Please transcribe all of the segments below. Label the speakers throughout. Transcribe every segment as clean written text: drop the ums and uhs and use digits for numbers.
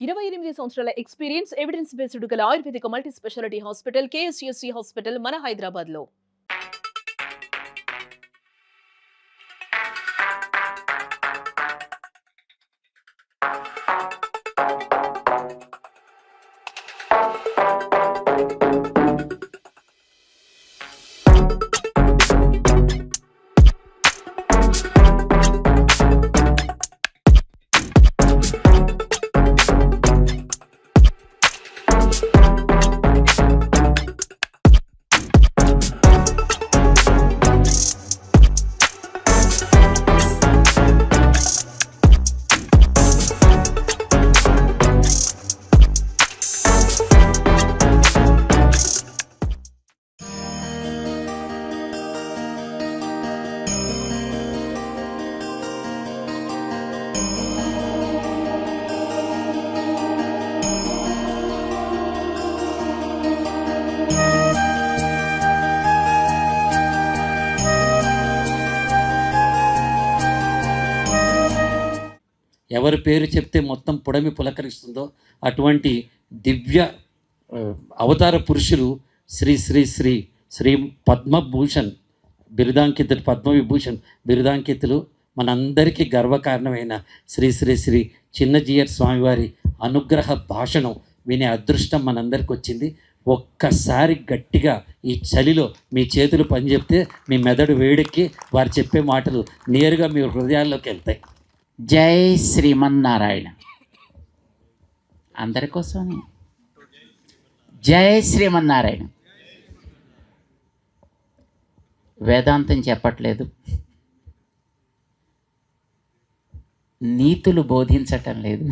Speaker 1: 28 సంవత్సరాల experience, evidence based గల ayurvedic multi speciality hospital KSUC hospital మన హైదరాబాద్‌లో.
Speaker 2: ఎవరి పేరు చెప్తే మొత్తం పుడమి పులకరిస్తుందో అటువంటి దివ్య అవతార పురుషులు శ్రీ శ్రీ శ్రీ శ్రీ పద్మభూషణ్ బిరుదాంకితులు, పద్మవిభూషణ్ బిరుదాంకితులు, మనందరికీ గర్వకారణమైన శ్రీ శ్రీ శ్రీ చిన్నజీయర్ స్వామివారి అనుగ్రహ భాషణం వినే అదృష్టం మనందరికి వచ్చింది. ఒక్కసారి గట్టిగా ఈ చలిలో మీ చేతులు పని చెప్తే మీ మెదడు వేడెక్కి వారు చెప్పే మాటలు నేరుగా మీ హృదయాల్లోకి వెళ్తాయి.
Speaker 3: జై శ్రీమన్నారాయణ. అందరి కోసమే జై శ్రీమన్నారాయణ. వేదాంతం చెప్పట్లేదు, నీతులు బోధించటం లేదు.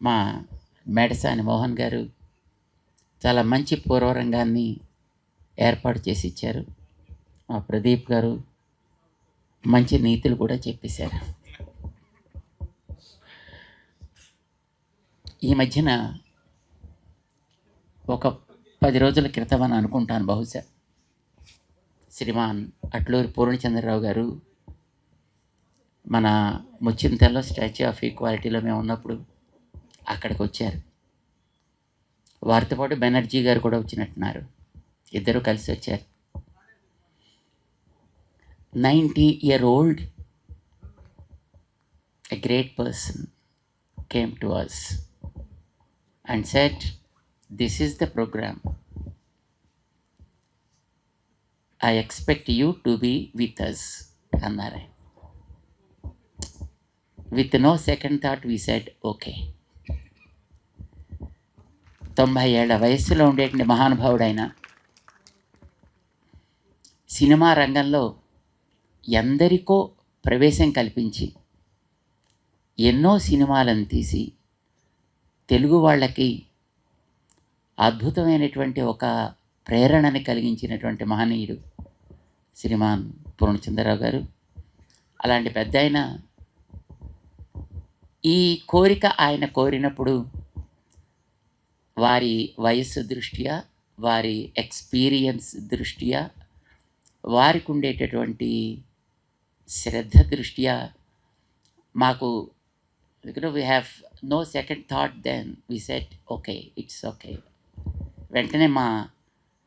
Speaker 3: మా మేడసాని మోహన్ గారు చాలా మంచి పూర్వరంగాన్ని ఏర్పాటు చేసి ఇచ్చారు. మా ప్రదీప్ గారు మంచి నీతులు కూడా చెప్పేశారు. ఈ మధ్యన ఒక 10 రోజుల క్రితం అని అనుకుంటాను, బహుశా శ్రీమాన్ అట్లూరి పూర్ణచంద్రరావు గారు మన ముచ్చింతల్లో స్టాచ్యూ ఆఫ్ ఈక్వాలిటీలో మేము ఉన్నప్పుడు అక్కడికి వచ్చారు. వారితో పాటు బెనర్జీ గారు కూడా వచ్చినట్టున్నారు. ఇద్దరు కలిసి వచ్చారు. 90-year-old, a great person came to us and said, "This is the program. I expect you to be with us." Annare. With no second thought we said, okay. 90 ఏళ్ల వయస్సులో ఉండేటువంటి మహానుభావుడైన సినిమా రంగంలో ఎందరికో ప్రవేశం కల్పించి ఎన్నో సినిమాలను తీసి తెలుగు వాళ్ళకి అద్భుతమైనటువంటి ఒక ప్రేరణని కలిగించినటువంటి మహనీయుడు శ్రీమాన్ పూర్ణచంద్రరావు గారు. అలాంటి పెద్ద ఆయన ఈ కోరిక ఆయన కోరినప్పుడు వారి వయస్సు దృష్ట్యా, వారి ఎక్స్పీరియన్స్ దృష్ట్యా, వారికి ఉండేటటువంటి శ్రద్ధ దృష్ట్యా మాకు we have no second thought. Then we set okay, it's okay. వెంటనే మా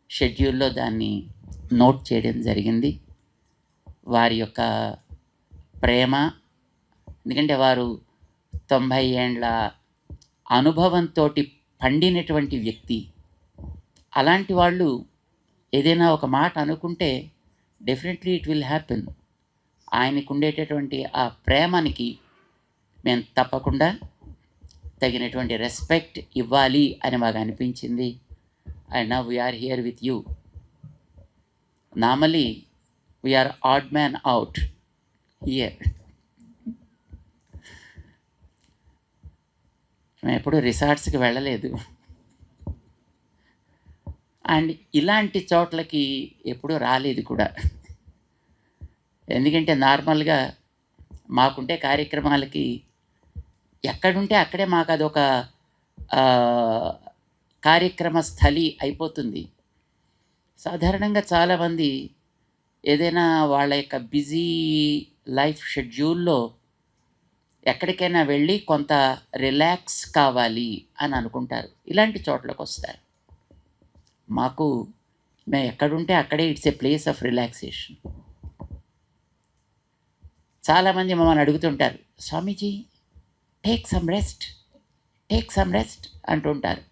Speaker 3: షెడ్యూల్లో దాన్ని నోట్ చేయడం జరిగింది. వారి యొక్క ప్రేమ, ఎందుకంటే వారు 90 ఏండ్ల అనుభవంతో పండినటువంటి వ్యక్తి. అలాంటి వాళ్ళు ఏదైనా ఒక మాట అనుకుంటే డెఫినెట్లీ ఇట్ విల్ హ్యాపెన్. ఆయనకు ఉండేటటువంటి ఆ ప్రేమనికి మేము తప్పకుండా తగినటువంటి రెస్పెక్ట్ ఇవ్వాలి అని మాకు అనిపించింది. And now we're here with you. Normally we're odd man out here. మేము ఎప్పుడూ రిసార్ట్స్కి వెళ్ళలేదు అండ్ ఇలాంటి చోట్లకి ఎప్పుడూ రాలేదు కూడా. ఎందుకంటే నార్మల్గా మాకుంటే కార్యక్రమాలకి ఎక్కడుంటే అక్కడే మాకు అదొక కార్యక్రమ స్థలి అయిపోతుంది. సాధారణంగా చాలామంది ఏదైనా వాళ్ళ యొక్క బిజీ లైఫ్ షెడ్యూల్లో ఎక్కడికైనా వెళ్ళి కొంత రిలాక్స్ కావాలి అని అనుకుంటారు, ఇలాంటి చోట్లకు వస్తారు. మాకు మేము ఎక్కడుంటే అక్కడే it's a place of relaxation. చాలామంది మమ్మల్ని అడుగుతుంటారు, స్వామీజీ టేక్ సమ్ రెస్ట్ అంటుంటారు.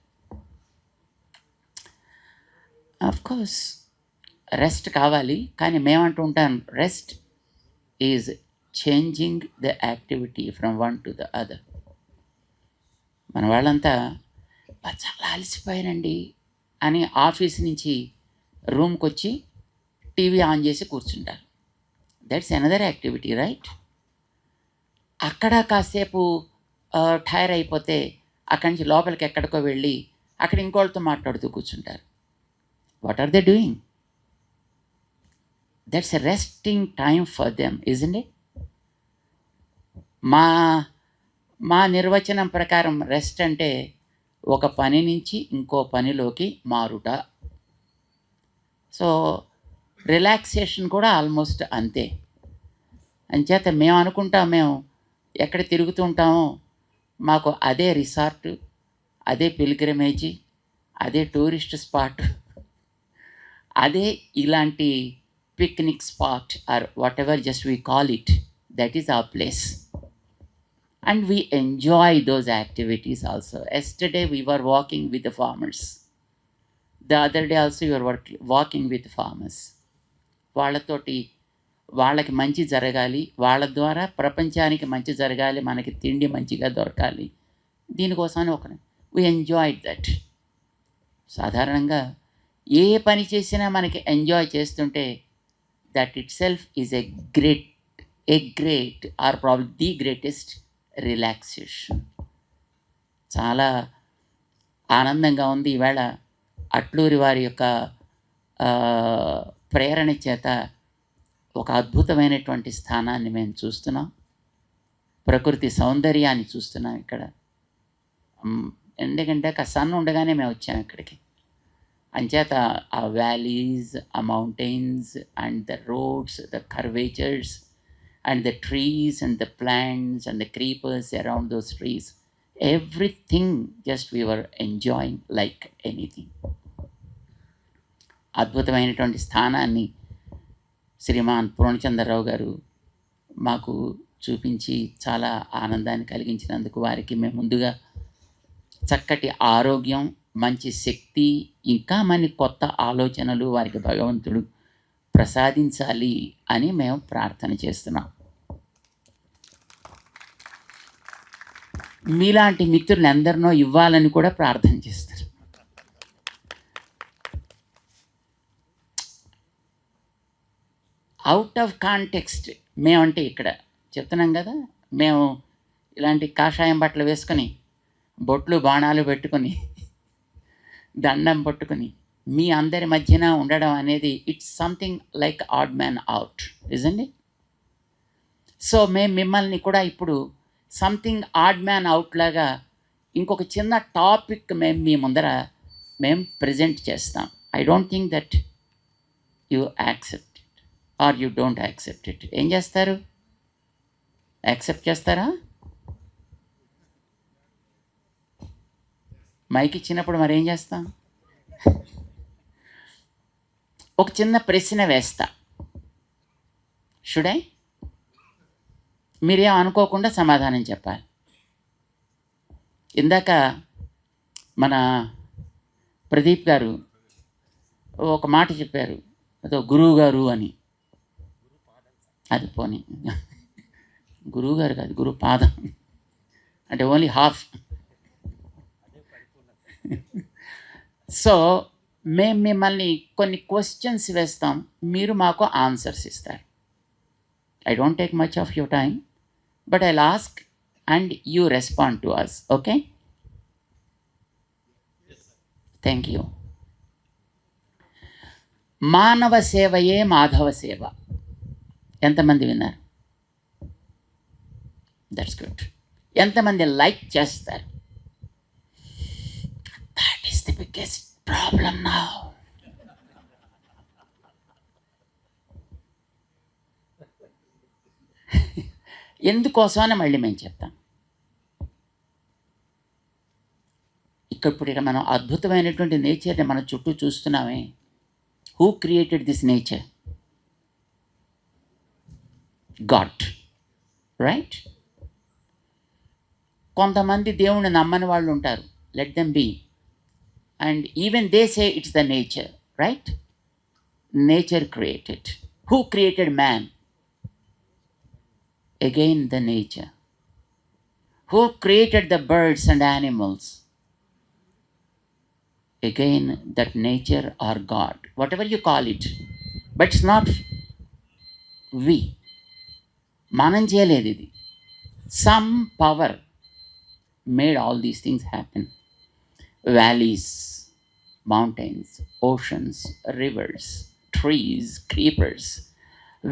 Speaker 3: కోర్స్ రెస్ట్ కావాలి, కానీ మేమంటూ ఉంటాం, rest is changing the activity from one to the other. మన వాళ్ళంతా చాలా అలసిపోయానండి అని ఆఫీస్ నుంచి రూమ్కి వచ్చి టీవీ ఆన్ చేసి కూర్చుంటారు. That's another activity, right? అక్కడ కాసేపు టైర్ అయిపోతే అక్కడి నుంచి లోపలికి ఎక్కడికో వెళ్ళి అక్కడ ఇంకోళ్ళతో మాట్లాడుతూ కూర్చుంటారు. What are they doing? That's a resting time for them, isn't it? మా నిర్వచనం ప్రకారం రెస్ట్ అంటే ఒక పని నుంచి ఇంకో పనిలోకి మారుట. సో రిలాక్సేషన్ కూడా ఆల్మోస్ట్ అంతే. అంచేత మేము అనుకుంటాం, మేము ఎక్కడ తిరుగుతూ ఉంటామో మాకు అదే రిసార్ట్, అదే పిల్గ్రిమేజీ, అదే టూరిస్ట్ స్పాట్, అదే ఇలాంటి picnic spot or whatever just we call it, that is our place. And we enjoy those activities also. Yesterday we were walking with the farmers. The other day also we were walking with farmers. వాళ్ళతోటి వాళ్ళకి మంచి జరగాలి, వాళ్ళ ద్వారా ప్రపంచానికి మంచి జరగాలి, మనకి తిండి మంచిగా దొరకాలి, దీనికోసమని we enjoyed that. సాధారణంగా ఏ పని చేసినా మనకి ఎంజాయ్ చేస్తుంటే that itself is a great or probably the greatest relaxation. చాలా ఆనందంగా ఉంది. ఈవేళ అట్లూరి వారి యొక్క ప్రేరణ చేత ఒక అద్భుతమైనటువంటి స్థానాన్ని మేము చూస్తున్నాం, ప్రకృతి సౌందర్యాన్ని చూస్తున్నాం ఇక్కడ. ఎందుకంటే సన్ ఉండగానే మేము వచ్చాం ఇక్కడికి. అంచేత ఆ వ్యాలీస్, ఆ mountains and the roads, the curvatures and the trees and the plants and the creepers around those trees, everything just we were enjoying like anything. అద్భుతమైనటువంటి స్థానాన్ని శ్రీమాన్ పూర్ణచంద్రరావు గారు మాకు చూపించి చాలా ఆనందాన్ని కలిగించినందుకు వారికి మేము ముందుగా చక్కటి ఆరోగ్యం, మంచి శక్తి, ఇంకా మన కొత్త ఆలోచనలు వారికి భగవంతుడు ప్రసాదించాలి అని మేము ప్రార్థన చేస్తున్నాం. మీలాంటి మిత్రులు ఎందరినో ఇవ్వాలని కూడా ప్రార్థన చేస్తారు. అవుట్ ఆఫ్ కాంటెక్స్ట్ మేమంటే ఇక్కడ చెప్తున్నాం కదా, మేము ఇలాంటి కాషాయం బట్టలు వేసుకొని బొట్లు బాణాలు పెట్టుకొని దండం పట్టుకొని మీ అందరి మధ్యన ఉండడం అనేది it's something like add man out, isn't it? So మేము మిమ్మల్ని కూడా ఇప్పుడు సంథింగ్ ఆడ్ మ్యాన్ అవుట్ లాగా ఇంకొక చిన్న టాపిక్ మేము మీ ముందర మేము ప్రజెంట్ చేస్తాం. I don't think that you accept it or you don't accept it. ఏం చేస్తారు? యాక్సెప్ట్ చేస్తారా? మైక్ ఇచ్చినప్పుడు మరి ఏం చేస్తాం? ఒక చిన్న ప్రశ్న వేస్తా, షుడ్ ఐ? మీరేం అనుకోకుండా సమాధానం చెప్పాలి. ఇందాక మన ప్రదీప్ గారు ఒక మాట చెప్పారు, అదో గురువు గారు అని. అది పోనీ, గురువు గారు కాదు, గురు పాదం అంటే ఓన్లీ హాఫ్. సో మేము మిమ్మల్ని కొన్ని క్వశ్చన్స్ వేస్తాం, మీరు మాకు ఆన్సర్స్ ఇస్తారు. I don't take much of your time, but I'll ask and you respond to us, okay? Thank you. మానవ సేవయే మాధవ సేవ. ఎంతమంది విన్నారు? That's good. ఎంతమంది లైక్ చేస్తారు? That is the biggest problem now. ఎందుకోసం అని మళ్ళీ మేము చెప్తాం. ఇప్పుడు మనం అద్భుతమైనటువంటి నేచర్ని మన చుట్టూ చూస్తున్నామే. Who created this nature? God, right? కొంతమంది దేవుణ్ణి నమ్మని వాళ్ళు ఉంటారు. Let them be. And even they say it's the nature, right? Nature created. Who created man? Again the nature. Who created the birds and animals? Again that nature or God, whatever you call it, but it's not we. మనం చేయలేదు ఇది. Some power made all these things happen. Valleys, mountains, oceans, rivers, trees, creepers,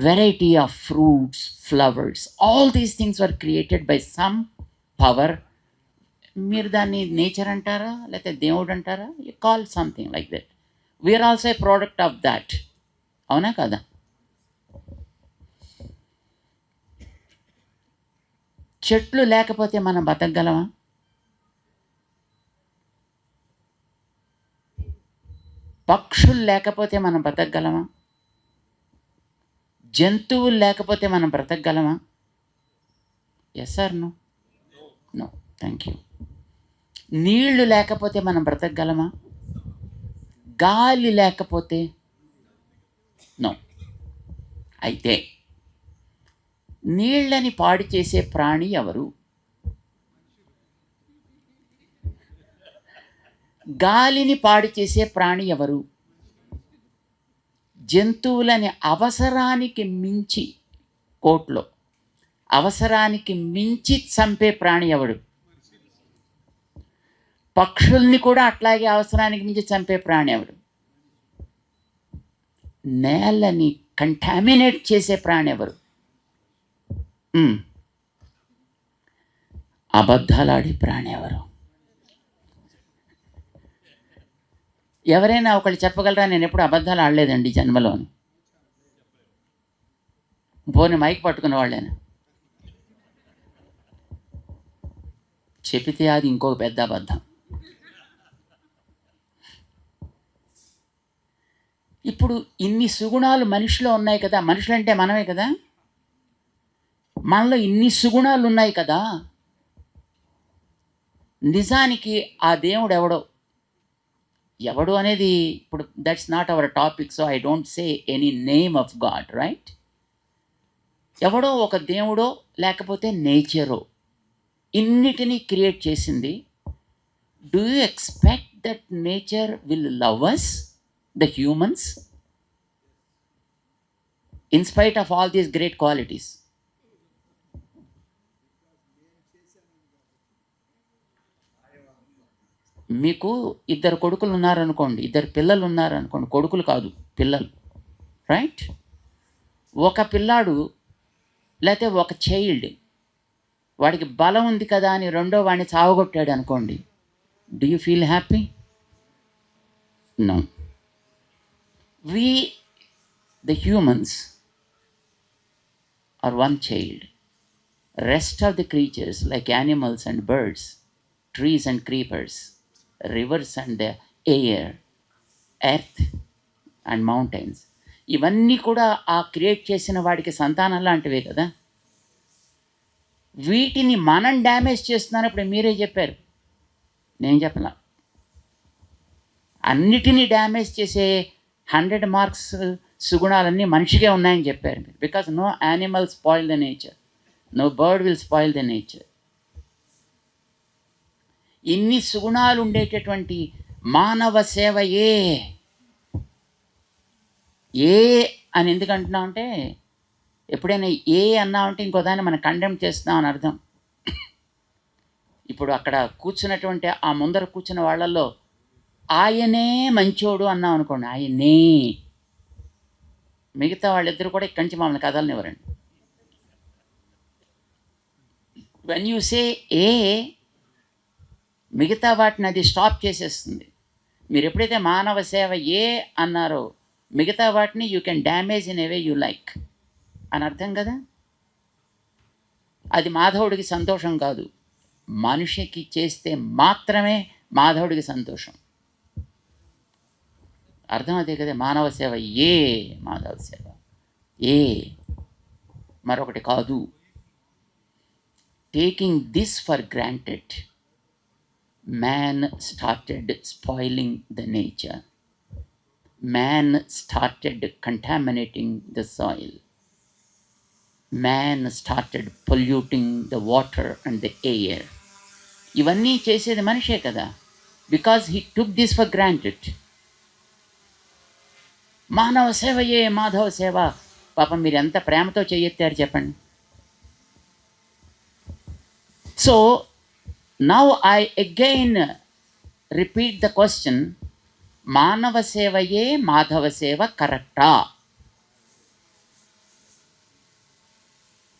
Speaker 3: variety of fruits, flowers, all these things were created by some power. మీరు దాన్ని nature అంటారా లేకపోతే దేవుడు అంటారా? You call something like that. We're also a product of that. అవునా కదా? చెట్లు లేకపోతే మనం బతకగలమా? పక్షులు లేకపోతే మనం బతకగలమా? జంతువులు లేకపోతే మనం బ్రతకగలమా? Yes or no? No. Thank you. నీళ్లు లేకపోతే మనం బ్రతకగలమా? గాలి లేకపోతే? నో. అయితే నీళ్ళని పాడు చేసే ప్రాణి ఎవరు? గాలిని పాడు చేసే ప్రాణి ఎవరు? జంతువులని అవసరానికి మించి, కోట్లో అవసరానికి మించి చంపే ప్రాణి ఎవడు? పక్షుల్ని కూడా అట్లాగే అవసరానికి మించి చంపే ప్రాణి ఎవడు? నేలని కంటామినేట్ చేసే ప్రాణి ఎవరు? అబద్ధాలాడే ప్రాణి ఎవరు? ఎవరైనా ఒకళ్ళు చెప్పగలరా నేను ఎప్పుడు అబద్ధాలు ఆడలేదండి జన్మలోని? పోనీ మైక్ పట్టుకున్న వాళ్ళేనా? చెబితే అది ఇంకొక పెద్ద అబద్ధం. ఇప్పుడు ఇన్ని సుగుణాలు మనిషిలో ఉన్నాయి కదా, మనుషులంటే మనమే కదా, మనలో ఇన్ని సుగుణాలు ఉన్నాయి కదా, నిజానికి ఆ దేవుడు ఎవడు అనేది ఇప్పుడు that's not our topic, so I don't say any name of God, right? ఎవడో ఒక దేవుడో లేకపోతే నేచరో ఇన్నిటినీ క్రియేట్ చేసింది. Do you expect that nature will love us, the humans, in spite of all these great qualities? మీకు ఇద్దరు కొడుకులు ఉన్నారనుకోండి, ఇద్దరు పిల్లలు ఉన్నారనుకోండి, కొడుకులు కాదు పిల్లలు, రైట్? ఒక పిల్లాడు లేకపోతే ఒక చైల్డ్ వాడికి బలం ఉంది కదా అని రెండో వాడిని చావగొట్టాడు అనుకోండి, do you feel happy? No. We, the humans, are one child. Rest of the creatures like animals and birds, trees and creepers, rivers and the air, earth and mountains, ఇవన్నీ కూడా ఆ క్రియేట్ చేసిన వాడికి సంతానం లాంటివే కదా. వీటిని మనం డ్యామేజ్ చేస్తున్నప్పుడు మీరే చెప్పారు, నేను చెప్పలా. అన్నిటినీ డ్యామేజ్ చేసే 100 మార్క్స్ సుగుణాలన్నీ మనిషికే ఉన్నాయని చెప్పారు మీరు. Because no animal spoil the nature, no bird will spoil the nature. ఇన్ని సుగుణాలు ఉండేటటువంటి మానవ సేవ ఏ అని ఎందుకు అంటున్నాం అంటే, ఎప్పుడైనా ఏ అన్నామంటే ఇంకో దాన్ని మనం కండెమ్ చేస్తున్నాం అని అర్థం. ఇప్పుడు అక్కడ కూర్చున్నటువంటి ఆ ముందర కూర్చున్న వాళ్ళల్లో ఆయనే మంచోడు అన్నాం అనుకోండి, ఆయనే, మిగతా వాళ్ళిద్దరు కూడా ఇక్కడి నుంచి మమ్మల్ని కదలనివ్వరండి. వెన్ యూ సే ఏ, మిగతా వాటిని అది స్టాప్ చేసేస్తుంది. మీరు ఎప్పుడైతే మానవ సేవ ఏ అన్నారో మిగతా వాటిని you can damage in a way you like అని అర్థం కదా. అది మాధవుడికి సంతోషం కాదు, మనిషికి చేస్తే మాత్రమే మాధవుడికి సంతోషం. అర్థమవుతాయి కదా. మానవ సేవ ఏ, మాధవ సేవ ఏ, మరొకటి కాదు. Taking this for granted, man started spoiling the nature. Man started contaminating the soil. Man started polluting the water and the air. ఇవన్నీ చేసేది మనిషే కదా, because he took this for granted. మానవ సేవయే మాధవ సేవ. పాపం మీరు ఎంత ప్రేమతో చేయెత్తారు చెప్పండి. So now I again repeat the question, మానవ సేవయే మాధవ సేవ కరెక్టా?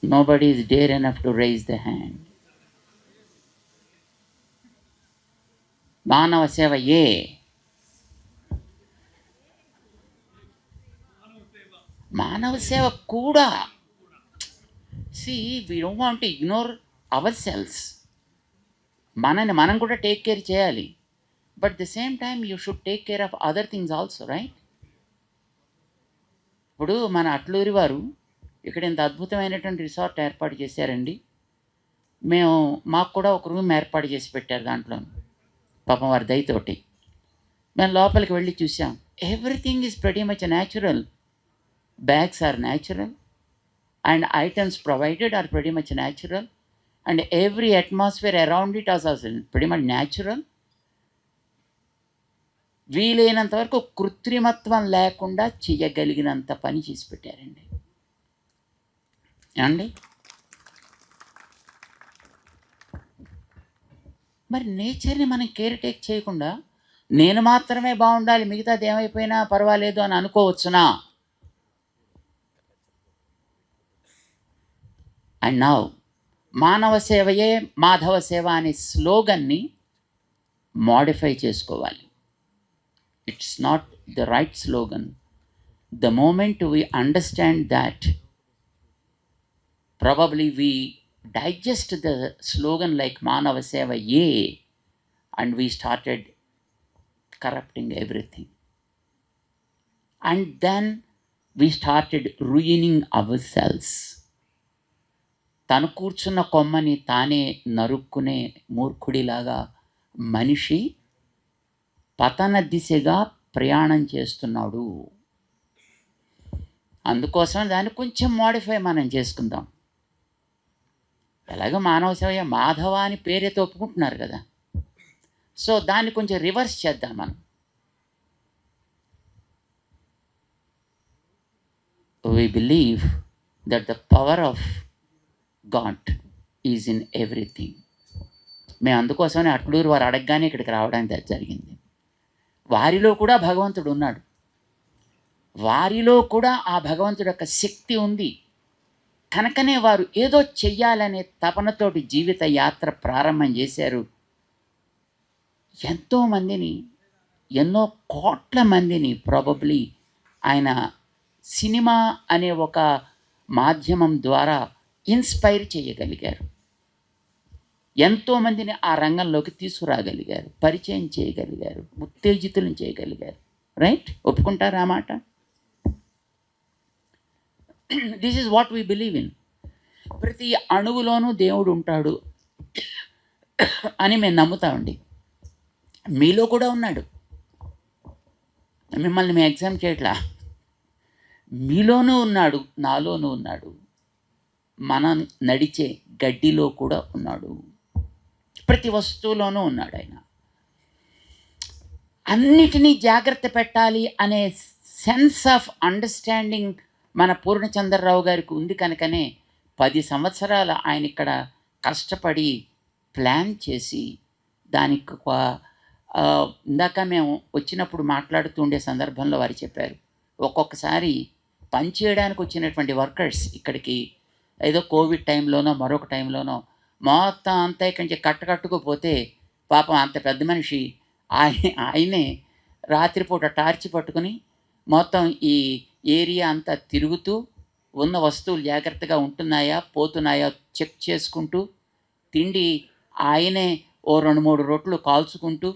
Speaker 3: Nobody is dare enough to raise the hand. మానవ సేవ ఏ? మానవ సేవ కూడా. See, we don't want to ignore ourselves. మనని మనం కూడా టేక్ కేర్ చేయాలి. But at the same time, you should take care of other things also, right? ఇప్పుడు మన అట్లూరి వారు ఇక్కడ ఇంత అద్భుతమైనటువంటి రిసార్ట్ ఏర్పాటు చేశారండి. మాకు కూడా ఒక రూమ్ ఏర్పాటు చేసి పెట్టారు దాంట్లో, పాపం వారి దయతోటి. మేము లోపలికి వెళ్ళి చూసాం. Everything is pretty much natural. Bags are natural and items provided are pretty much natural and every atmosphere around it as also pretty much natural. వీలైనంత వరకు కృత్రిమత్వం లేకుండా చేయగలిగినంత పని చేసి పెట్టారండి. ఏమండి, మరి నేచర్ని మనం కేర్ టేక్ చేయకుండా నేను మాత్రమే బాగుండాలి, మిగతాది ఏమైపోయినా పర్వాలేదు అని అనుకోవచ్చునా? అండ్ నౌ మానవ సేవయే మాధవ సేవ అనే స్లోగన్ని మోడిఫై చేసుకోవాలి. It's not the right slogan. The moment we understand that, probably we digest the slogan like Manava Seva Ye, and we started corrupting everything. And then we started ruining ourselves. తను కూర్చున్న కొమ్మని తానే నరుక్కునే మూర్ఖుడిలాగా మనిషి పతన దిశగా ప్రయాణం చేస్తున్నాడు. అందుకోసం దాన్ని కొంచెం మోడిఫై మనం చేసుకుందాం. ఎలాగో మానవ సేవ మాధవ అని పేరైతే ఒప్పుకుంటున్నారు కదా, సో దాన్ని కొంచెం రివర్స్ చేద్దాం మనం. We believe that the power of God is in everything. మేము అందుకోసమని అట్లూరు వారు అడగగానే ఇక్కడికి రావడానికి జరిగింది. వారిలో కూడా భగవంతుడు ఉన్నాడు, వారిలో కూడా ఆ భగవంతుడి యొక్క శక్తి ఉంది కనుకనే వారు ఏదో చెయ్యాలనే తపనతోటి జీవిత యాత్ర ప్రారంభం చేశారు. ఎంతోమందిని, ఎన్నో కోట్ల మందిని ప్రాబబ్లీ ఆయన సినిమా అనే ఒక మాధ్యమం ద్వారా ఇన్స్పైర్ చేయగలిగారు. ఎంతోమందిని ఆ రంగంలోకి తీసుకురాగలిగారు, పరిచయం చేయగలిగారు, ఉత్తేజితులను చేయగలిగారు. రైట్? ఒప్పుకుంటారా మాట? This is what we believe in. ప్రతి అణువులోనూ దేవుడు ఉంటాడు అని మేము నమ్ముతామండి. మీలో కూడా ఉన్నాడు. మిమ్మల్ని మేము ఎగ్జామ్ చేయట్లా. మీలోనూ ఉన్నాడు, నాలోనూ ఉన్నాడు, మనం నడిచే గడ్డిలో కూడా ఉన్నాడు, ప్రతి వస్తువులోనూ ఉన్నాడు ఆయన. అన్నిటినీ జాగ్రత్త పెట్టాలి అనే సెన్స్ ఆఫ్ అండర్స్టాండింగ్ మన పూర్ణచంద్రరావు గారికి ఉంది కనుకనే 10 సంవత్సరాలు ఆయన ఇక్కడ కష్టపడి ప్లాన్ చేసి దానికి ఇందాక మేము వచ్చినప్పుడు మాట్లాడుతూ ఉండే సందర్భంలో వారు చెప్పారు, ఒక్కొక్కసారి పనిచేయడానికి వచ్చినటువంటి వర్కర్స్ ఇక్కడికి ఏదో కోవిడ్ టైంలోనో మరొక టైంలోనో మొత్తం అంతా ఇక్కడి నుంచి కట్టుకోపోతే పాపం అంత పెద్ద మనిషి ఆయనే రాత్రిపూట టార్చ్ పట్టుకుని మొత్తం ఈ ఏరియా అంతా తిరుగుతూ ఉన్న వస్తువులు జాగ్రత్తగా ఉంటున్నాయా పోతున్నాయా చెక్ చేసుకుంటూ, తిండి ఆయనే ఓ 2-3 రొట్లు కాల్చుకుంటూ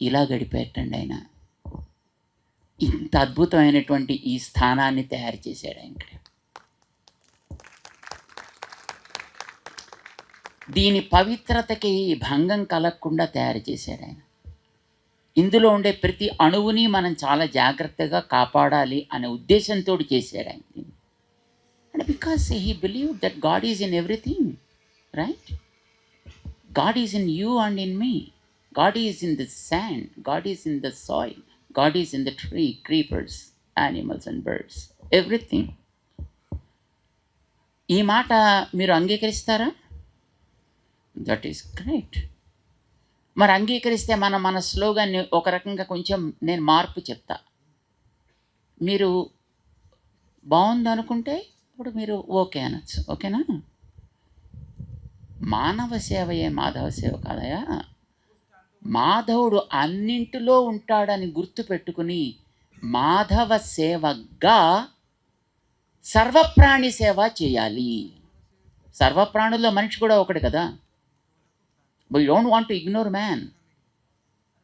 Speaker 3: ఇలా గడిపేటండి ఆయన. ఇంత అద్భుతమైనటువంటి ఈ స్థానాన్ని తయారు చేశాడు ఆయన. దీని పవిత్రతకి భంగం కలగకుండా తయారు చేశాడు ఆయన. ఇందులో ఉండే ప్రతి అణువుని మనం చాలా జాగ్రత్తగా కాపాడాలి అనే ఉద్దేశంతో చేశాడు ఆయన. And because he believe that God is in everything, right? God is in you and in me. God is in the sand, God is in the soil, God is in the tree, creepers, animals and birds, everything. ఈ మాట మీరు అంగీకరిస్తారా? That is great. మరి అంగీకరిస్తే మన స్లోగాన్ని ఒక రకంగా కొంచెం నేను మార్పు చెప్తా. మీరు బాగుందనుకుంటే ఇప్పుడు మీరు ఓకే అనొచ్చు. ఓకేనా? మానవ సేవయే మాధవ సేవ కాదయా. మాధవుడు అన్నింటిలో ఉంటాడని గుర్తుపెట్టుకుని మాధవ సేవగా సర్వప్రాణి సేవ చేయాలి. సర్వప్రాణుల్లో మనిషి కూడా ఒకటి కదా. We don't want to ignore man.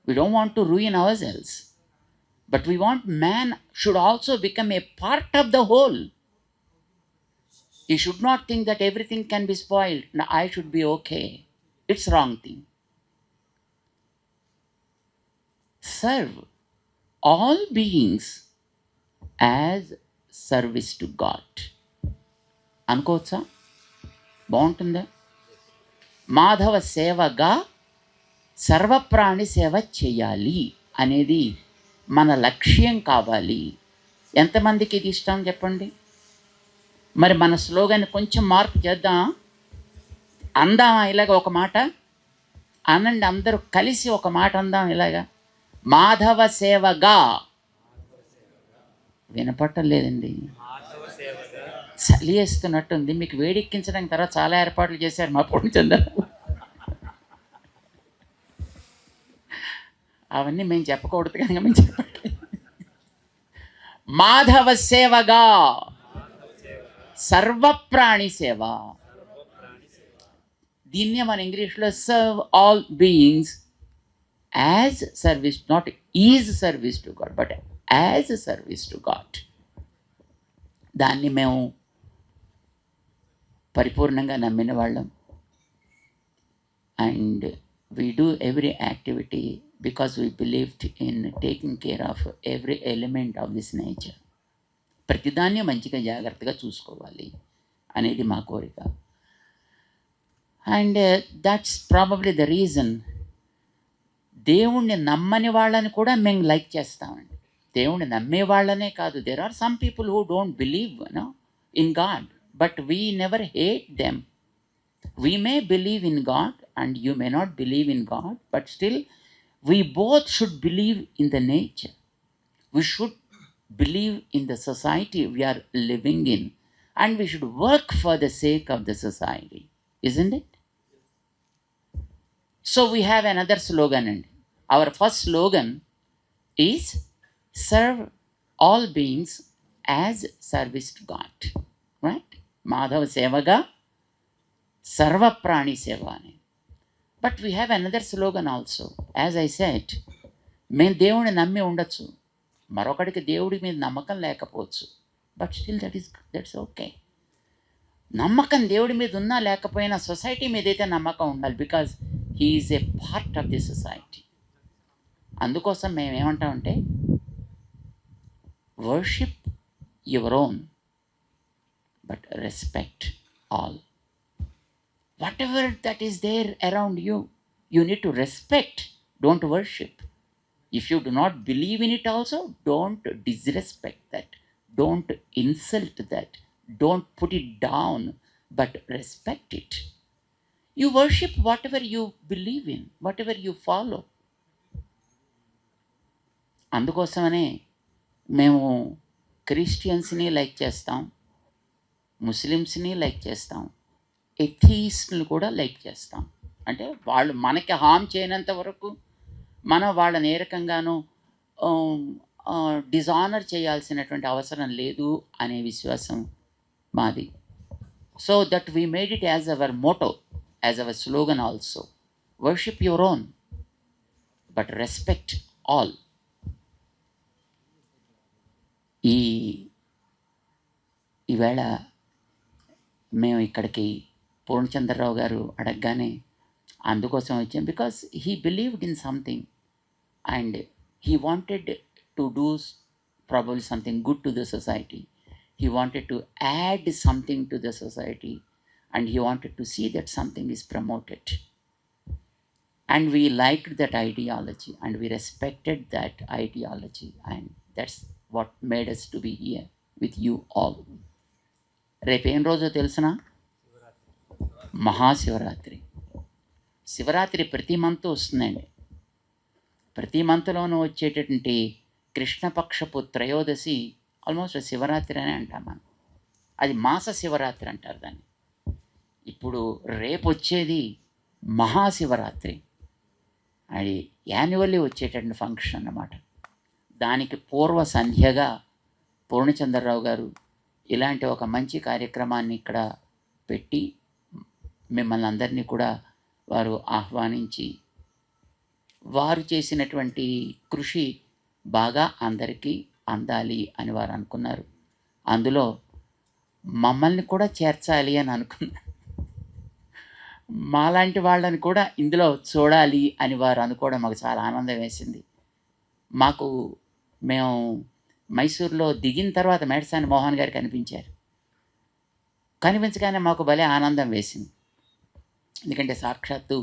Speaker 3: We don't want to ruin ourselves. But we want man should also become a part of the whole. He should not think that everything can be spoiled. No, I should be okay. It's wrong thing. Serve all beings as service to God. అనుకోవచ్చా? బాగుంటుందా? మాధవ సేవగా సర్వప్రాణి సేవ చేయాలి అనేది మన లక్ష్యం కావాలి. ఎంతమందికి ఇది ఇష్టం చెప్పండి? మరి మన స్లోగాన్ని కొంచెం మార్పు చేద్దాం. అందామా ఇలాగ ఒక మాట అనండి, అందరూ కలిసి ఒక మాట అందాం ఇలాగా. మాధవ సేవగా. వినపట్టలేదండి, చలి వేస్తున్నట్టుంది. మీకు వేడెక్కించడానికి తర్వాత చాలా ఏర్పాట్లు చేశారు మా పూర్ణచంద్రరావు. అవన్నీ మేము చెప్పకూడదు కనుక మేము చెప్పండి. మాధవ సేవగా సర్వప్రాణి సేవ. దీన్నే మన ఇంగ్లీష్లో serve all beings as service, not is service to God but as service to God. దాన్ని మేము పరిపూర్ణంగా నమ్మిన వాళ్ళం. And we do every activity because we believed in taking care of every element of this nature. ప్రతిదాన్ని మంచిగా జాగ్రత్తగా చూసుకోవాలి అనేది మా కోరిక. And that's probably the reason దేవుణ్ణి నమ్మని వాళ్ళని కూడా మేము లైక్ చేస్తామండి. దేవుణ్ణి నమ్మే వాళ్ళనే కాదు, there are some people who don't believe in God, but we never hate them. We may believe in God and you may not believe in God, but still we both should believe in the nature. We should believe in the society we are living in, and we should work for the sake of the society, isn't it? So we have another slogan, and our first slogan is serve all beings as service to God, right? Madhava సేవగా సర్వప్రాణి సేవ అని. But we have another slogan also. As I said, మేము దేవుడిని నమ్మి ఉండొచ్చు, మరొకడికి దేవుడి మీద నమ్మకం లేకపోవచ్చు, బట్ స్టిల్ దట్స్ ఓకే. నమ్మకం దేవుడి మీద ఉన్నా లేకపోయినా సొసైటీ మీద అయితే నమ్మకం ఉండాలి, because he is a part of the society. అందుకోసం మేము ఏమంటామంటే worship your own but respect all. Whatever that is there around you, you need to respect, don't worship. If you do not believe in it also, don't disrespect that, don't insult that, don't put it down, but respect it. You worship whatever you believe in, whatever you follow. అందుకోసమనే మేము క్రిస్టియన్స్ని like చేస్తాం, ముస్లిమ్స్ని like చేస్తాం, ఎథీస్ట్ని కూడా like చేస్తాం. అంటే వాళ్ళు మనకి హామ్ చేయనంత వరకు మనం వాళ్ళని ఏ రకంగానూ డిజానర్ చేయాల్సినటువంటి అవసరం లేదు అనే విశ్వాసం మాది. So that we made it as our motto, as our slogan also. Worship your own but respect all. ఈవేళ మేము ఇక్కడికి పూర్ణచంద్రరావు గారు అడగగానే అందుకోసం వచ్చాం. Because he believed in something and he wanted to do probably something good to the society. He wanted to add something to the society and he wanted to see that something is promoted. And we liked that ideology and we respected that ideology, and that's what made us to be here with you all. రేపేం రోజో తెలుసునా? మహాశివరాత్రి. శివరాత్రి ప్రతి month వస్తుందండి. ప్రతి మంత్లోనూ వచ్చేటటువంటి కృష్ణపక్షపు త్రయోదశి almost Shivaratri అని అంటాం మనం. అది మాస శివరాత్రి అంటారు దాన్ని. ఇప్పుడు రేపు వచ్చేది మహాశివరాత్రి. అది యాన్యువల్లీ వచ్చేటటువంటి ఫంక్షన్ అన్నమాట. దానికి పూర్వ సంధ్యగా పూర్ణచంద్రరావు గారు ఇలాంటి ఒక మంచి కార్యక్రమాన్ని ఇక్కడ పెట్టి మిమ్మల్ని అందరినీ కూడా వారు ఆహ్వానించి వారు చేసినటువంటి కృషి బాగా అందరికీ అందాలి అని వారు అనుకున్నారు. అందులో మమ్మల్ని కూడా చేర్చాలి అని అనుకున్నారు. మాలాంటి వాళ్ళని కూడా ఇందులో చూడాలి అని వారు అనుకోవడం మాకు చాలా ఆనందం వేసింది. మేము మైసూర్లో దిగిన తర్వాత మేడసాని మోహన్ గారు కనిపించగానే మాకు భలే ఆనందం వేసింది. ఎందుకంటే సాక్షాత్తు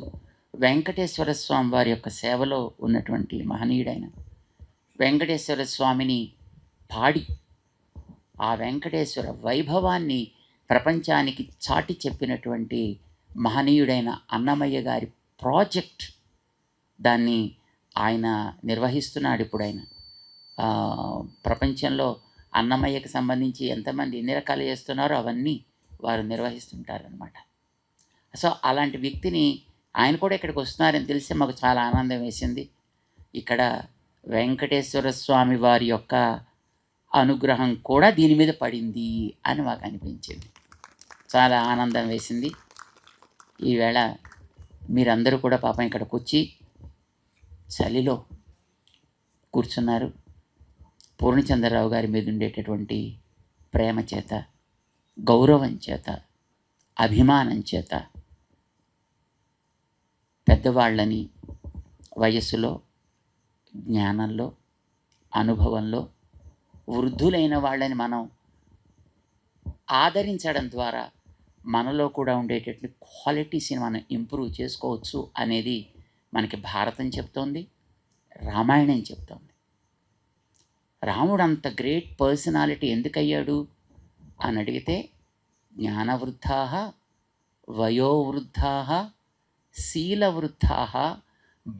Speaker 3: వెంకటేశ్వర స్వామి వారి యొక్క సేవలో ఉన్నటువంటి మహనీయుడైన వెంకటేశ్వర స్వామిని పాడి ఆ వెంకటేశ్వర వైభవాన్ని ప్రపంచానికి చాటి చెప్పినటువంటి మహనీయుడైన అన్నమయ్య గారి ప్రాజెక్ట్, దాన్ని ఆయన నిర్వహిస్తున్నాడు. ఇప్పుడు ఆయన ప్రపంచంలో అన్నమయ్యకి సంబంధించి ఎంతమంది ఎన్ని రకాలు చేస్తున్నారో అవన్నీ వారు నిర్వహిస్తుంటారనమాట. సో అలాంటి వ్యక్తిని ఆయన కూడా ఇక్కడికి వస్తున్నారని తెలిసి మాకు చాలా ఆనందం వేసింది. ఇక్కడ వెంకటేశ్వర స్వామి వారి యొక్క అనుగ్రహం కూడా దీని మీద పడింది అని మాకు అనిపించింది. చాలా ఆనందం వేసింది. ఈవేళ మీరందరూ కూడా పాపం ఇక్కడికి వచ్చి చలిలో కూర్చున్నారు. పూర్ణచంద్రరావు గారి మీద ఉండేటటువంటి ప్రేమ చేత, గౌరవం చేత, అభిమానం చేత పెద్దవాళ్ళని వయస్సులో, జ్ఞానంలో, అనుభవంలో వృద్ధులైన వాళ్ళని మనం ఆదరించడం ద్వారా మనలో కూడా ఉండేటటువంటి క్వాలిటీస్ని మనం ఇంప్రూవ్ చేసుకోవచ్చు అనేది మనకి భారతం చెప్తోంది, రామాయణం చెప్తోంది. రాముడు అంత గ్రేట్ పర్సనాలిటీ ఎందుకయ్యాడు అని అడిగితే జ్ఞానవృద్ధాః వయోవృద్ధాః శీలవృద్ధాః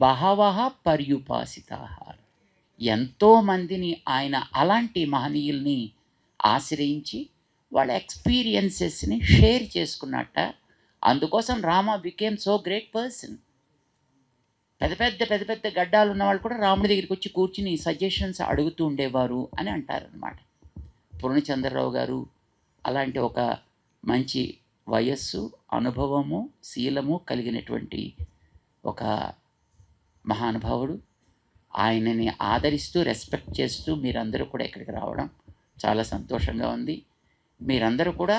Speaker 3: బహవః పర్యుపాసితాః. ఎంతోమందిని ఆయన అలాంటి మహనీయుల్ని ఆశ్రయించి వాళ్ళ ఎక్స్పీరియన్సెస్ని షేర్ చేసుకున్నట్ట. అందుకోసం Rama became so great person. పెద్ద పెద్ద గడ్డాలు ఉన్నవాళ్ళు కూడా రాముడి దగ్గరికి వచ్చి కూర్చుని సజెషన్స్ అడుగుతూ ఉండేవారు అని అంటారనమాట. పూర్ణచంద్రరావు గారు అలాంటి ఒక మంచి వయస్సు, అనుభవము, శీలము కలిగినటువంటి ఒక మహానుభావుడు. ఆయనని ఆదరిస్తూ, రెస్పెక్ట్ చేస్తూ మీరందరూ కూడా ఇక్కడికి రావడం చాలా సంతోషంగా ఉంది. మీరందరూ కూడా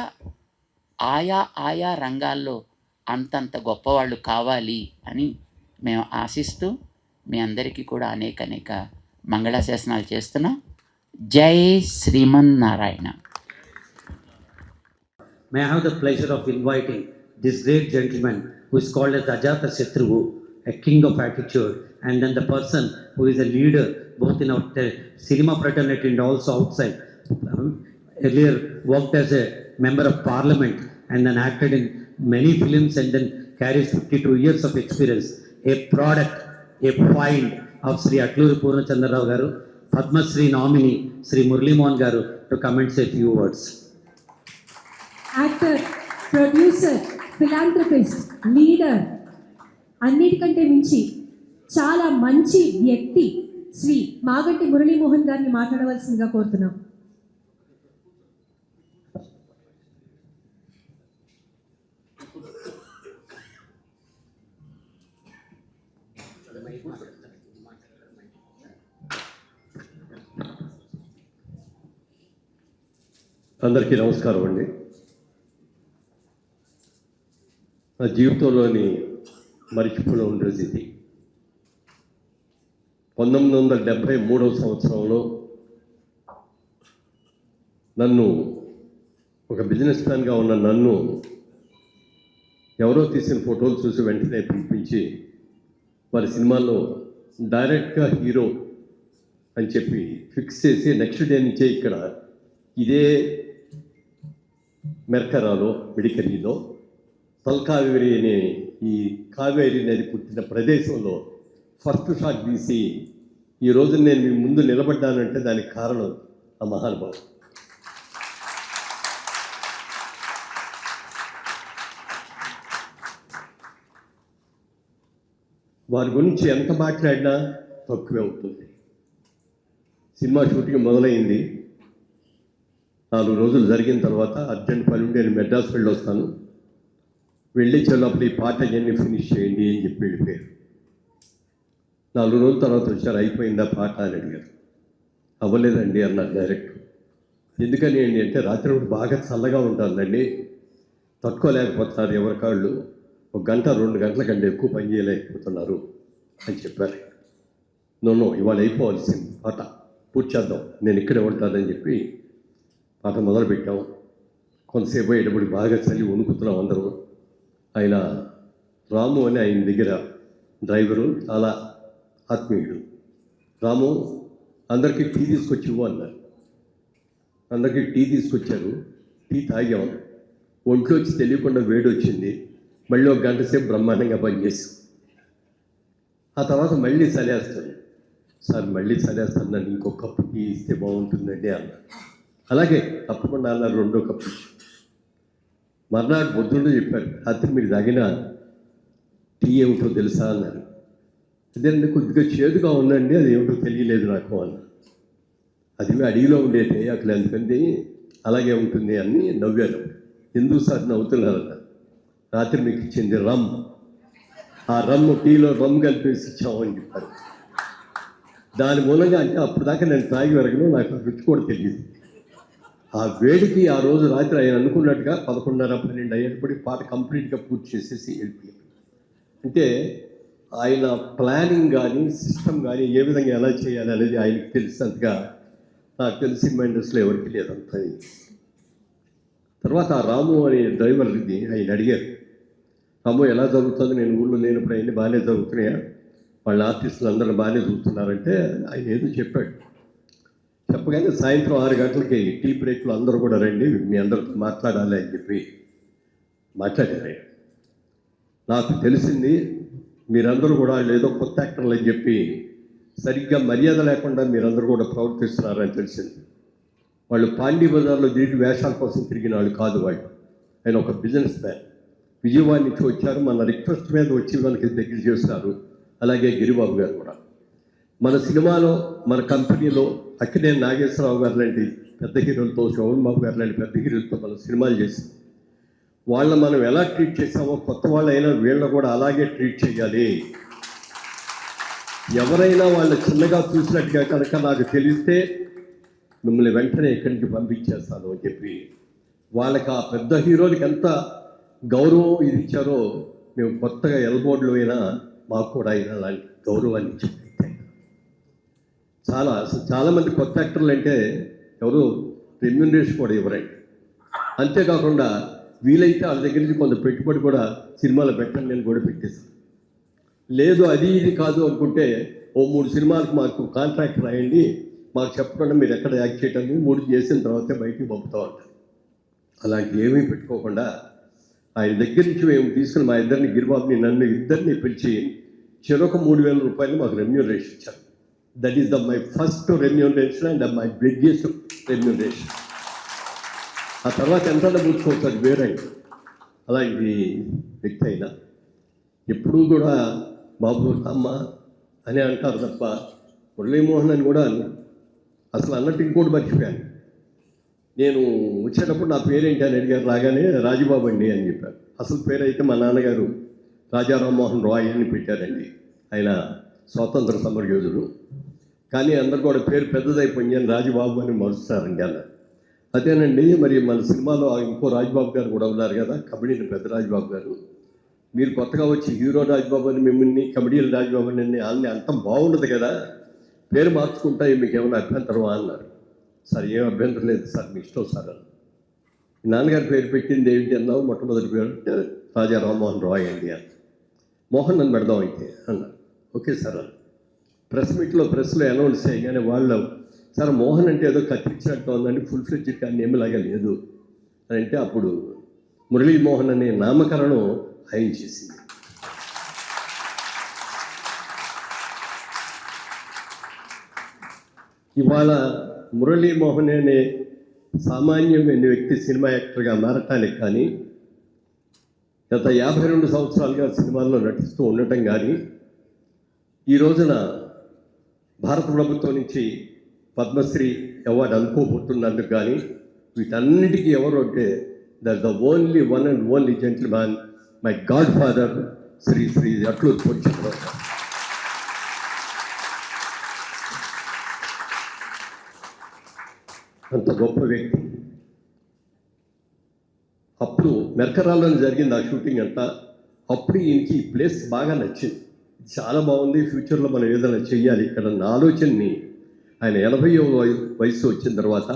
Speaker 3: ఆయా రంగాల్లో అంతంత గొప్పవాళ్ళు కావాలి అని మేము ఆశిస్తూ మీ అందరికీ కూడా అనేక మంగళాశాసనాలు చేస్తున్నాం. జై Srimannarayana.
Speaker 4: May I have the pleasure of inviting this great gentleman who is called as Ajata Shatruvu, a king of attitude, and then the person who is a leader both in our cinema fraternity and also outside. Earlier worked as a member of parliament and then acted in many films and then carries 52 years of experience. A product, a find of Sri Atluri Purnachandrarao Garu, Padma Shri nominee Sri Murli Mohan Garu to come and say a few words.
Speaker 5: Actor, producer, philanthropist, leader, అన్నిటికంటే మించి చాలా మంచి వ్యక్తి, శ్రీ మాగంటి మురళీమోహన్ గారిని మాట్లాడవలసిందిగా కోరుతున్నాం.
Speaker 6: అందరికీ నమస్కారం అండి. నా జీవితంలోని మరిచిపోలేని రోజు ఇది. 1973వ సంవత్సరంలో నన్ను ఒక బిజినెస్ మ్యాన్గా ఉన్న నన్ను ఎవరో తీసిన ఫోటోలు చూసి వెంటనే పిలిపించి వారి సినిమాలో డైరెక్ట్గా హీరో అని చెప్పి ఫిక్స్ చేసి నెక్స్ట్ డే నుంచే ఇక్కడ ఇదే మెర్కరాలో మిడికరీలో తల్కావేరి అనే ఈ కావేరి నది పుట్టిన ప్రదేశంలో ఫస్ట్ షాట్ తీసి ఈరోజు నేను మీ ముందు నిలబడ్డానంటే దానికి కారణం ఆ మహానుభావుడు. వారి గురించి ఎంత మాట్లాడినా తక్కువే అవుతుంది. సినిమా షూటింగ్ మొదలైంది. 4 రోజులు జరిగిన తర్వాత అర్జెంట్ పని ఉండి నేను మెడ్రాస్ వెళ్ళి వస్తాను, వెళ్ళి చెల్లప్పుడు ఈ పాట అన్నీ ఫినిష్ చేయండి అని చెప్పి వెళ్ళిపోయారు. 4 రోజుల తర్వాత వచ్చారు, అయిపోయిందా పాట అని అడిగారు. అవ్వలేదండి అన్నారు డైరెక్టర్. ఎందుకని అండి అంటే రాత్రి బాగా చల్లగా ఉంటుందండి, తట్టుకోలేకపోతున్నారు ఎవరి కాళ్ళు, 1 గంట 2 గంటల కంటే ఎక్కువ పని చేయలేకపోతున్నారు అని చెప్పారు. నో ఇవాళ అయిపోవాల్సింది, పాట పూర్తి చేద్దాం, నేను ఇక్కడే ఉంటానని చెప్పి పాట మొదలుపెట్టాం. కొంతసేపు అయ్యేటప్పుడు బాగా చలి వణుకుతున్నాం అందరూ. ఆయన రాము అని ఆయన దగ్గర డ్రైవరు, చాలా ఆత్మీయుడు. రాము అందరికీ టీ తీసుకొచ్చి ఇవ్వు అన్నారు. అందరికీ టీ తీసుకొచ్చారు. టీ తాగాం. ఒంట్లోంచి తెలియకుండా వేడి వచ్చింది. మళ్ళీ 1 గంట సేపు బ్రహ్మాండంగా పనిచేసాం. ఆ తర్వాత మళ్ళీ చలేస్తాను. సార్ మళ్ళీ చలేస్తాను, నన్ను ఇంకొక కప్పు టీ ఇస్తే బాగుంటుందండి అన్నారు. అలాగే తప్పకుండా అన్నారు. 2వ కప్పు మర్నాడు పొద్దుండే చెప్పారు, రాత్రి మీరు తాగిన టీ ఏమిటో తెలుసా అన్నారు. అదేనండి కొద్దిగా చేదుగా ఉందండి, అది ఏమిటో తెలియలేదు నాకు అన్నారు. అది అడవిలో ఉండేది అక్కడ, ఎందుకంటే అలాగే ఉంటుంది అని నవ్వారు. ఎందుకు సార్ నవ్వుతున్నారన్నారు. రాత్రి మీకు ఇచ్చింది రమ్, ఆ రమ్ టీలో రమ్ కలిపేసి ఇచ్చామని చెప్పారు. దాని మూలంగా అంటే అప్పుడు దాకా నేను తాగి వరకును నాకు రుచి కూడా తెలియదు. ఆ వేడికి ఆ రోజు రాత్రి ఆయన అనుకున్నట్టుగా 11:30, 12 అయ్యేటప్పటికి పాట కంప్లీట్గా పూర్తి చేసేసి వెళ్ళిపోయారు. అంటే ఆయన ప్లానింగ్ కానీ సిస్టమ్ కానీ ఏ విధంగా ఎలా చేయాలి అనేది ఆయనకి తెలిసినంతగా నాకు తెలిసి ఇండస్ట్రీలో ఎవరికి లేదంతా. తర్వాత ఆ రాము అనే డ్రైవర్ని ఆయన అడిగారు, రాము ఎలా జరుగుతుంది, నేను ఊళ్ళో లేనప్పుడు అన్నీ బాగానే జరుగుతున్నాయా, వాళ్ళ ఆర్టిస్టులు అందరూ బాగానే చూస్తున్నారంటే ఆయన ఏదో చెప్పాడు. చెప్పగానే సాయంత్రం 6 గంటలకి టీ బ్రేక్లో అందరూ కూడా రండి, మీ అందరితో మాట్లాడాలి అని చెప్పి మాట్లాడారు. నాకు తెలిసింది మీరందరూ కూడా ఏదో కొత్త యాక్టర్లు అని చెప్పి సరిగ్గా మర్యాద లేకుండా మీరందరూ కూడా ప్రవర్తిస్తున్నారని తెలిసింది. వాళ్ళు పాండీ బజార్లో దీటి వేషాల కోసం తిరిగిన వాళ్ళు కాదు. వాళ్ళు ఆయన ఒక బిజినెస్ మ్యాన్, విజయవాడ నుంచి వచ్చారు. మన రిక్వెస్ట్ మీద వచ్చి మనకి దగ్గర చేస్తారు. అలాగే గిరిబాబు గారు కూడా మన సినిమాలో, మన కంపెనీలో అక్కినేని నాగేశ్వరరావు గారు లాంటి పెద్ద హీరోలతో, శోభన్ బాబు గారు లాంటి పెద్ద హీరోలతో మనం సినిమాలు చేసి వాళ్ళని మనం ఎలా ట్రీట్ చేసామో కొత్త వాళ్ళైనా వీళ్ళని కూడా అలాగే ట్రీట్ చేయాలి. ఎవరైనా వాళ్ళ చిన్నగా చూసినట్టుగా కనుక నాకు తెలిస్తే మిమ్మల్ని వెంటనే ఇక్కడి నుంచి పంపించేస్తాను అని చెప్పి వాళ్ళకి, ఆ పెద్ద హీరోలకి ఎంత గౌరవం ఇది ఇచ్చారో మేము కొత్తగా ఎల్బోర్డ్లో అయినా మాకు కూడా అయినా అలాంటి గౌరవాన్ని ఇచ్చారు. చాలామంది కొత్త యాక్టర్లు అంటే ఎవరు రెమ్యూనరేషన్ కూడా ఇవ్వరండి. అంతేకాకుండా వీలైతే వాళ్ళ దగ్గర నుంచి కొంత పెట్టుబడి కూడా సినిమాలో పెట్టండి నేను కూడా పెట్టేస్తాను. లేదు అది ఇది కాదు అనుకుంటే 3 సినిమాలకు మాకు కాంట్రాక్ట్ రాయండి, మాకు చెప్పకుండా మీరు ఎక్కడ యాక్ట్ చేయడానికి 3 చేసిన తర్వాతే బయటికి పంపుతూ ఉంటారు. అలాంటి ఏమీ పెట్టుకోకుండా ఆయన దగ్గర నుంచి మేము తీసుకుని మా ఇద్దరిని, గిరిబాబుని నన్ను ఇద్దరిని పిలిచి చెరొక 3,000 రూపాయలు మాకు రెమ్యూనరేషన్ ఇచ్చారు. That is my first remuneration and my biggest remuneration. ఆ తర్వాత ఎంత కూర్చోవచ్చు అది వేరే. అలాంటి వ్యక్తి అయినా ఎప్పుడూ కూడా బాబు అమ్మ అని అంటారు తప్ప మురళీమోహన్ అని కూడా అన్నాడు. అసలు అన్నట్టు ఇంకోటి మర్చిపోయాను. నేను వచ్చేటప్పుడు నా పేరేంటి అని అడిగారు. రాగానే రాజుబాబు అండి అని చెప్పారు. అసలు పేరు అయితే మా నాన్నగారు రాజా రామ్మోహన్ రాయ్ అని పెట్టారండి. ఆయన స్వాతంత్ర సమరయోధుడు. కానీ అందరు కూడా పేరు పెద్దదైపోయింది అని రాజుబాబు అని మరుస్తారండి అన్నారు. అదేనండి, మరి మన సినిమాలో ఇంకో రాజుబాబు గారు కూడా ఉన్నారు కదా, కబడ్డీని పెద్ద రాజుబాబు గారు. మీరు కొత్తగా వచ్చి హీరో రాజుబాబు అని మిమ్మల్ని కబడ్డీ రాజుబాబు అని వాళ్ళని అంతం బాగుండదు కదా, పేరు మార్చుకుంటాయి, మీకు ఏమైనా అభ్యంతరమా అన్నారు. సార్ ఏం అభ్యంతరం లేదు సార్, మీ ఇష్టం సార్ అని. నాన్నగారి పేరు పెట్టింది ఏమిటి అన్నావు? మొట్టమొదటి పేరు అంటే రాజా రామ్మోహన్ రాయ్ అండి అని. మోహన్ అని పెడదాం అయితే అన్నారు. ఓకే సార్ అని ప్రెస్లో అనౌన్స్ చేయగానే వాళ్ళు, సార్ మోహన్ అంటే ఏదో కత్తిరించినట్టు ఉందండి, ఫుల్ ఫ్లెడ్జ్డ్ కానీ ఏమిలాగా లేదు అని అంటే అప్పుడు మురళీమోహన్ అనే నామకరణం ఆయన చేసింది. ఇవాళ మురళీమోహన్ అనే సామాన్యమైన వ్యక్తి సినిమా యాక్టర్గా మారటానికి కానీ, గత 52 సంవత్సరాలుగా సినిమాల్లో నటిస్తూ ఉండటం కానీ, ఈ రోజున భారత ప్రభుత్వం నుంచి పద్మశ్రీ అవార్డు అందుకోబోతున్నందుకు కానీ, వీటన్నిటికీ ఎవరు అంటే that the only one and only gentleman, my godfather Shri Shri Atluri Purnachandrarao garu. అంత గొప్ప వ్యక్తి. అప్పుడు మెర్కరాల్లో జరిగింది ఆ షూటింగ్ అంతా. అప్పుడు ఈయనకి ఈ ప్లేస్ బాగా నచ్చింది. చాలా బాగుంది, ఫ్యూచర్లో మనం ఏదైనా చెయ్యాలి ఇక్కడ నా ఆలోచనని ఆయన 80వ వయసు వచ్చిన తర్వాత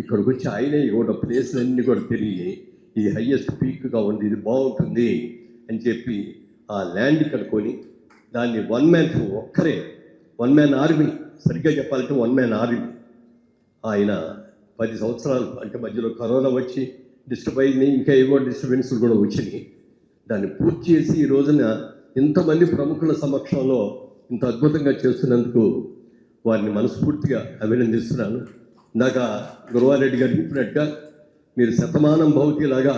Speaker 6: ఇక్కడికి వచ్చి ఆయనే కూడా ప్లేస్లన్నీ కూడా తిరిగి ఇది హయ్యెస్ట్ పీక్గా ఉంది, ఇది బాగుంటుంది అని చెప్పి ఆ ల్యాండ్ ఇక్కడ కొని దాన్ని వన్ మ్యాన్ ఆర్మీ, సరిగ్గా చెప్పాలంటే వన్ మ్యాన్ ఆర్మీ. ఆయన 10 సంవత్సరాలు అంటే మధ్యలో కరోనా వచ్చి డిస్టర్బ్ అయింది, ఇంకా ఏవో డిస్టర్బెన్స్లు కూడా వచ్చినాయి. దాన్ని పూర్తి చేసి ఈ రోజున ఇంతమంది ప్రముఖుల సమక్షంలో ఇంత అద్భుతంగా చేస్తున్నందుకు వారిని మనస్ఫూర్తిగా అభినందిస్తున్నాను. ఇందాక గురవారెడ్డి గారు చెప్పినట్టుగా మీరు శతమానం భవతిలాగా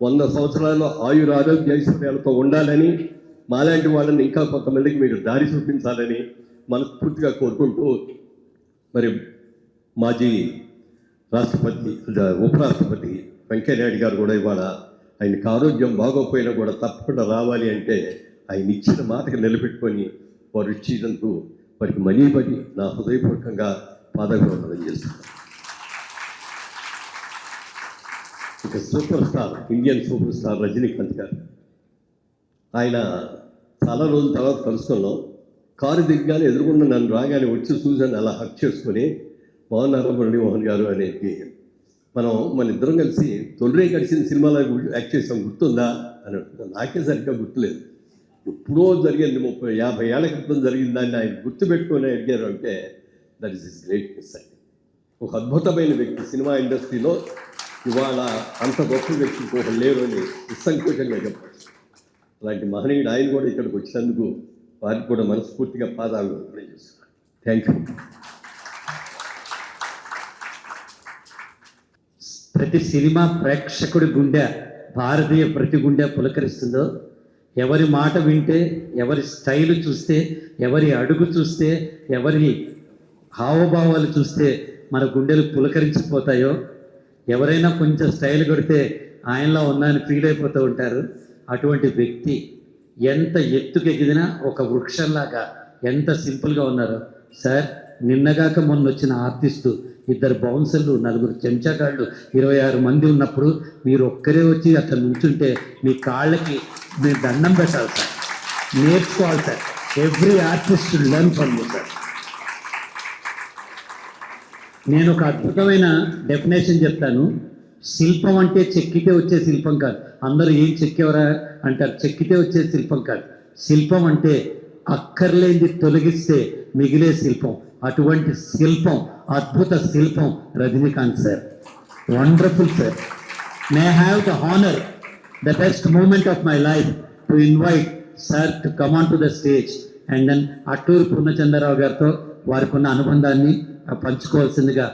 Speaker 6: 100 సంవత్సరాల్లో ఆయుర ఆరోగ్య ఐశ్వర్యాలతో ఉండాలని, మాలాంటి వాళ్ళని ఇంకా కొంతమందికి మీరు దారి చూపించాలని మనస్ఫూర్తిగా కోరుకుంటూ, మరి మాజీ రాష్ట్రపతి ఉపరాష్ట్రపతి వెంకయ్యనాయుడు గారు కూడా ఇవాళ ఆయనకు ఆరోగ్యం బాగోపోయినా కూడా తప్పకుండా రావాలి అంటే ఆయన ఇచ్చిన మాటకు నిలబెట్టుకొని వారు ఇచ్చినందుకు వారికి మనీ నా హృదయపూర్వకంగా పాదాభివందనం చేస్తున్నాను. ఇక super star, Indian super star Rajinikanth గారు, ఆయన చాలా రోజుల తర్వాత కలుసుకున్నాం. కారు దిగ్గానే ఎదురుకుండా నన్ను రాగానే వచ్చి చూసాను, అలా హక్ చేసుకొని బాగున్నారా మురళీమోహన్ గారు అనేది. మన ఇద్దరం కలిసి తొలిరే కలిసిన సినిమాలో యాక్ట్ చేసాం, గుర్తుందా అని అంటున్నాను. నాకే సరిగ్గా గుర్తులేదు. ఎప్పుడో జరిగింది, 30-50 ఏళ్ల క్రితం జరిగిన దాన్ని ఆయన గుర్తుపెట్టుకొని అడిగారు అంటే that is is great miss అండి. ఒక అద్భుతమైన వ్యక్తి సినిమా ఇండస్ట్రీలో ఇవాళ అంత గొప్ప వ్యక్తి ఇంకొక లేరు అని నిస్సంకోచంగా చెప్పచ్చు. అలాంటి మహనీయుడు ఆయన కూడా ఇక్కడికి వచ్చినందుకు వారికి కూడా మనస్ఫూర్తిగా పాదాలు చేస్తున్నాను. Thank you.
Speaker 4: ప్రతి సినిమా ప్రేక్షకుడి గుండె, భారతీయ ప్రతి గుండె పులకరిస్తుందో, ఎవరి మాట వింటే, ఎవరి స్టైల్ చూస్తే, ఎవరి అడుగు చూస్తే, ఎవరి హావభావాలు చూస్తే మన గుండెలు పులకరించిపోతాయో, ఎవరైనా కొంచెం స్టైల్ కొడితే ఆయనలో ఉన్నాయని ఫీల్ అయిపోతూ ఉంటారు. అటువంటి వ్యక్తి ఎంత ఎత్తుకెగిదినా ఒక వృక్షంలాగా ఎంత సింపుల్గా ఉన్నారో. సార్, నిన్నగాక మొన్న వచ్చిన ఆర్టిస్టు, 2 బౌన్సర్లు, 4 చెంచాగాళ్ళు, 26 మంది ఉన్నప్పుడు మీరు ఒక్కరే వచ్చి అట్లా నుంచుంటే మీ కాళ్ళకి మీరు దండం పెట్టాలి సార్, నేర్చుకోవాలి sir. Every artist learn from you sir. నేను ఒక అద్భుతమైన డెఫినేషన్ చెప్తాను. శిల్పం అంటే చెక్కితే వచ్చే శిల్పం కాదు. అందరూ ఏం చెక్కేవరా అంటారు, చెక్కితే వచ్చే శిల్పం కాదు. శిల్పం అంటే అక్కర్లేనిది తొలగిస్తే మిగిలే శిల్పం. అటువంటి శిల్పం, అద్భుత శిల్పం Rajinikanth sir. Wonderful sir. May I have the honour, the best moment of my life to invite sir to come on to the stage and then Atturi Purnachandrarao గారితో వారికి ఉన్న అనుబంధాన్ని పంచుకోవాల్సిందిగా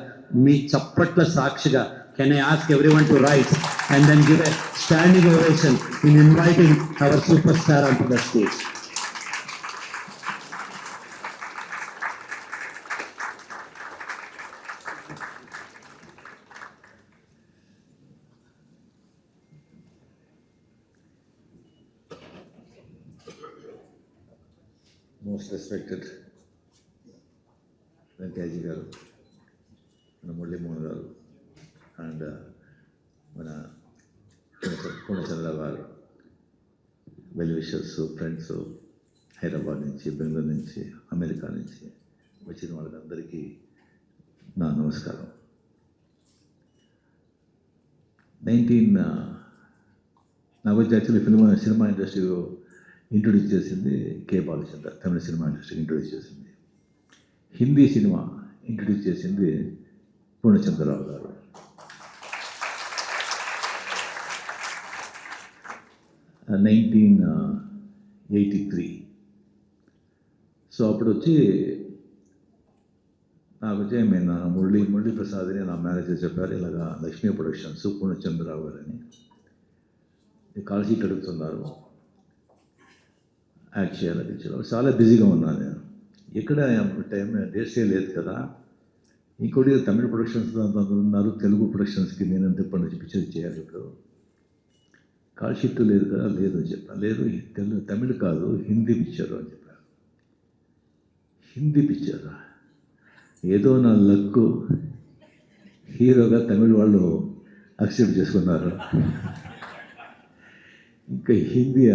Speaker 4: మీ చప్పట్ల సాక్షిగా can I ask everyone to right and then give a standing ovation in inviting our super star on to the stage.
Speaker 7: Most respected Venkaiahji గారు, మన మురళీమోహన్ గారు అండ్ మన పూర్ణచంద్రరావు గారు, వెల్ విషర్స్, ఫ్రెండ్స్, హైదరాబాద్ నుంచి, బెంగళూరు నుంచి, అమెరికా నుంచి వచ్చిన వాళ్ళందరికీ నా నమస్కారం. నాకు వచ్చి యాక్చువల్లీ సినిమా ఇండస్ట్రీలో ఇంట్రొడ్యూస్ చేసింది కే బాలచంద్ర, తమిళ సినిమా ఇండస్ట్రీకి ఇంట్రొడ్యూస్ చేసింది. హిందీ సినిమా ఇంట్రొడ్యూస్ చేసింది పూర్ణచంద్రరావు గారు. uh, 1983. సో అప్పుడు వచ్చి నాకు వచ్చి నేను మురళీ ప్రసాద్ని నా మేనేజర్ చెప్పారు, ఇలాగా లక్ష్మీ ప్రొడక్షన్స్ పూర్ణచంద్రరావు గారని కాల్ షీట్ అడుగుతున్నారు, యాక్ట్ చేయాలి. చాలా బిజీగా ఉన్నాను నేను, ఎక్కడ టైం డేట్స్ లేదు కదా. ఇంకోటి తమిళ ప్రొడక్షన్స్ ఉన్నారు, తెలుగు ప్రొడక్షన్స్కి నేను ఎంత ఇప్పటి నుంచి పిక్చర్ చేయాలి, ఇప్పుడు కాల్ షీట్ లేదు కదా. లేదు అని చెప్పాను. లేదు తమిళ కాదు, హిందీ పిక్చరు అని చెప్పారు. హిందీ పిక్చరా? ఏదో నా లక్కు, హీరోగా తమిళ వాళ్ళు యాక్సెప్ట్ చేసుకున్నారు. ఇంకా హిందీ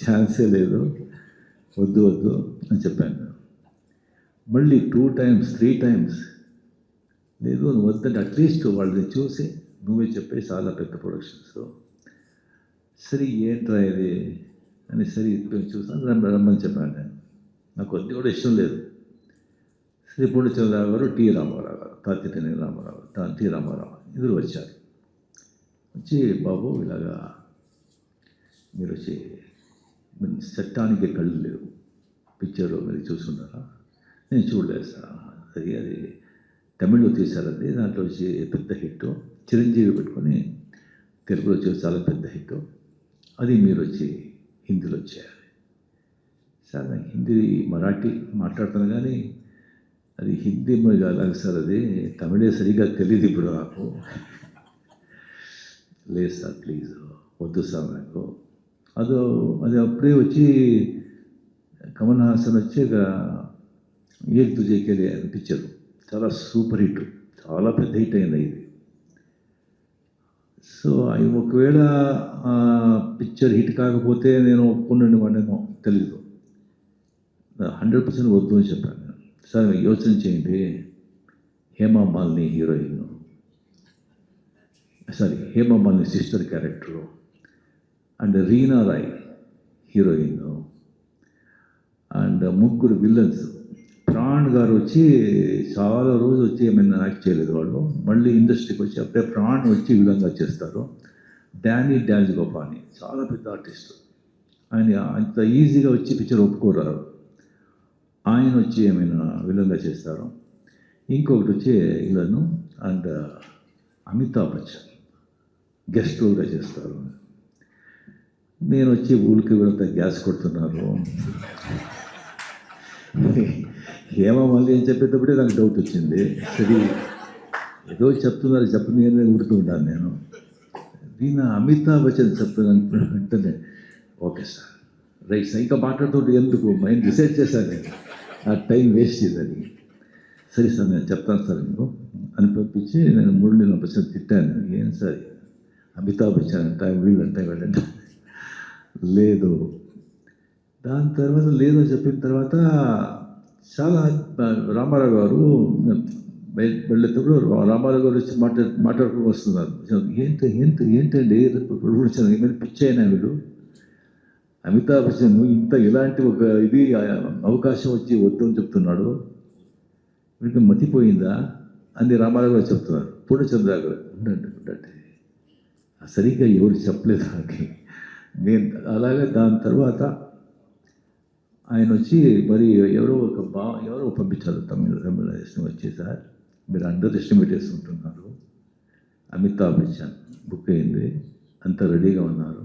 Speaker 7: ఛాన్సే లేదు, వద్దు అని చెప్పాను. మళ్ళీ 2 times 3 times లేదు నువ్వు వద్దంటే అట్లీస్ట్ వాళ్ళని చూసి నువ్వే చెప్పే, చాలా పెద్ద ప్రొడక్షన్స్. సరే ఏంట్రా ఇది అని సరే చూసాను, రమ్మని చెప్పాను నేను. నాకు కొద్ది కూడా ఇష్టం లేదు. శ్రీ పూర్ణచంద్రరావు గారు, టి రామారావు గారు, తాతినేని రామారావు, టి రామారావు ఇద్దరు వచ్చారు. వచ్చి బాబు ఇలాగా మీరు వచ్చి చట్టానికి కళ్ళు లేవు, పిక్చర్లో మీరు చూసుకున్నారా? నేను చూడలేదు సార్. అది తమిళ్లో తీశారండి, దాంట్లో వచ్చి పెద్ద హిట్, చిరంజీవి పెట్టుకొని తెలుగులో వచ్చి చాలా పెద్ద హిట్, అది మీరు వచ్చి హిందీలో చేయాలి. సార్ నాకు హిందీ మరాఠీ మాట్లాడుతాను కానీ అది హిందీ మరి అలాగే సార్, అది తమిళే సరిగా తెలియదు ఇప్పుడు నాకు. లేదు సార్ ప్లీజ్ వద్దు సార్ నాకు. అది అప్పుడే వచ్చి కమల్ హాసన్ వచ్చి ఏక్ తుజేకేలే అనిపించారు, చాలా సూపర్ హిట్, చాలా పెద్ద హిట్ అయింది ఇది. సో అవి ఒకవేళ పిక్చర్ హిట్ కాకపోతే నేను ఒప్పుకున్నాను వాడేమో తెలీదు. 100% వద్దు అని చెప్పాను. సార్ యోచన చేయండి, Hema Malini heroine, Hema Malini sister character, and Reena Roy heroine, and 3 villains. Pran garu వచ్చి చాలా రోజులు వచ్చి ఏమైనా యాక్ట్ చేయలేదు వాళ్ళు, మళ్ళీ ఇండస్ట్రీకి వచ్చి అప్పుడే ప్రాణ్ వచ్చి విలంగా చేస్తారు. డాన్స్ గోపాని చాలా పెద్ద ఆర్టిస్ట్, ఆయన అంత ఈజీగా వచ్చి పిక్చర్ ఒప్పుకోరారు, ఆయన వచ్చి ఏమైనా విలంగా చేస్తారు. ఇంకొకటి వచ్చి ఇలాను, అండ్ అమితాబ్ బచ్చన్ గెస్ట్ రోల్గా చేస్తారు. నేను వచ్చి ఊరికి వెళ్తా గ్యాస్ కొడుతున్నారు. ఏమో మళ్ళీ ఏం చెప్పేటప్పుడే నాకు డౌట్ వచ్చింది. సరే ఏదో చెప్తుంది అని ఊరుతూ ఉంటాను నేను. దీని అమితాబ్ బచ్చన్ చెప్తున్నాను వెంటనే ఓకే సార్ రైట్ సార్, ఇంకా మాట్లాడుతుంటే ఎందుకు మైండ్ డిసైడ్ చేశాను నేను, ఆ టైం వేస్ట్ చేయదని. సరే సార్ నేను చెప్తాను సార్ మీకు అని పంపించి నేను 3 బచ్చన్ తిట్టాను. ఏం సార్ అమితాబ్ బచ్చన్ అంటే వీళ్ళంటే వెళ్ళండి, లేదు. దాని తర్వాత లేదు అని చెప్పిన తర్వాత చాలా రామారావు గారు వెళ్ళేటప్పుడు రామారావు గారు వచ్చి మాట్లాడుకుని వస్తున్నారు. ఏంటండి ఏమైనా పిచ్చి అయినా వీళ్ళు, అమితాబ్ బచ్చన్ ఇలాంటి ఒక ఇది అవకాశం వచ్చి వద్దని చెప్తున్నాడు, వీడికి మతిపోయిందా అని రామారావు గారు చెప్తున్నారు. పూర్ణచంద్రరావు గారు ఉండండి సరిగ్గా ఎవరు చెప్పలేదు నాకు. నేను అలాగే దాని తర్వాత ఆయన వచ్చి మరి ఎవరో పంపించారు తమిళ వచ్చి, సార్ మీరు అండర్ ఎస్టిమేట్ చేసుకుంటున్నారు, అమితాబ్ బచ్చన్ బుక్ అయింది, అంతా రెడీగా ఉన్నారు,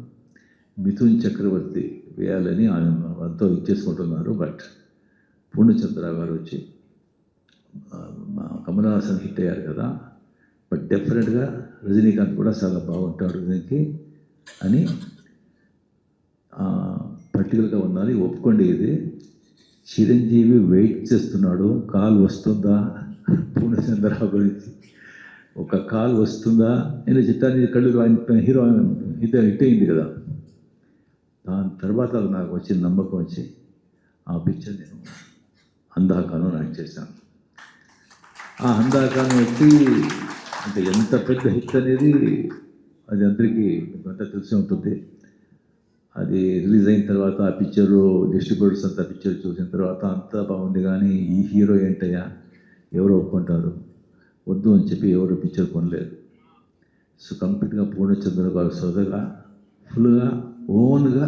Speaker 7: మిథున్ చక్రవర్తి వేయాలని ఆయన అంతా ఇచ్చేసుకుంటున్నారు. బట్ పూర్ణచంద్రరావు గారు వచ్చి కమల్ హాసన్ హిట్ అయ్యారు కదా, బట్ డెఫినెట్గా రజనీకాంత్ కూడా చాలా బాగుంటాడు దీనికి అని పర్టికులర్గా ఉన్నది, ఒప్పుకోండి ఇది చిరంజీవి వెయిట్ చేస్తున్నాడు, కాల్ వస్తుందా పూర్ణచంద్రరావు గురించి, ఒక కాల్ వస్తుందా నేను చిత్తాన్ని కళ్ళు ఆయన హీరో హిట్ అయింది కదా. దాని తర్వాత నాకు వచ్చిన నమ్మకం వచ్చి ఆ పిక్చర్ నేను అందాకాను యాక్ట్ చేశాను. ఆ అందాకాను వచ్చి అంటే ఎంత పెద్ద హిట్ అనేది అది అందరికీ అంతా తెలిసి ఉంటుంది. అది రిలీజ్ అయిన తర్వాత ఆ పిక్చరు డిస్ట్రిబ్యూటర్స్ అంతా పిక్చర్ చూసిన తర్వాత అంతా బాగుంది, కానీ ఈ హీరో ఏంటయ్యా ఎవరు ఒప్పుకుంటారు, వద్దు అని చెప్పి ఎవరు పిక్చర్ కొనలేదు. సో కంప్లీట్గా పూర్ణచంద్ర గారు సొంతగా ఫుల్గా ఓన్గా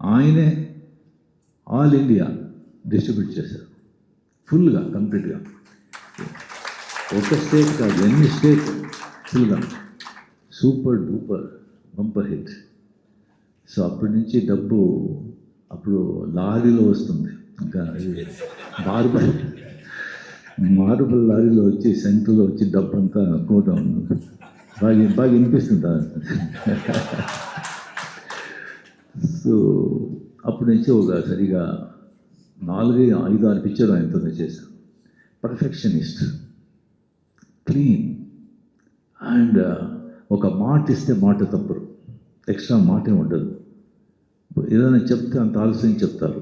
Speaker 7: ఆయనే ఆల్ ఇండియా డిస్ట్రిబ్యూట్ చేశారు, ఫుల్గా కంప్లీట్గా. ఒక స్టేట్ కాదు, ఎన్ని స్టేట్ ఫుల్గా super duper bumper hit. So అప్పటి నుంచి డబ్బు అప్పుడు లారీలో వస్తుంది, ఇంకా మార్బల్ లారీలో వచ్చి సెంటర్లో వచ్చి డబ్బు అంతా కోట బాగా వినిపిస్తుంది. సో అప్పటి నుంచి ఒక సరిగా 4-5-6 పిక్చర్లు ఆయనతోనే చేశాను. పర్ఫెక్షనిస్ట్, క్లీన్, అండ్ ఒక మాట ఇస్తే మాట తప్పరు, ఎక్స్ట్రా మాటే ఉండదు. ఏదైనా చెప్తే అంత ఆలస్యం చెప్తారు.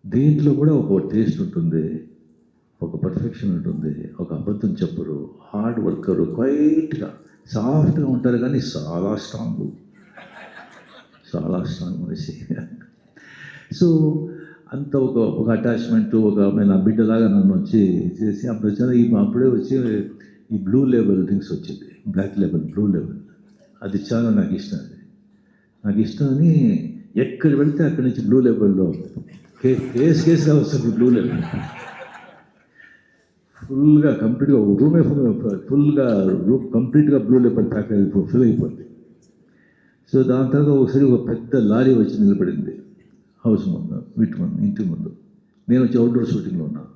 Speaker 7: దేంట్లో కూడా ఒక టేస్ట్ ఉంటుంది, ఒక పర్ఫెక్షన్ ఉంటుంది, ఒక అబద్ధం చెప్పరు, హార్డ్ వర్కరు, క్వైట్గా సాఫ్ట్గా ఉంటారు, కానీ చాలా స్ట్రాంగ్ మనిషి. సో అంత ఒక అటాచ్మెంటు, నా బిడ్డలాగా నన్ను వచ్చి చేసి అప్పుడే వచ్చి ఈ బ్లూ లేబుల్ డ్రింక్స్ వచ్చింది, బ్లాక్ లేబుల్, బ్లూ లేబుల్. అది చాలా నాకు ఇష్టం. నాకు ఇష్టం అని ఎక్కడ వెళ్తే అక్కడి నుంచి బ్లూ లేబుల్లో కేసుగా వస్తుంది. బ్లూ లేబుల్ ఫుల్గా కంప్లీట్గా రూమే ఫుల్గా కంప్లీట్గా బ్లూ లేబుల్ ప్యాక్ ఫుల్ అయిపోద్ది. సో దాని తర్వాత ఒకసారి ఒక పెద్ద లారీ వచ్చి నిలబడింది హౌస్ ముందు, ఇంటి ముందు. నేను వచ్చి అవుట్డోర్ షూటింగ్లో ఉన్నాను.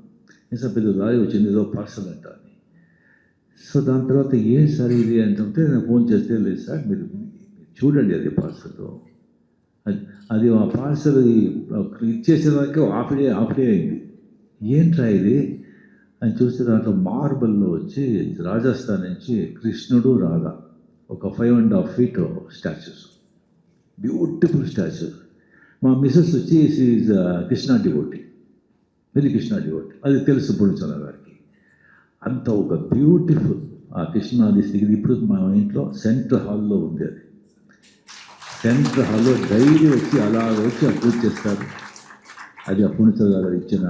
Speaker 7: నిజం పెద్ద లారీ వచ్చింది, ఏదో పార్సల్ అంట అని. సో దాని తర్వాత ఏం సార్ ఇది అంటే నేను ఫోన్ చేస్తే, లేదు సార్ మీరు చూడండి అది పార్సల్, అది ఆ పార్సల్ ఇచ్చేసేదానికి హాఫ్ డే అయింది. ఏంట్రా ఇది అని చూస్తే దాంట్లో మార్బల్లో వచ్చి రాజస్థాన్ నుంచి కృష్ణుడు రాధా ఒక 5.5 feet స్టాచ్యూస్, బ్యూటిఫుల్ స్టాచ్యూస్. మా మిస్సెస్ వచ్చి is Krishna devotee, very Krishna devotee, అది తెలుసు పూర్ణచంద్ర గారికి. అంత ఒక బ్యూటిఫుల్ ఆ కృష్ణాది స్థితి ఇప్పుడు మా ఇంట్లో సెంట్రల్ హాల్లో ఉంది. అది సెంట్రల్ హాల్లో డైలీ వచ్చి అలా వచ్చి పూజ చేస్తారు. అది ఆ పూర్ణచంద్ర గారు ఇచ్చిన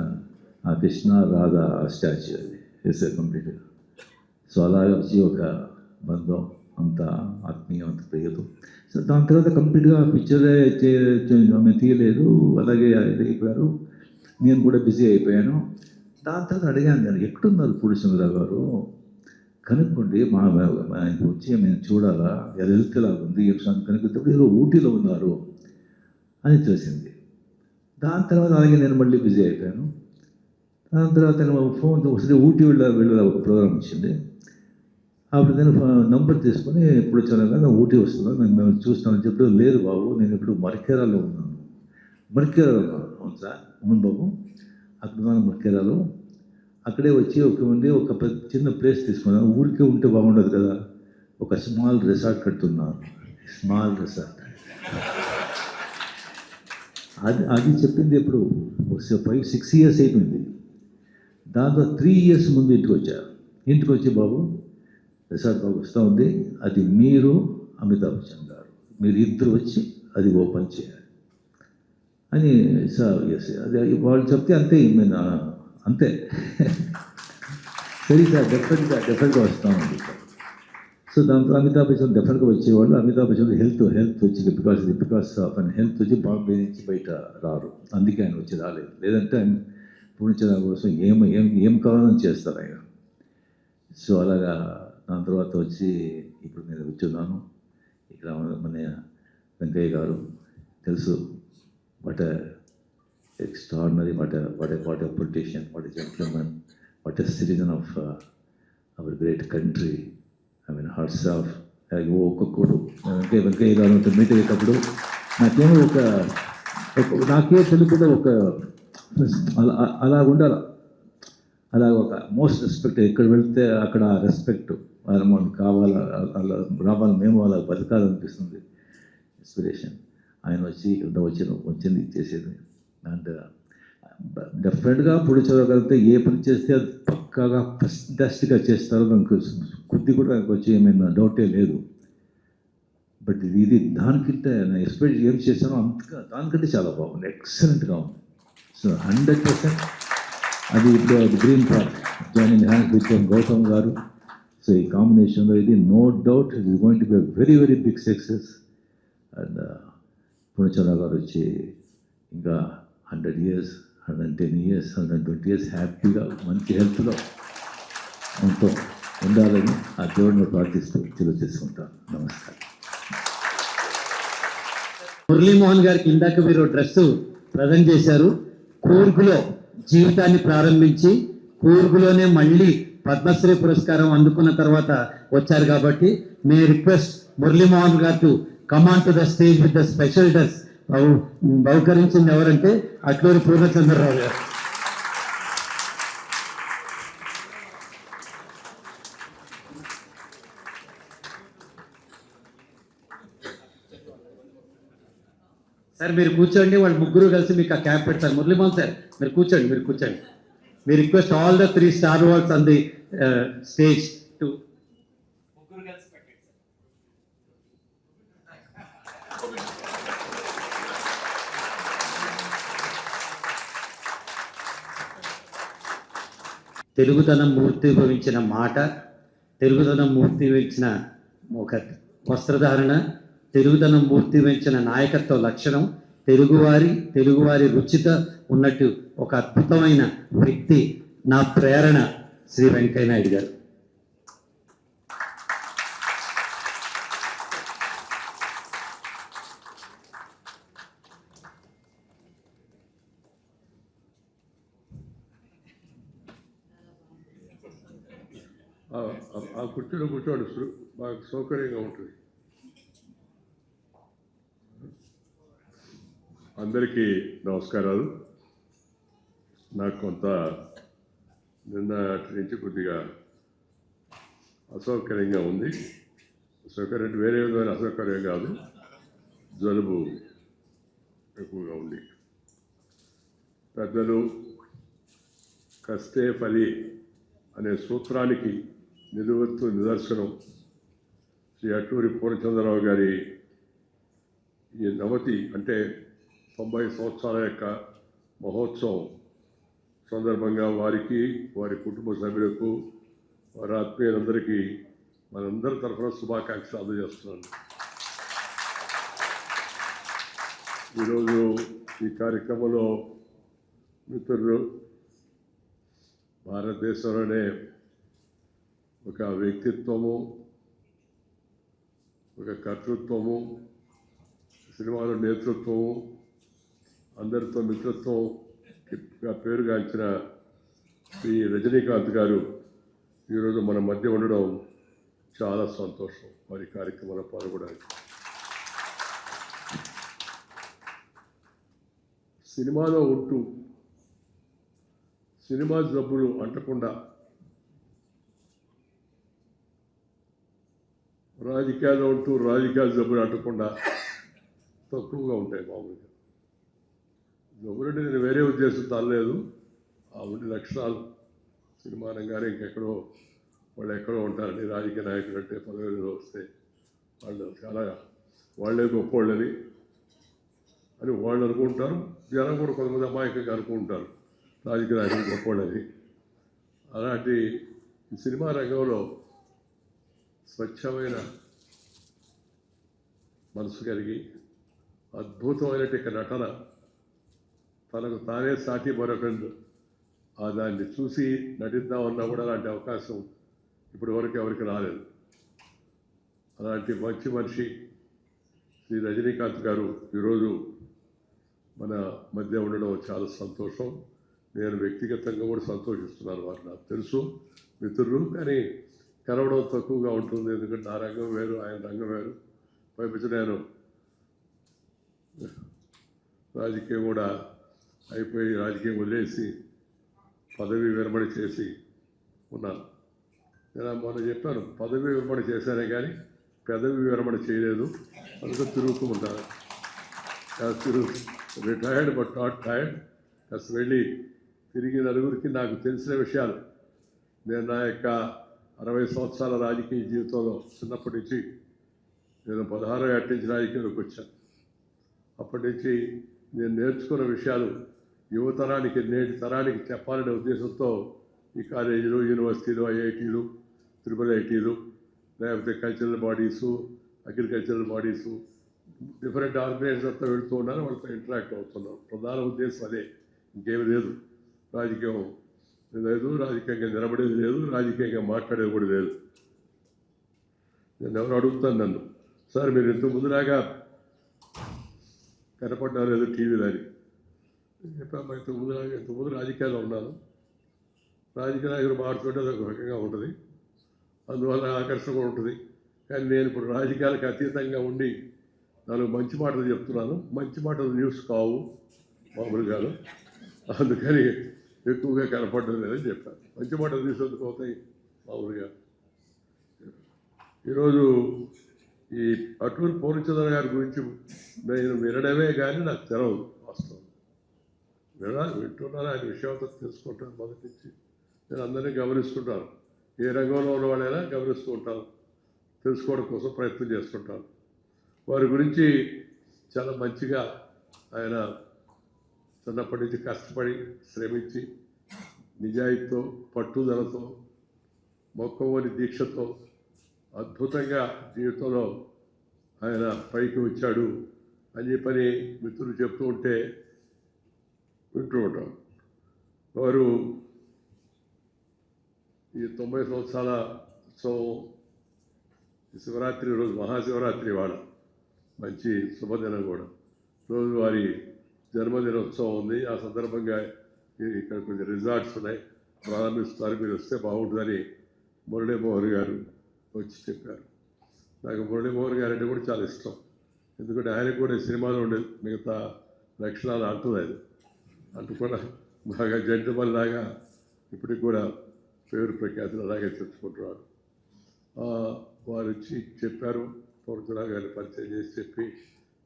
Speaker 7: ఆ కృష్ణ రాధా స్టాచ్యూ, అది వేసారు కంప్లీట్గా. సో అలా వచ్చి ఒక బంధం, అంత ఆత్మీయం, అంత ప్రియతం. సో దాని తర్వాత కంప్లీట్గా పిక్చరే ఆమె తీయలేదు, అలాగే అయిపోయారు. నేను కూడా బిజీ అయిపోయాను. దాని తర్వాత అడిగాను, నేను ఎక్కడున్నారు పూర్ణచంద్ర గారు, కనుక్కోండి, ఆయనకు వచ్చి మేము చూడాలా, ఎలా వెళ్తేలాగా ఉంది కనుక్కుంటే ఏదో ఊటీలో ఉన్నారు అని తెలిసింది. దాని తర్వాత అలాగే నేను మళ్ళీ బిజీ అయిపోయాను. దాని తర్వాత నేను ఫోన్ ఒకసారి ఊటీ వెళ్ళే ఒక ప్రోగ్రామ్ వచ్చింది. అప్పుడు నేను నంబర్ తీసుకొని ఇప్పుడు చాలా ఊటీ వస్తున్నాను, నేను చూస్తానని చెప్పి, లేదు బాబు నేను ఇప్పుడు మరికేరాలో ఉన్నాను. మరికేరాలో ఉన్నాను. అవును సార్, అవును బాబు, అక్కడ ఉన్నాను మరికేరాలో. అక్కడే వచ్చి ఒక చిన్న ప్లేస్ తీసుకున్నాను. ఊరికే ఉంటే బాగుండదు కదా, ఒక స్మాల్ రిసార్ట్ కడుతున్నాను. స్మాల్ రిసార్ట్ అది చెప్పింది ఎప్పుడు 5-6 years అయిపోయింది. దాంతో 3 years ముందు ఇంటికి వచ్చి బాబు రిసార్ట్ బాబు వస్తూ ఉంది, అది మీరు అమితాబ్ బచ్చన్ గారు మీరు ఇద్దరు వచ్చి అది ఓపెన్ చేయాలి అని. సార్ ఎస్, అది వాళ్ళు చెప్తే అంతే, అంతే సరే సార్ డెఫినెట్గా వస్తామండి సార్. సో దాంతో అమితాబ్ బచ్చన్ డెఫినెట్గా వచ్చేవాళ్ళు. అమితాబ్ బచ్చన్ హెల్త్ వచ్చింది, బికాస్ ఆఫ్ ఆయన హెల్త్ వచ్చి బాంబే నుంచి బయట రారు, అందుకే ఆయన వచ్చి రాలేదు. లేదంటే ఆయన పూర్ణచంద్ర కోసం ఏం కావాలని చేస్తారు ఆయన. సో అలాగా దాని తర్వాత వచ్చి ఇప్పుడు నేను కూర్చున్నాను ఇక్కడ. మన వెంకయ్య గారు తెలుసు, what extraordinary, what a politician, what a gentleman, what a citizen of our great country. I mean, herself. ఒక్కొక్కడు వెంకయ్య గారు మీట్ అయ్యేటప్పుడు నాకే తెలియకుండా అలా ఉండాలి. అలా ఒక మోస్ట్ రెస్పెక్ట్, ఎక్కడ వెళ్తే అక్కడ రెస్పెక్ట్ వాళ్ళ మనకు కావాలా, అలా రావాలి, మేము అలా బతకాలనిపిస్తుంది. ఇన్స్పిరేషన్ ఆయన వచ్చింది చేసేది. అండ్ డెఫినెట్గా పుడిచోగలిగితే ఏ పని చేస్తే అది పక్కాగా ఫస్ట్గా చేస్తారో నాకు కొద్ది కూడా నాకు వచ్చి ఏమైనా డౌటే లేదు. బట్ ఇది దానికంటే నేను ఎక్స్పెక్ట్ ఏం చేశానో దానికంటే చాలా బాగుంది, ఎక్సలెంట్గా ఉంది. సో 100% అది ఇప్పుడు Green Park joining hands with Gautam garu. So ఈ కాంబినేషన్లో ఇది no doubt it is going to be a very very big success. And Purnachandrarao garu వచ్చి ఇంకా 100 years, 110 years, 120 years హ్యాపీగా మంచి హెల్త్లో ఉండాలని ఆ దేవుడిని ప్రార్థిస్తూ తెలియ చేసుకుంటాను. నమస్కారం.
Speaker 4: మురళీమోహన్ గారికి ఇందాక మీరు డ్రెస్సు ప్రజెంట్ చేశారు. కూర్గులో జీవితాన్ని ప్రారంభించి కూర్గులోనే మళ్ళీ పద్మశ్రీ పురస్కారం అందుకున్న తర్వాత వచ్చారు కాబట్టి మే రిక్వెస్ట్ మురళీమోహన్ గారు to come on to the stage with the special dress. బహుకరించింది ఎవరంటే అట్లూరి పూర్ణచంద్రరావు గారు. సార్ మీరు కూర్చోండి, వాళ్ళు ముగ్గురు కలిసి మీకు ఆ క్యాప్ పెడతారు. మురళీమోహన్ సార్ మీరు కూర్చోండి. We request all the 3 star awards on the stage to తెలుగుదనం మూర్తి భవించిన మాట, తెలుగుదనం మూర్తి భవించిన ఒక వస్త్రధారణ, తెలుగుదనం మూర్తి భవించిన నాయకత్వ లక్షణం, తెలుగువారి రుచితో ఉన్నట్టు ఒక అద్భుతమైన వ్యక్తి, నా ప్రేరణ శ్రీ వెంకయ్య నాయుడు గారు.
Speaker 6: ఆ కుర్చీలో కూర్చోండి, మాకు సౌకర్యంగా ఉంటుంది. అందరికీ నమస్కారాలు. నాకు కొంత నిన్నటి నుంచి కొద్దిగా అసౌకర్యంగా ఉంది. అసౌకర్యం అంటే వేరే విధమైన అసౌకర్యం కాదు, జలుబు ఎక్కువగా ఉంది. పెద్దలు కష్టే ఫలి అనే సూత్రానికి నిదర్శనం శ్రీ అట్లూరి పూర్ణచంద్రరావు గారి ఈ నవతి అంటే 90 సంవత్సరాల యొక్క మహోత్సవం సందర్భంగా వారికి, వారి కుటుంబ సభ్యులకు, వారి ఆత్మీయులందరికీ మనందరి తరఫున శుభాకాంక్షలు అందజేస్తున్నాను. ఈరోజు ఈ కార్యక్రమంలో మిత్రులు భారతదేశంలోనే ఒక వ్యక్తిత్వము, ఒక కర్తృత్వము, సినిమాలో నేతృత్వము, అందరితో మిత్రత్వంగా పేరుగాంచిన శ్రీ రజనీకాంత్ గారు ఈరోజు మన మధ్య ఉండడం చాలా సంతోషం. వారి కార్యక్రమంలో పాల్గొనడానికి సినిమాలో ఉంటూ సినిమా జబ్బులు అంటకుండా రాజకీయాల్లో ఉంటూ రాజకీయాల జబ్బులు అంటకుండా తక్కువగా ఉంటాయి. మామూలుగా జబ్బులంటే నేను వేరే ఉద్దేశం తనలేదు. ఆ ఉండే లక్షణాలు సినిమా రంగానే ఇంకెక్కడో వాళ్ళు ఎక్కడో ఉంటారని, రాజకీయ నాయకులు అంటే పదవిలో వస్తే వాళ్ళు చాలా వాళ్ళే గొప్పవాళ్ళని అని వాళ్ళు అనుకుంటారు. జనం కూడా కొంతమంది అమాయకంగా అనుకుంటారు రాజకీయ నాయకులు గొప్పవాళ్ళని. అలాంటి సినిమా రంగంలో స్వచ్ఛమైన మనసు కలిగి అద్భుతమైనటువంటి నటన, తనకు తానే సాటి మరొకరు దాన్ని చూసి నటిద్దామన్నా కూడా అలాంటి అవకాశం ఇప్పటి వరకు ఎవరికి రాలేదు. అలాంటి మంచి మనిషి శ్రీ రజనీకాంత్ గారు ఈరోజు మన మధ్య ఉండడం చాలా సంతోషం. నేను వ్యక్తిగతంగా కూడా సంతోషిస్తున్నాను. వారు నాకు తెలుసు మిత్రులు, కానీ కలవడం తక్కువగా ఉంటుంది. ఎందుకంటే నా రంగం వేరు, ఆయన రంగం వేరు. పైపించి నేను రాజకీయం కూడా అయిపోయి రాజకీయం వదిలేసి పదవి విరమణ చేసి ఉన్నాను. నేను మొన్న చెప్పాను, పదవి విరమణ చేశానే కానీ పెదవి విరమణ చేయలేదు, అందుకు తిరుగుతూ ఉంటాను. Retired but not tired. కాస్త వెళ్ళి తిరిగి నలుగురికి నాకు తెలిసిన విషయాలు, నేను నా యొక్క 60 సంవత్సరాల రాజకీయ జీవితంలో చిన్నప్పటి నుంచి నేను 16 ఏళ్ళ నుంచి రాజకీయంలోకి వచ్చాను. అప్పటి నుంచి నేను నేర్చుకున్న విషయాలు యువతరానికి, నేటి తరానికి చెప్పాలనే ఉద్దేశంతో ఈ కాలేజీలు, యూనివర్సిటీలు, ఐఐటీలు, ట్రిపుల్ ఐటీలు, లేకపోతే cultural bodies, agricultural bodies, different ఆర్గనైజేషన్తో వెళుతూ ఉన్నాను, వాళ్ళతో ఇంటరాక్ట్ అవుతున్నాను. ప్రధాన ఉద్దేశం అదే, ఇంకేమి లేదు. రాజకీయం లేదు, రాజకీయంగా నిలబడేది లేదు, రాజకీయంగా మాట్లాడేది కూడా లేదు. నేను ఎవరు అడుగుతాను నన్ను, సార్ మీరు ఇంత ముందులాగా కనపడ్డారు లేదు టీవీలో అని చెప్పాను. ఇంతకుముందు రాజకీయాల్లో ఉన్నాను. రాజకీయ నాయకులు మారుతుంటే అది ఒక రకంగా ఉంటుంది, అందువల్ల ఆకర్షణ కూడా ఉంటుంది. కానీ నేను ఇప్పుడు రాజకీయాలకు అతీతంగా ఉండి 4 మంచి మాటలు చెప్తున్నాను. మంచి మాటలు న్యూస్ కావు మామూలుగాను, అందుకని ఎక్కువగా కనపడడం లేదని చెప్పాను. మంచి మాటలు తీసుకుందుకు అవుతాయి మామూలుగా. ఈరోజు ఈ అటూరి పూర్ణచంద్ర గారి గురించి నేను వినడమే కానీ నాకు తెలవదు వాస్తవం. వింటున్నాను, ఆయన విషయంతో తెలుసుకుంటాను. మొదటి నుంచి నేను అందరినీ గమనిస్తుంటాను, ఏ రంగంలో ఉన్న వాళ్ళైనా గమనిస్తూ ఉంటాను, తెలుసుకోవడం కోసం ప్రయత్నం చేస్తుంటాను. వారి గురించి చాలా మంచిగా ఆయన చిన్నప్పటి నుంచి కష్టపడి శ్రమించి నిజాయితీతో, పట్టుదలతో, మొక్కవోని దీక్షతో అద్భుతంగా జీవితంలో ఆయన పైకి వచ్చాడు అని చెప్పని మిత్రులు చెప్తూ ఉంటే వింటూ ఉంటాం. వారు ఈ 90 సంవత్సరాల ఉత్సవం, శివరాత్రి రోజు, మహాశివరాత్రి వాళ్ళ మంచి శుభదినం కూడా, రోజు వారి జన్మదినోత్సవం ఉంది. ఆ సందర్భంగా ఇక్కడ కొన్ని రిసార్ట్స్ ఉన్నాయి, ప్రారంభిస్తారు, మీరు వస్తే బాగుంటుందని మురళీమోహన్ గారు వచ్చి చెప్పారు. నాకు మురళీమోహన్ గారు అంటే కూడా చాలా ఇష్టం. ఎందుకంటే ఆయనకు కూడా సినిమాలో ఉండే మిగతా లక్షణాలు అంటున్నాయి. అంటూ కూడా బాగా జంటమల్ లాగా ఇప్పటికి కూడా పేరు ప్రఖ్యాతులు అలాగే తెచ్చుకుంటున్నారు. వారు వచ్చి చెప్పారు, పూర్ణచంద్ర గారిని పరిచయం చేసి చెప్పి,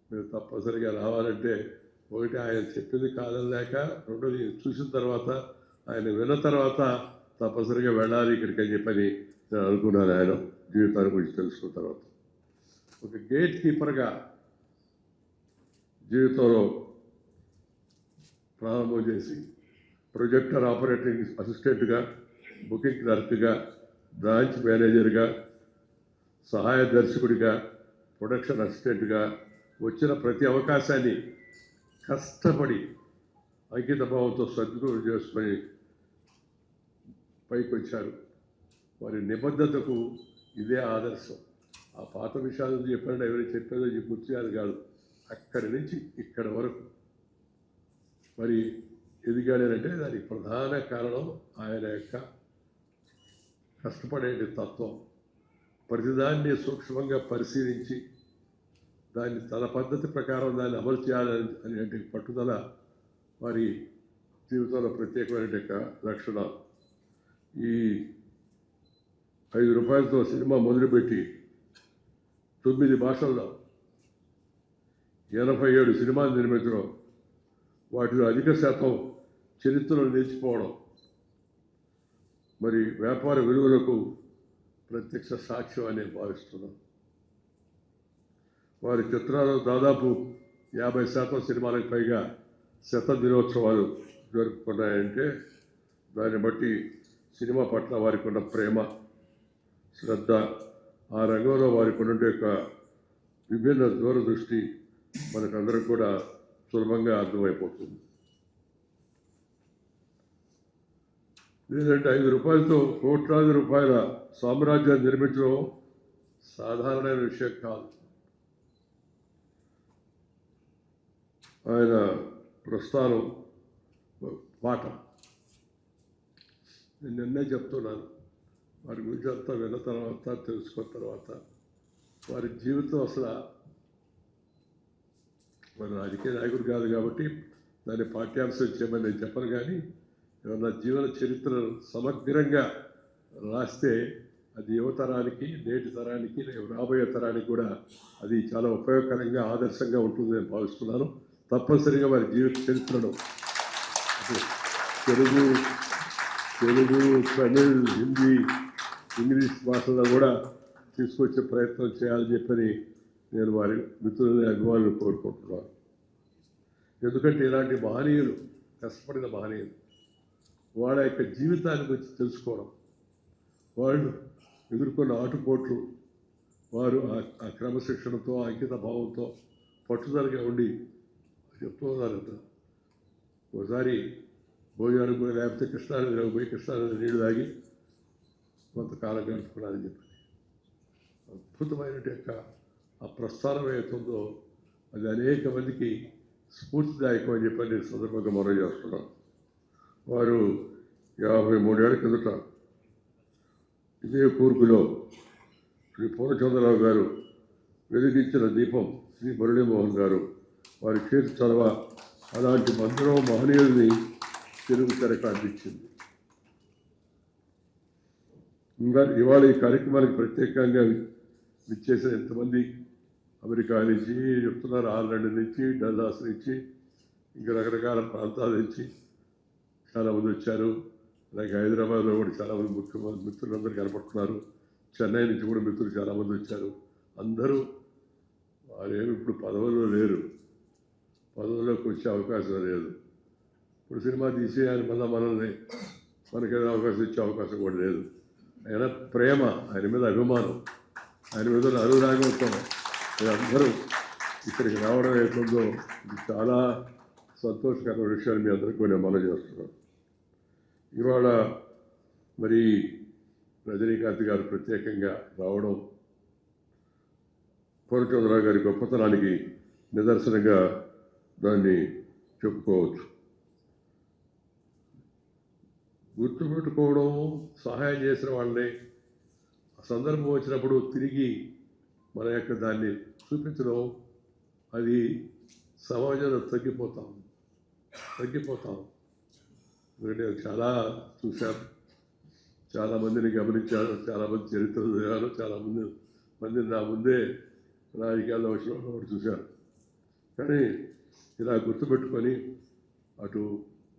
Speaker 6: మీరు తప్పనిసరిగా రావాలంటే, ఒకటి ఆయన చెప్పింది కాదని లేక, రెండోది చూసిన తర్వాత, ఆయన విన్న తర్వాత తప్పనిసరిగా వెళ్ళాలి ఇక్కడికి అని చెప్పని నేను అనుకున్నాను. ఆయన జీవితాన్ని గురించి తెలుసుకున్న తర్వాత ఒక గేట్ కీపర్గా జీవితంలో ప్రారంభం చేసి, ప్రొజెక్టర్ ఆపరేటింగ్ అసిస్టెంట్గా, బుకింగ్ క్లర్క్గా, బ్రాంచ్ మేనేజర్గా, సహాయ దర్శకుడిగా, ప్రొడక్షన్ అసిస్టెంట్గా వచ్చిన ప్రతి అవకాశాన్ని కష్టపడి అంకితభావంతో సద్వినియోగం చేసుకొని పైకి వచ్చారు. వారి నిబద్ధతకు ఇదే ఆదర్శం. ఆ పాత విషయాలు చెప్పండి, ఎవరు చెప్పేదో గుర్తుగాదు కాదు, అక్కడి నుంచి ఇక్కడి వరకు మరి ఎదిగాడంటే దానికి ప్రధాన కారణం ఆయన యొక్క కష్టపడే తత్వం. ప్రతిదాన్ని సూక్ష్మంగా పరిశీలించి దాన్ని తన పద్ధతి ప్రకారం దాన్ని అమలు చేయాలని అనే పట్టుదల వారి జీవితంలో ప్రత్యేకమైన లక్షణం. ఈ 5 రూపాయలతో సినిమా మొదలుపెట్టి 9 భాషల్లో 87 సినిమాలు నిర్మించడం, వాటిలో అధిక శాతం చరిత్రలో నిలిచిపోవడం మరి వ్యాపార విలువలకు ప్రత్యక్ష సాక్ష్యం అని భావిస్తున్నాం. వారి చిత్రాలు దాదాపు 50% సినిమాలకు పైగా శత దినోత్సవాలు జరుపుకున్నాయంటే దాన్ని బట్టి సినిమా పట్ల వారికి ఉన్న ప్రేమ, శ్రద్ధ, ఆ రంగంలో వారికి ఉన్నటువంటి యొక్క విభిన్న దూరదృష్టి మనకందరికి కూడా సులభంగా అర్థమైపోతుంది. లేదంటే 5 రూపాయలతో కోట్లాది రూపాయల సామ్రాజ్యాన్ని నిర్మించడం సాధారణమైన విషయం కాదు. ఆయన ప్రస్థానం పాట నేను నిన్నే చెప్తున్నాను. వారి గురించి అంతా విన్న తర్వాత, తెలుసుకున్న తర్వాత వారి జీవితం అసలు మరి రాజకీయ నాయకుడు కాదు కాబట్టి దాన్ని పాఠ్యాంశం చేయమని నేను చెప్పను, కానీ ఏమన్నా జీవన చరిత్ర సమగ్రంగా రాస్తే అది యువతరానికి, నేటి తరానికి, రాబోయే తరానికి కూడా అది చాలా ఉపయోగకరంగా, ఆదర్శంగా ఉంటుంది నేను భావిస్తున్నాను. తప్పనిసరిగా వారి జీవిత చరిత్రను తెలుగు, తమిళ్, హిందీ, ఇంగ్లీష్ భాషలో కూడా తీసుకొచ్చే ప్రయత్నం చేయాలని చెప్పని నేను వారి మిత్రులని, అభిమానులు కోరుకుంటున్నాను. ఎందుకంటే ఇలాంటి మహనీయులు, కష్టపడిన మహనీయులు, వాళ్ళ యొక్క జీవితాన్ని గురించి తెలుసుకోవడం, వాళ్ళు ఎదుర్కొన్న ఆటుపోట్లు, వారు ఆ క్రమశిక్షణతో, అంకిత భావంతో, పట్టుదలగా ఉండి చెప్తూ ఉన్నారంట. ఒకసారి భోజనానికి పోయి, లేకపోతే కృష్ణానదిలోకి పోయి కృష్ణానది నీళ్ళు తాగి కొంతకాలం గడుపుకున్నారని చెప్పి అద్భుతమైన యొక్క ఆ ప్రస్థానం ఏతుందో అది అనేక మందికి స్ఫూర్తిదాయకం అని చెప్పి నేను సందర్భంగా మనవి చేస్తున్నాను. వారు 53 ఏళ్ల కిందట ఇదే కూర్గులో శ్రీ పూర్ణచంద్రరావు గారు వెలిగించిన దీపం శ్రీ మురళీమోహన్ గారు వారి చేతి చొరవ అలాంటి మందిరం మహనీయుల్ని తెలుగు తెరకు అందించింది. ఇంకా ఇవాళ ఈ కార్యక్రమానికి ప్రత్యేకంగా విచ్చేసిన ఎంతమంది అమెరికా నుంచి చెప్తున్నారు, ఆర్లాండ్ నుంచి, డల్లాస్ నుంచి, ఇంకా రకరకాల ప్రాంతాల నుంచి చాలామంది వచ్చారు. అలాగే హైదరాబాద్లో కూడా చాలామంది ముఖ్యమంత్రి మిత్రులందరూ కనపడుతున్నారు. చెన్నై నుంచి కూడా మిత్రులు చాలామంది వచ్చారు. అందరూ వారేమి ఇప్పుడు పదవుల్లో లేరు, పదవుల్లోకి వచ్చే అవకాశం లేదు. ఇప్పుడు సినిమా తీసేయాలి మళ్ళీ మనకేదో అవకాశం ఇచ్చే అవకాశం కూడా లేదు. ఆయన ప్రేమ, ఆయన మీద అభిమానం, ఆయన మీద అనురాగంతో అందరూ ఇక్కడికి రావడం ఏతుందో ఇది చాలా సంతోషకరమైన విషయాలు మీ అందరికీ కూడా మనం చేస్తున్నాం. ఇవాళ మరి రజనీకాంత్ గారు ప్రత్యేకంగా రావడం పూర్ణచంద్రరావు గారి గొప్పతనానికి నిదర్శనంగా దాన్ని చెప్పుకోవచ్చు. గుర్తుపెట్టుకోవడం, సహాయం చేసిన వాళ్ళని సందర్భం వచ్చినప్పుడు తిరిగి మన యొక్క దాన్ని చూపించడం, అది సమాజంలో తగ్గిపోతాం. ఎందుకంటే చాలా చూశాను, చాలామందిని గమనించాను, చాలామంది చరిత్ర చదివాను, చాలామంది నా ముందే రాజకీయాల్లో వచ్చిన వాళ్ళు చూశాను. కానీ ఇలా గుర్తుపెట్టుకొని అటు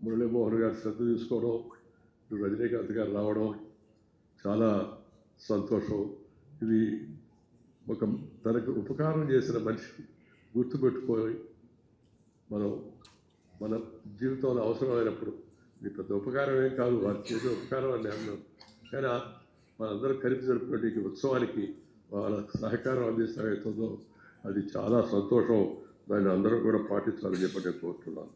Speaker 6: మురళీమోహన్ గారు శ్రద్ధ తీసుకోవడం, ఇటు రజనీకాంత్ గారు రావడం చాలా సంతోషం. ఇది ఒక తనకు ఉపకారం చేసిన మనిషి గుర్తుపెట్టుకొని మన జీవితంలో అవసరమైనప్పుడు, ఇది పెద్ద ఉపకారం ఏం కాదు, వారు చేసే ఉపకారం అని అన్నాను, కానీ మనందరం కలిపి జరుపుకుంటే ఈ ఉత్సవానికి వాళ్ళ సహకారం అందిస్తామవుతుందో అది చాలా సంతోషం. దాన్ని అందరూ కూడా పాటించాలని చెప్పి నేను కోరుతున్నాను.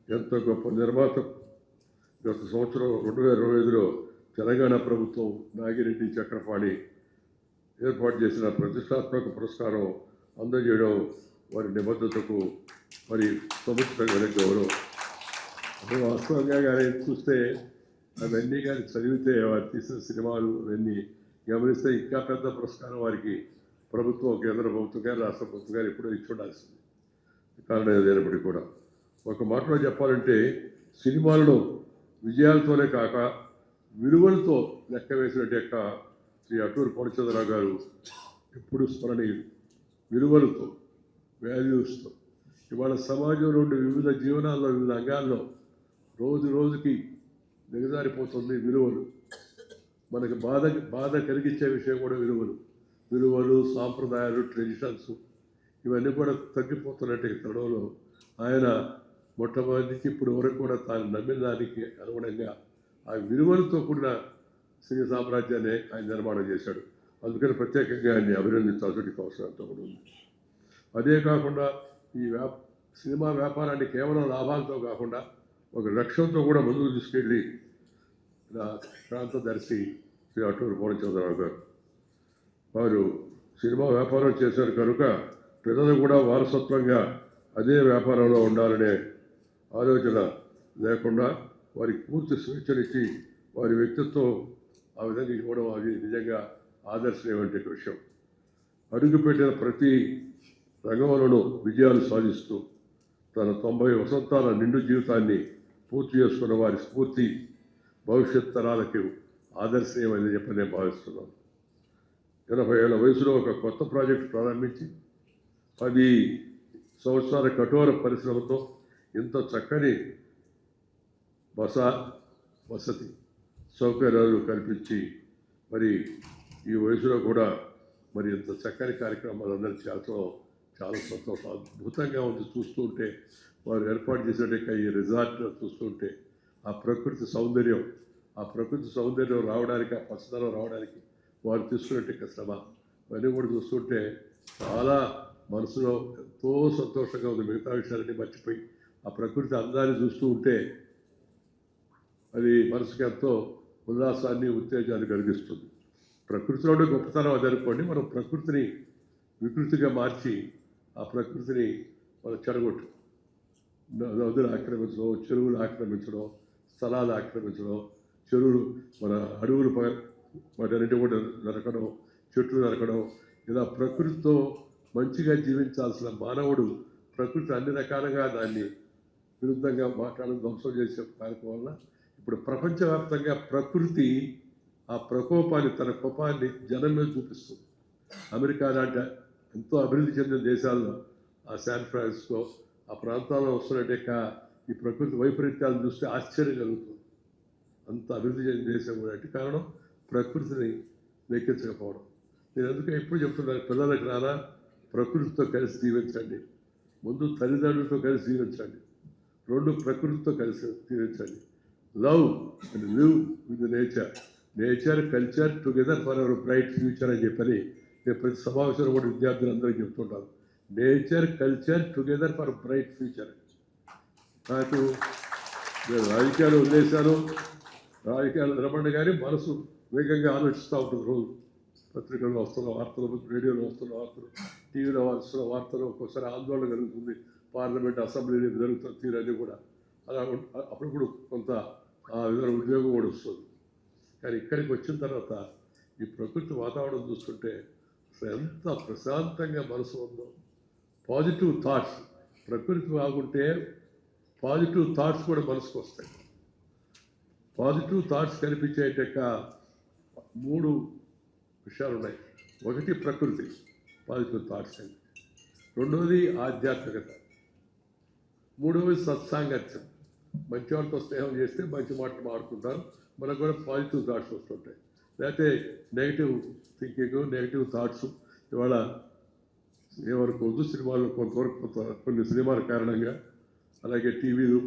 Speaker 6: ఎంత గొప్ప నిర్మాత. గత సంవత్సరం 2025లో తెలంగాణ ప్రభుత్వం నాగిరెడ్డి చక్రపాణి ఏర్పాటు చేసిన ప్రతిష్టాత్మక పురస్కారం అందజేయడం వారి నిబద్ధతకు మరి సముచితమైన గౌరవం. అసలు వాస్తవంగా కానీ చూస్తే అవన్నీ కానీ చదివితే వారు తీసిన సినిమాలు అవన్నీ గమనిస్తే ఇంకా పెద్ద పురస్కారం వారికి ప్రభుత్వం, కేంద్ర ప్రభుత్వం కానీ రాష్ట్ర ప్రభుత్వం కానీ ఎప్పుడో ఇచ్చి ఉండాల్సింది. కారణం ఏదైనప్పటికీ కూడా ఒక మాటలో చెప్పాలంటే సినిమాలలో విజయాలతోనే కాక విలువలతో లెక్క వేసినట్టు యొక్క శ్రీ అటూరి పూర్ణచంద్రరావు గారు ఎప్పుడు స్మరణీయులు. విలువలతో, వాల్యూస్తో ఇవాళ సమాజంలో ఉండే వివిధ జీవనాల్లో, వివిధ అంగాల్లో రోజు రోజుకి దిగజారిపోతుంది విలువలు. మనకి బాధ కలిగించే విషయం కూడా విలువలు, సాంప్రదాయాలు, ట్రెడిషన్స్ ఇవన్నీ కూడా తగ్గిపోతున్నట్టు తరుణంలో ఆయన మొట్టమొదటికి ఇప్పుడు వరకు కూడా తాను నమ్మిన దానికి అనుగుణంగా ఆ విలువలతో కూడిన సినీ సామ్రాజ్యాన్ని ఆయన నిర్మాణం చేశాడు. అందుకని ప్రత్యేకంగా ఆయన్ని అభినందించాల్సిన అవసరం ఎంతో కూడా ఉంది. అదే కాకుండా ఈ సినిమా వ్యాపారాన్ని కేవలం లాభాలతో కాకుండా ఒక లక్ష్యంతో కూడా ముందుకు తీసుకెళ్ళి ప్రాంతదర్శి శ్రీ అటూరి పూర్ణచంద్రరావు గారు వారు సినిమా వ్యాపారం చేశారు కనుక పిల్లలు కూడా వారసత్వంగా అదే వ్యాపారంలో ఉండాలనే ఆలోచన లేకుండా వారికి పూర్తి స్వేచ్ఛనిచ్చి వారి వ్యక్తిత్వం ఆ విధంగా ఇవ్వడం అది నిజంగా ఆదర్శనీయమైన విషయం. అడుగుపెట్టిన ప్రతి రంగంలోనూ విజయాలు సాధిస్తూ తన 90 వసంతాల నిండు జీవితాన్ని పూర్తి చేసుకున్న వారి స్ఫూర్తి భవిష్యత్ తరాలకు ఆదర్శనీయమని చెప్పి నేను భావిస్తున్నాను. 80 ఏళ్ల వయసులో ఒక కొత్త ప్రాజెక్టు ప్రారంభించి 10 సంవత్సరాల కఠోర పరిశ్రమతో ఇంత చక్కని వసతి సౌకర్యాలు కల్పించి మరి ఈ వయసులో కూడా మరి ఇంత చక్కని కార్యక్రమాలు అందరూ చేయడం చాలా సంతోషం. అద్భుతంగా ఉంది చూస్తుంటే. వారు ఏర్పాటు చేసినట్టు ఈ రిసార్ట్ చూస్తుంటే ఆ ప్రకృతి సౌందర్యం రావడానికి, ఆ పచ్చదనం రావడానికి వారు తీసుకున్నట్టు శ్రమ ఇవన్నీ కూడా చూస్తుంటే చాలా మనసులో ఎంతో సంతోషంగా ఉంది. మిగతా విషయాలన్నీ మర్చిపోయి ఆ ప్రకృతి అందాన్ని చూస్తూ ఉంటే అది మనసుకి ఎంతో ఉల్లాసాన్ని, ఉత్తేజాన్ని కలిగిస్తుంది. ప్రకృతిలోనే గొప్పతనం అది అనుకోండి. మనం ప్రకృతిని వికృతిగా మార్చి ఆ ప్రకృతిని మనం చెడగొట్టు నదులు ఆక్రమించడం, చెరువులు ఆక్రమించడం, స్థలాలు ఆక్రమించడం, చెరువులు మన అడవులు వాటన్నిటి కూడా నరకడం, చెట్లు నరకడం, ఇలా ప్రకృతితో మంచిగా జీవించాల్సిన మానవుడు ప్రకృతి అన్ని రకాలుగా దాన్ని విరుద్ధంగా మాట్లాడడం, ధ్వంసం చేసే కార్యక్రమం వల్ల ఇప్పుడు ప్రపంచవ్యాప్తంగా ప్రకృతి ఆ ప్రకోపాన్ని, తన కోపాన్ని జనం మీద చూపిస్తుంది. అమెరికా లాంటి ఎంతో అభివృద్ధి చెందిన దేశాల్లో ఆ శాన్ ఫ్రాన్సిస్కో ఆ ప్రాంతాల్లో వస్తున్నట్టే ఈ ప్రకృతి వైపరీత్యాలను చూస్తే ఆశ్చర్యం కలుగుతుంది. అంత అభివృద్ధి చెందిన దేశం కూడా అంటే కారణం ప్రకృతిని లెక్కించకపోవడం. నేను అందుకే ఎప్పుడు చెప్తున్నాను, పిల్లలకు రానా ప్రకృతితో కలిసి జీవించండి. ముందు తల్లిదండ్రులతో కలిసి జీవించండి, 2 ప్రకృతితో కలిసి జీవించండి. Love and live with nature culture together for hour bright future అని చెప్పని నేను ప్రతి సమావేశంలో కూడా విద్యార్థులందరికీ చెప్తుంటాను. Nature culture together for bright future. నాకు నేను రాజకీయాలు వదిలేశాను, రాజకీయాలు నిలబడి కానీ మనసు వేగంగా ఆలోచిస్తూ ఉంటుంది. రోజు పత్రికల్లో వస్తున్న వార్తలు, రేడియోలో వస్తున్న వార్తలు, టీవీలో వస్తున్న వార్తలు, ఒక్కోసారి ఆందోళన కలుగుతుంది. పార్లమెంట్, అసెంబ్లీలో జరుగుతున్న తీరన్నీ కూడా అలా అప్పుడు కొంత ఆ విధంగా ఉద్యోగం కూడా వస్తుంది. కానీ ఇక్కడికి వచ్చిన తర్వాత ఈ ప్రకృతి వాతావరణం చూస్తుంటే అసలు ఎంత ప్రశాంతంగా మనసు ఉందో. పాజిటివ్ థాట్స్, ప్రకృతి బాగుంటే పాజిటివ్ థాట్స్ కూడా మనసుకు వస్తాయి. పాజిటివ్ థాట్స్ కనిపించేట 3 విషయాలు ఉన్నాయి. ఒకటి ప్రకృతి, పాజిటివ్ థాట్స్ అండి. రెండవది ఆధ్యాత్మికత, మూడవది సత్సాంగత్యం. మంచి వాళ్ళతో స్నేహం చేస్తే మంచి మాటలు మాడుతుంటారు, మనకు కూడా పాజిటివ్ థాట్స్ వస్తుంటాయి. లేకపోతే నెగిటివ్ థింకింగ్, నెగిటివ్ థాట్స్ ఇవాళ ఏమనుకోవద్దు. సినిమాలు కొంతవరకు కొన్ని సినిమాల కారణంగా, అలాగే టీవీలు,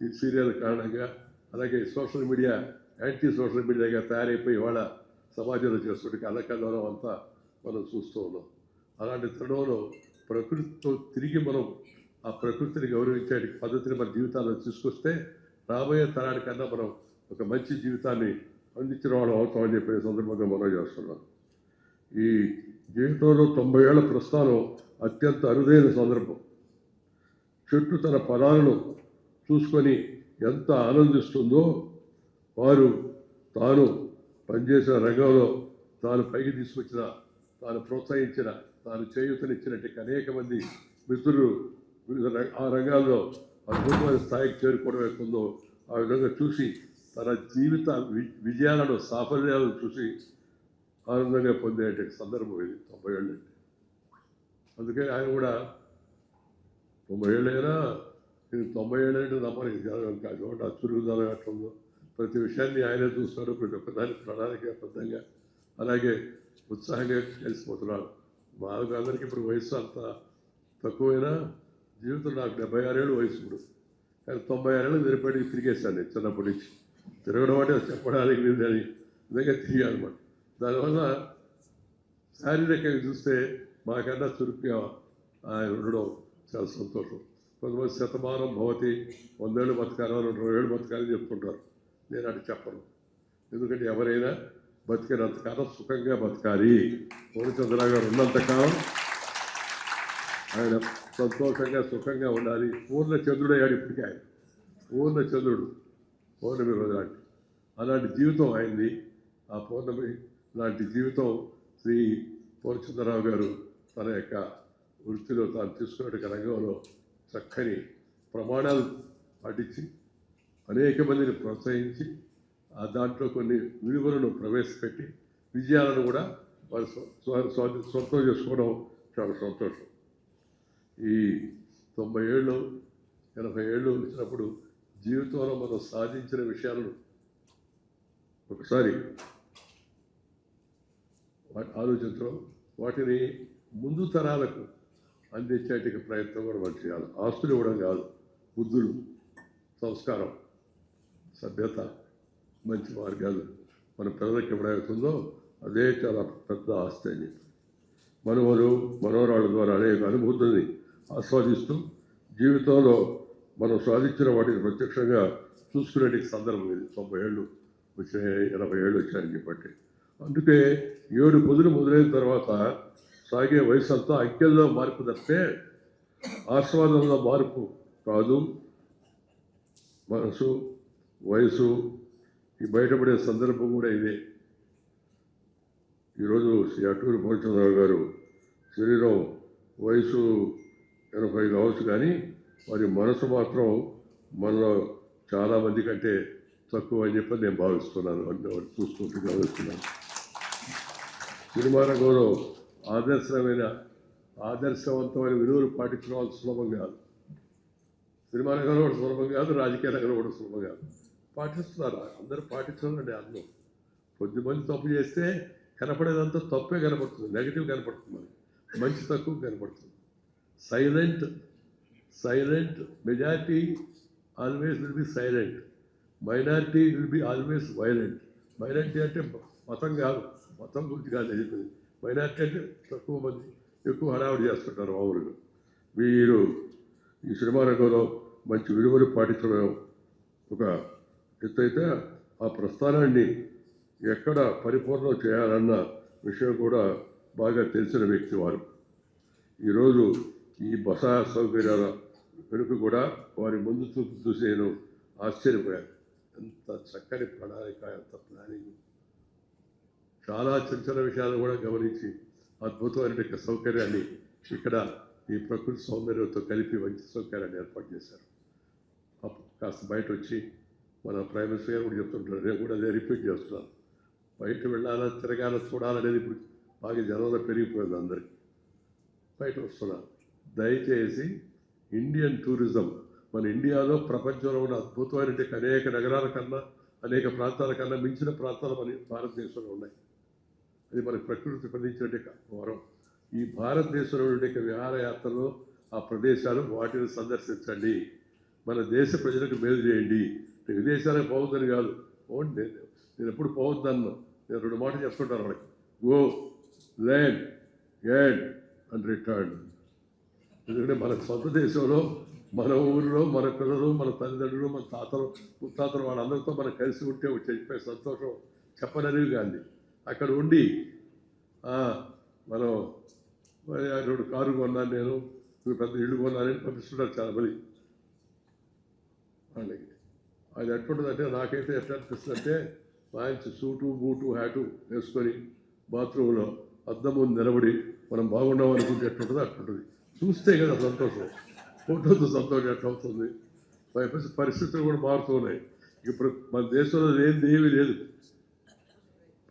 Speaker 6: ఈ సీరియల్ కారణంగా, అలాగే సోషల్ మీడియా, యాంటీ సోషల్ మీడియాగా తయారైపోయి ఇవాళ సమాజంలో చేస్తుంటే కళ్ళకల్లోనం అంతా మనం చూస్తూ ఉన్నాం. అలాంటి తరుణంలో ప్రకృతితో తిరిగి మనం ఆ ప్రకృతిని గౌరవించే పద్ధతిని మన జీవితాల్లో తీసుకొస్తే రాబోయే తరానికన్నా మనం ఒక మంచి జీవితాన్ని అందించిన వాళ్ళు అవుతామని చెప్పే సందర్భంగా మనం చేస్తున్నాం. ఈ జీవితంలో 90 ఏళ్ల ప్రస్థానం అత్యంత అరుదైన సందర్భం. చెట్టు తన ఫలాలను చూసుకొని ఎంత ఆనందిస్తుందో, వారు తాను పనిచేసిన రంగంలో తాను పైకి తీసుకొచ్చిన, తాను ప్రోత్సహించిన, తాను చేయూతనిచ్చినట్టు అనేక మంది మిత్రులు ఆ రంగాల్లో అద్భుతమైన స్థాయికి చేరుకోవడం ఎక్కడుందో ఆ విధంగా చూసి తన జీవిత విజయాలను, సాఫల్యాలను చూసి ఆనందంగా పొందే సందర్భం ఇది 90 ఏళ్ళు అంటే. అందుకే ఆయన కూడా 90 ఏళ్ళైనా ఇది 90 ఏళ్ళు అంటే నమ్మని చూడండి ఆ చురుకుదనం ఎట్లా ఉందో. ప్రతి విషయాన్ని ఆయనే చూస్తాడు, ప్రతి ఒక్కదాన్ని ప్రణాళికాబద్ధంగా అలాగే ఉత్సాహంగా కలిసిపోతున్నాడు. మాకు అందరికీ ఇప్పుడు వయసు అంత తక్కువైనా జీవితం నాకు 76 ఏళ్ళు వయసు ఇప్పుడు. కానీ 96 ఏళ్ళు నిలబడి తిరిగేశాను నేను చిన్నప్పటి నుంచి. తిరగడం అంటే చెప్పడానికి లేదని నిజంగా తిరిగానమాట. దానివల్ల శారీరకంగా చూస్తే మాకన్నా చురుకుగా ఆయన ఉండడం చాలా సంతోషం. కొంతమంది శతమానం భవతి, 100 ఏళ్ళు బతకాలి, 200 ఏళ్ళు బతకాలని చెప్తుంటారు. నేను అటు చెప్పను. ఎందుకంటే ఎవరైనా బతికినంతకాలం సుఖంగా బతకాలి. పూర్ణచంద్రరావు గారు ఉన్నంతకాలం ఆయన సంతోషంగా సుఖంగా ఉండాలి. పూర్ణచంద్రుడు అయ్యాడు ఇప్పటికే. ఆయన పూర్ణచంద్రుడు, పౌర్ణమి రోజు లాంటి అలాంటి జీవితం అయింది. ఆ పౌర్ణమి లాంటి జీవితం శ్రీ పూర్ణచంద్రరావు గారు తన యొక్క వృత్తిలో తాను తీసుకున్న రంగంలో చక్కని ప్రమాణాలు పాటించి అనేక మందిని ప్రోత్సహించి ఆ దాంట్లో కొన్ని విలువలను ప్రవేశపెట్టి విజయాలను కూడా వారు సొంతం చేసుకోవడం చాలా సంతోషం. ఈ 90 ఏళ్ళు 80 ఏళ్ళు వచ్చినప్పుడు జీవితంలో మనం సాధించిన విషయాలను ఒకసారి ఆలోచించడం, వాటిని ముందు తరాలకు అందించేటికి ప్రయత్నం కూడా మనం చేయాలి. ఆస్తులు ఇవ్వడం కాదు, బుద్ధులు, సంస్కారం, సభ్యత, మంచి మార్గాలు మన పిల్లలకి ఎప్పుడవుతుందో అదే చాలా పెద్ద ఆస్తి అని చెప్పి మనవరాళ్ళ ద్వారా అనేక అనుభూతుల్ని ఆస్వాదిస్తూ జీవితంలో మనం సాధించిన వాటిని ప్రత్యక్షంగా చూసుకునే సందర్భం ఇది. 90 ఏళ్ళు వచ్చాయి, 80 ఏళ్ళు వచ్చాయని చెప్పట్టి. అందుకే 7 పొదులు మొదలైన తర్వాత సాగే వయసు అంతా అంకెల్లో మార్పు తప్పితే ఆస్వాదంలో మార్పు కాదు. మనసు, వయసు ఈ బయటపడే సందర్భం కూడా ఇదే. ఈరోజు శ్రీ అటూరి పూర్ణచంద్రరావు గారు శరీరం వయసు 80 కావచ్చు, కానీ వారి మనసు మాత్రం మనలో చాలామంది కంటే తక్కువ అని చెప్పి నేను భావిస్తున్నాను. అంటే వారు చూసుకుంటూ గమనిస్తున్నాను. సినిమా రంగంలో ఆదర్శవంతమైన విలువలు పాటించడం అంత సులభం కాదు. సినిమా రంగంలో కూడా సులభం కాదు, రాజకీయ రంగంలో కూడా సులభం కాదు. పాటిస్తున్నారు, అందరూ పాటించాలండి. అందరూ కొద్దిమంది తప్పు చేస్తే కనపడేదంతా తప్పే కనపడుతుంది, నెగిటివ్ కనపడుతుంది, మంచి తక్కువ కనపడుతుంది. Silent majority always will be silent, minority will be always violent. Minority అంటే మతం కాదు, మతం గురించి కాదు చెప్పింది. మైనారిటీ అంటే తక్కువ మంది ఎక్కువ హడావుడి చేస్తుంటారు మామూలుగా. మీరు ఈ సినిమా రంగంలో మంచి విలువలు పాటించడం ఒక ఎత్తు అయితే, ఆ ప్రస్థానాన్ని ఎక్కడ పరిపూర్ణం చేయాలన్న విషయం కూడా బాగా తెలిసిన వ్యక్తి వారు. ఈరోజు ఈ బస సౌకర్యాల వెనుక కూడా వారి ముందు చూపు చూసి నేను ఆశ్చర్యపోయాను. ఎంత చక్కని ప్రణాళిక, ఎంత ప్లానింగ్. చాలా చిన్న చిన్న విషయాలు కూడా గమనించి అద్భుతమైన సౌకర్యాన్ని ఇక్కడ ఈ ప్రకృతి సౌందర్యంతో కలిపి మంచి సౌకర్యాన్ని ఏర్పాటు చేశారు. కాస్త బయట వచ్చి మన ప్రైమ్ మినిస్టర్ గారు కూడా చెప్తుంటారు, నేను కూడా అదే రిపీట్ చేస్తున్నాను. బయట వెళ్ళాలా, తిరగాల, చూడాలనేది ఇప్పుడు బాగా జనంలో పెరిగిపోయింది. అందరికీ బయట వస్తున్నారు. దయచేసి ఇండియన్ టూరిజం మన ఇండియాలో ప్రపంచంలో ఉన్న అద్భుతమైన అనేక నగరాల కన్నా, అనేక ప్రాంతాల కన్నా మించిన ప్రాంతాలు మన భారతదేశంలో ఉన్నాయి. అది మనకి ప్రకృతి ప్రదించినట్టు వరం. ఈ భారతదేశంలో ఉండే విహారయాత్రలో ఆ ప్రదేశాలు వాటిని సందర్శించండి, మన దేశ ప్రజలకు మేలు చేయండి. విదేశాలకు పోవద్దని కాదు, పోండి. నేను ఎప్పుడు పోవద్దన్నా, నేను 2 మాటలు చెప్తుంటాను వాళ్ళకి, go, land, get and return. ఎందుకంటే మన సొంత దేశంలో, మన ఊరిలో, మన పిల్లలు, మన తల్లిదండ్రులు, మన తాతలు, ముత్తాతలు వాళ్ళందరితో మనం కలిసి ఉంటే చెప్పే సంతోషం చెప్పననివి కానీ అక్కడ ఉండి మనం 2 కారు కొన్నాను, నేను పెద్ద ఇల్లు కొన్నానని పంపిస్తున్నారు చాలామంది వాళ్ళకి. అది ఎట్లుంటుందంటే, నాకైతే ఎట్లా అనిపిస్తుందంటే, మంచి సూటు బూటు హ్యాటు వేసుకొని బాత్రూంలో అద్దం ముందు నిలబడి మనం బాగున్నాం అనుకుంటే ఎట్లుంటుందో అట్లుంటుంది. చూస్తే కదా సంతోషం, ఫోటోతో సంతోషం ఎట్లా అవుతుంది. పరిస్థితులు కూడా మారుతున్నాయి. ఇప్పుడు మన దేశంలో లేనిది ఏమీ లేదు,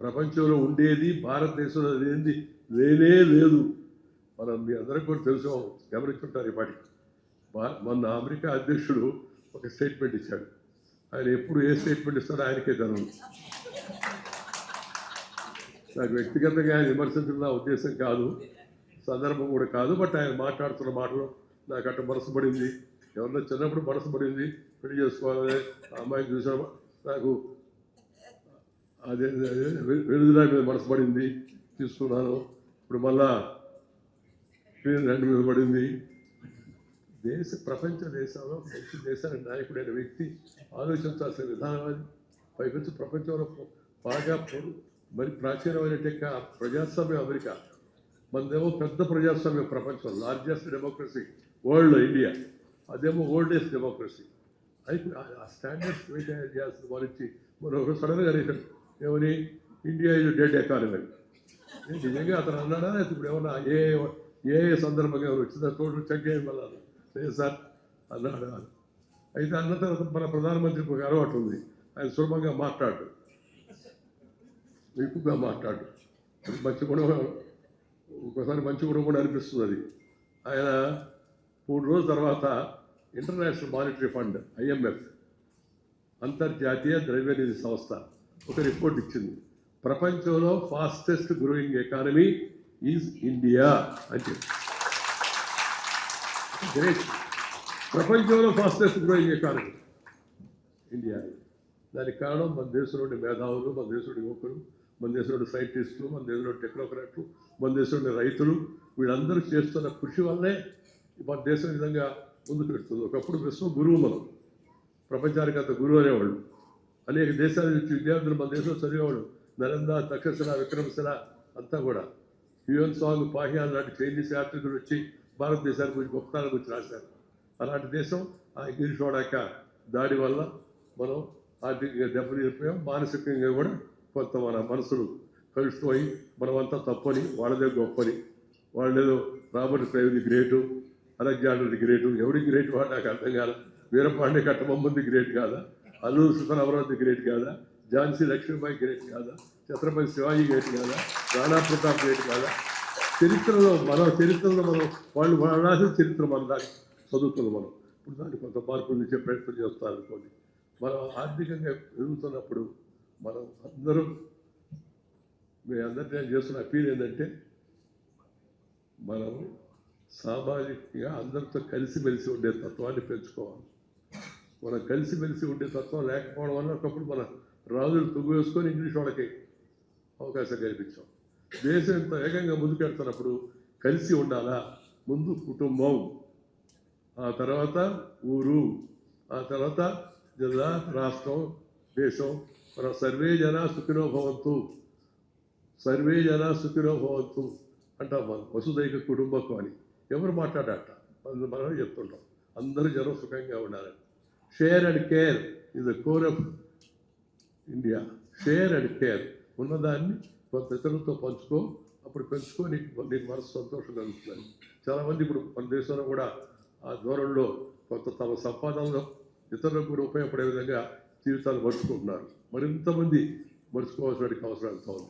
Speaker 6: ప్రపంచంలో ఉండేది భారతదేశంలో లేనిది లేనే లేదు. మనం మీ అందరికీ కూడా తెలుసు, గమనించుంటారు. ఈ పాటికి మొన్న అమెరికా అధ్యక్షుడు ఒక స్టేట్మెంట్ ఇచ్చాడు. ఆయన ఎప్పుడు ఏ స్టేట్మెంట్ ఇస్తాడో ఆయనకే తెలియదు. నాకు వ్యక్తిగతంగా ఆయన విమర్శించడం నా ఉద్దేశం కాదు, సందర్భం కూడా కాదు. బట్ ఆయన మాట్లాడుతున్న మాటలు నాకు అట్లా మనసు పడింది. ఎవరన్నా చిన్నప్పుడు మనసు పడింది, పెళ్లి చేసుకోవాలని ఆ అమ్మాయిని చూసామా, నాకు అదే వెలుగులా మీద మనసు పడింది, తీసుకున్నాను. ఇప్పుడు మళ్ళా రెండు మీద పడింది. ప్రపంచ దేశాల్లో మంచి దేశానికి నాయకుడైన వ్యక్తి ఆలోచించాల్సిన విధానం అది. పైకొచ్చి ప్రపంచంలో బాగా మరి ప్రాచీనమైన ప్రజాస్వామ్యం అమెరికా, మనదేమో పెద్ద ప్రజాస్వామ్యం ప్రపంచం, లార్జెస్ట్ డెమోక్రసీ వరల్డ్ ఇండియా, అదేమో ఓల్డెస్ట్ డెమోక్రసీ. అయితే ఆ స్టాండర్డ్స్ మెయింటైన్ చేయాల్సిన వారికి మనం ఒక సడన్గా రీజన్ ఏమని, ఇండియా ఇది డెడ్ ఎకానమీ. నిజంగా అతను అన్నాడా, ఇప్పుడు ఏమన్నా ఏ సందర్భంగా వచ్చిందా, టోటల్ చెక్ చేయడం వల్ల లేదు సార్ అన్నాడు. అయితే అన్న తర్వాత మన ప్రధానమంత్రికి ఒక అలవాటు ఉంది, ఆయన సులభంగా మాట్లాడు, ఎక్కువగా మాట్లాడు. అది మంచి గుణం, ఒకసారి మంచి గుణం కూడా అనిపిస్తుంది అది. ఆయన 3 రోజుల తర్వాత ఇంటర్నేషనల్ మానిటరీ ఫండ్ IMF, అంతర్జాతీయ ద్రవ్యనిధి సంస్థ ఒక రిపోర్ట్ ఇచ్చింది. ప్రపంచంలో fastest growing economy is India అని చెప్పి. గ్రేట్, ప్రపంచంలో ఫాస్టెస్ట్ గ్రోయింగ్ ఎకానమీ ఇండియా. దానికి కారణం మన దేశంలోని మేధావులు, మన దేశంలోని యువకులు, మన దేశంలోని సైంటిస్టులు, మన దేశంలోని టెక్నోక్రాట్లు, మన దేశంలోని రైతులు, వీళ్ళందరూ చేస్తున్న కృషి వల్లే మన దేశం ఈ విధంగా ముందుకు పెడుతుంది. ఒకప్పుడు విశ్వ గురువు మనం, ప్రపంచానికి అంత గురువు అనేవాళ్ళు. అనేక దేశాల నుంచి విద్యార్థులు మన దేశంలో చదివేవాళ్ళు. నరేంద్ర, తక్షశిల, విక్రమశిల అంతా కూడా హ్యూయన్ సాంగ్, పాహియాన్ లాంటి చైనీస్ యాత్రికులు వచ్చి భారతదేశానికి గురించి గొప్పతనాల గురించి రాశారు. అలాంటి దేశం ఆ ఇంగ్లీష్ వాడాక దాడి వల్ల మనం ఆర్థికంగా దెబ్బతిరిపోయాం, మానసికంగా కూడా కొంత మన మనసులు కలుషితమై మనమంతా తప్పని, వాళ్ళదే గొప్పని, వాళ్ళేదో Robert Clive the great, Alexander the great, ఎవడి గ్రేట్ వాడు నాకు అర్థం కాదు. వీరపాండే కట్టబొమ్మంది గ్రేట్ కాదా, అల్లూరు సుఖనవరావు గ్రేట్ కాదా, ఝాన్సీ లక్ష్మీబాయి గ్రేట్ కాదా, ఛత్రపతి శివాజీ గ్రేట్ కాదా, రాణా ప్రతాప్ గ్రేట్ కాదా? చరిత్రలో మనం వాళ్ళు రాసిన చరిత్ర మనం దాన్ని చదువుతున్నాం. మనం ఇప్పుడు దాన్ని కొంత మార్పులు ఇచ్చే ప్రయత్నం చేస్తాం అనుకోండి. మనం ఆర్థికంగా ఎదుగుతున్నప్పుడు మనం అందరూ, మీ అందరినీ నేను చేస్తున్న అపీల్ ఏంటంటే, మనం సామాజికంగా అందరితో కలిసిమెలిసి ఉండే తత్వాన్ని పెంచుకోవాలి. మనం కలిసిమెలిసి ఉండే తత్వం లేకపోవడం వల్ల ఒకప్పుడు మన రాజులు తుగ్గు వేసుకొని ఇంగ్లీష్ వాళ్ళకి అవకాశం కల్పించాం. దేశం ఇంత వేగంగా ముందుకెడుతున్నప్పుడు కలిసి ఉండాలా. ముందు కుటుంబం, ఆ తర్వాత ఊరు, ఆ తర్వాత జిల్లా, రాష్ట్రం, దేశం. మన సర్వే జన సుఖినో భవంతు, సర్వే జన సుఖినో భవంతు అంటాం మనం. వసుదైక కుటుంబకం అని ఎవరు మాట్లాడట, మనమే చెప్తుంటాం. అందరూ జనం సుఖంగా ఉండాలని. Share and care is the core of India. Share and care, ఉన్నదాన్ని కొంత ఇతరులతో పంచుకో, అప్పుడు పెంచుకో, నీకు మనసు సంతోషం కలుగుతుంది. చాలామంది ఇప్పుడు మన దేశంలో కూడా ఆ దూరంలో కొంత తమ సంపాదనలో ఇతరులకు కూడా ఉపయోగపడే విధంగా జీవితాలు మర్చుకుంటున్నారు. మరింతమంది మర్చుకోవాల్సిన అవసరం ఎంత ఉంది.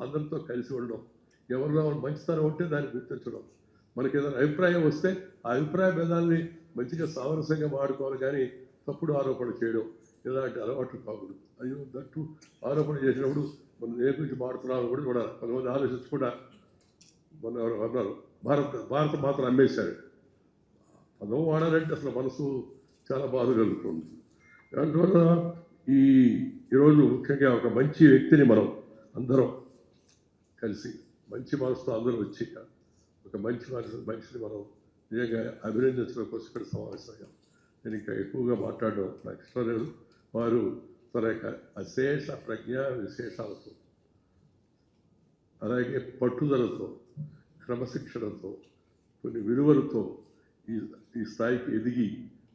Speaker 6: అందరితో కలిసి ఉండడం, ఎవరిలో మంచితనం ఉంటే దాన్ని గుర్తించడం. మనకి ఏదైనా అభిప్రాయం వస్తే ఆ అభిప్రాయ భేదాన్ని మంచిగా సామరస్యంగా మాడుకోవాలి, కానీ తప్పుడు ఆరోపణ చేయడం ఇలాంటి అలవాట్లు కాకూడదు. అయ్యో దట్టు ఆరోపణ చేసినప్పుడు మనం ఏ గురించి మాడుతున్నామో కూడా చూడాలి. కొంతమంది ఆలోచించకుండా మన ఎవరు అన్నారు, భారత మాత్రం అమ్మేశారు. పదం వాడాలంటే అసలు మనసు చాలా బాధ కలుగుతుంది. అందువల్ల ఈరోజు ముఖ్యంగా ఒక మంచి వ్యక్తిని మనం అందరం కలిసి మంచి మనసుతో అందరూ వచ్చి ఒక మనిషిని మనం నిజంగా అభినందించడం కోసం ఇక్కడ సమావేశమయ్యాం. నేను ఇంకా ఎక్కువగా మాట్లాడడం నాకు ఇష్టం లేదు. వారు తన యొక్క అశేష ప్రజ్ఞా విశేషాలతో, అలాగే పట్టుదలతో, క్రమశిక్షణతో, కొన్ని విలువలతో ఈ స్థాయికి ఎదిగి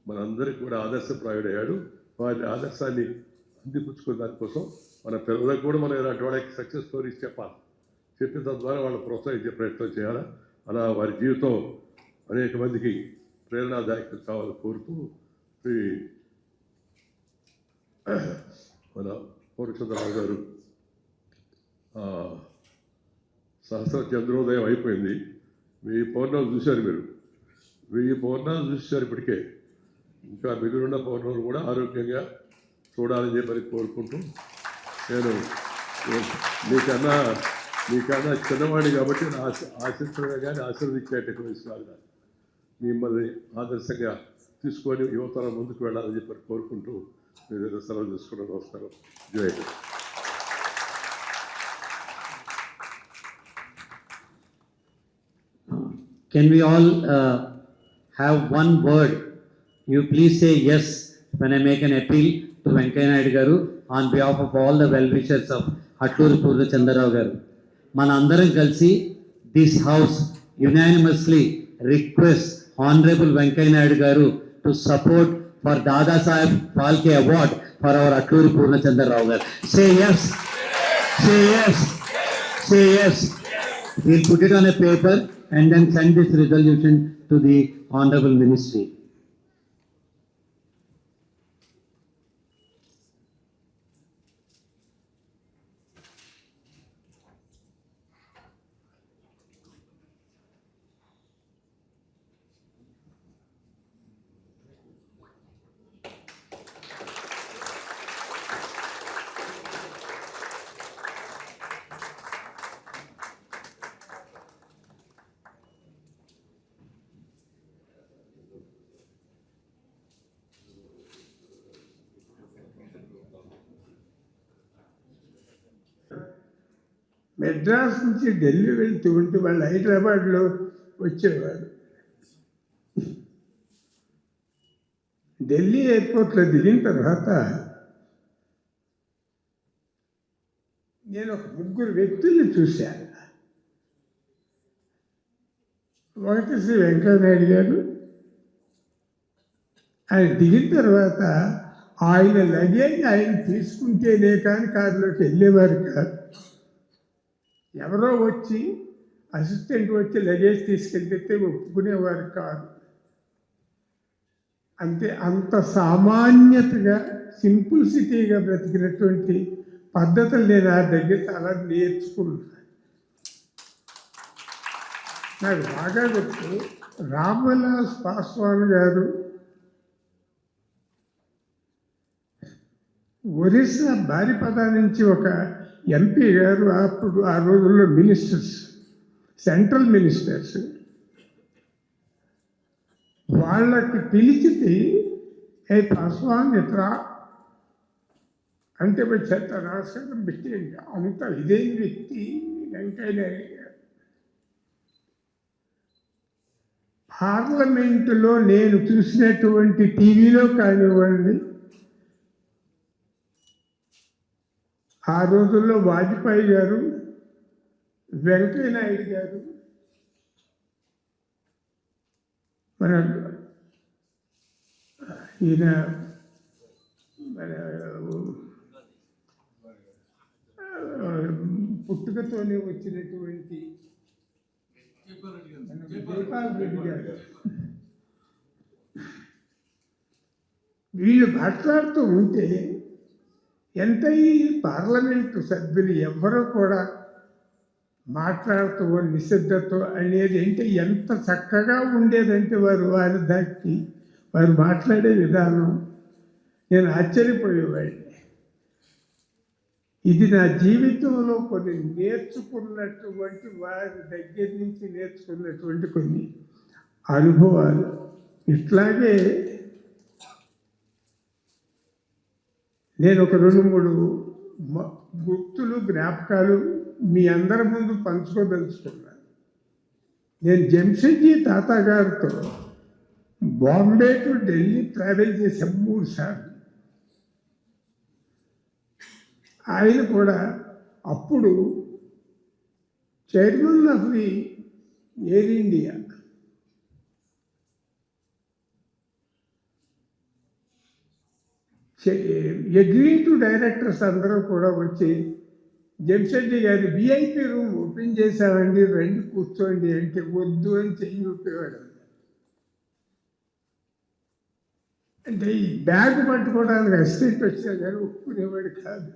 Speaker 6: మనందరికీ కూడా ఆదర్శప్రాయుడయ్యాడు. వారి ఆదర్శాన్ని అందిపుచ్చుకునే దానికోసం మన పిల్లలకు కూడా మనం ఇలాంటి వాళ్ళకి సక్సెస్ స్టోరీస్ చెప్పాలి. చెప్పిన తద్వారా వాళ్ళని ప్రోత్సహించే ప్రయత్నం చేయాలి. అలా వారి జీవితం అనేక మందికి ప్రేరణాదాయకం కావాలని కోరుతూ మన పూర్ణచంద్రరావు గారు సహస్ర చంద్రోదయం అయిపోయింది. 1000 పౌర్ణాలు చూశారు మీరు, 1000 పౌర్ణాలు చూశారు ఇప్పటికే. ఇంకా మిగిలిన పౌర్ణాలు కూడా ఆరోగ్యంగా చూడాలని చెప్పని కోరుకుంటూ, నేను మీకన్నా చిన్నవాడి కాబట్టి ఆశించడమే కానీ ఆశీర్వదించేటటువంటి విషయాలు కాదు. మిమ్మల్ని ఆదర్శంగా తీసుకొని యువతరం ముందుకు వెళ్ళాలని చెప్పి కోరుకుంటూ మీరు సెలవు తీసుకున్న నమస్కారం. జై Hind.
Speaker 4: Can we all have one word? You please say yes when I make an appeal to Venkaiah Naidu garu on behalf of all the well-wishers of Atluri Purnachandra garu. మన అందరం కలిసి this house unanimously requests Honorable Venkaiah Naidu garu to support for Dada Saheb Phalke Award for our Atluri Purnachandra Rao garu. Say yes. Say yes. Say yes. We'll put it on a paper and then send this resolution to the Honorable Ministry.
Speaker 8: Madras నుంచి ఢిల్లీ వెళ్తూ ఉంటే వాళ్ళు హైదరాబాద్లో వచ్చేవారు. ఢిల్లీ ఎయిర్పోర్ట్లో దిగిన తర్వాత నేను ఒక 3 వ్యక్తుల్ని చూశాను. ఒకటి శ్రీ వెంకయ్యనాయుడు గారు. ఆయన దిగిన తర్వాత ఆయన లగేజ్ ఆయన తీసుకుంటేనే కానీ కారులోకి వెళ్ళేవారు కాదు. ఎవరో వచ్చి అసిస్టెంట్ వచ్చి లగేజ్ తీసుకెళ్తే ఒప్పుకునేవారు కాదు. అంతే, అంత సామాన్యతగా సింపుల్సిటీగా బ్రతికినటువంటి పద్ధతులు నేను ఆ దగ్గర చాలా నేర్చుకున్నాను. నాకు బాగా గుర్తు, రామ్విలాస్ పాస్వాన్ గారు ఒరిస్సా బారిపదా నుంచి ఒక ఎంపీ గారు, అప్పుడు ఆ రోజుల్లో మినిస్టర్స్, సెంట్రల్ మినిస్టర్స్, వాళ్ళకి పిలిచితే ఏ పాస్వాన్ ఇట్రా అంటే చెత్త నమస్కారం పెట్టి అంత ఇదేం వ్యక్తి వెంకయ్యనాయుడు గారు. పార్లమెంటులో నేను చూసినటువంటి టీవీలో కానివ్వండి, ఆ రోజుల్లో వాజ్పేయి గారు, వెంకయ్యనాయుడు గారు, మన ఈయన మన పుట్టుకతోనే వచ్చినటువంటి జైపాల్ రెడ్డి గారు, వీళ్ళు మాట్లాడుతూ ఉంటే ఎంత ఈ పార్లమెంటు సభ్యులు ఎవ్వరూ కూడా మాట్లాడుతూ నిశ్శబ్దతో అనేది అంటే ఎంత చక్కగా ఉండేదంటే వారి దాటి వారు మాట్లాడే విధానం నేను ఆశ్చర్యపోయేవాడిని. ఇది నా జీవితంలో కొన్ని నేర్చుకున్నటువంటి, వారి దగ్గర నుంచి నేర్చుకున్నటువంటి కొన్ని అనుభవాలు. ఇట్లాగే నేను ఒక 2-3 గుర్తులు, జ్ఞాపకాలు మీ అందరి ముందు పంచుకోదలుచుకున్నాను. నేను జంషెడ్జీ తాత గారితో బాంబే టు ఢిల్లీ ట్రావెల్ చేసే 3 సార్లు. ఆయన కూడా అప్పుడు chairman of the air India. Executive directors అందరూ కూడా వచ్చి జంషెడ్జీ గారి విఐపి రూమ్ ఓపెన్ చేశామండి, రండి కూర్చోండి అంటే వద్దు అని చెయ్యి ఊపేవాడు. అంటే ఈ బ్యాగ్ పట్టుకోవడానికి అసిస్టెంట్ వచ్చినా కానీ ఒప్పుకునేవాడు కాదు.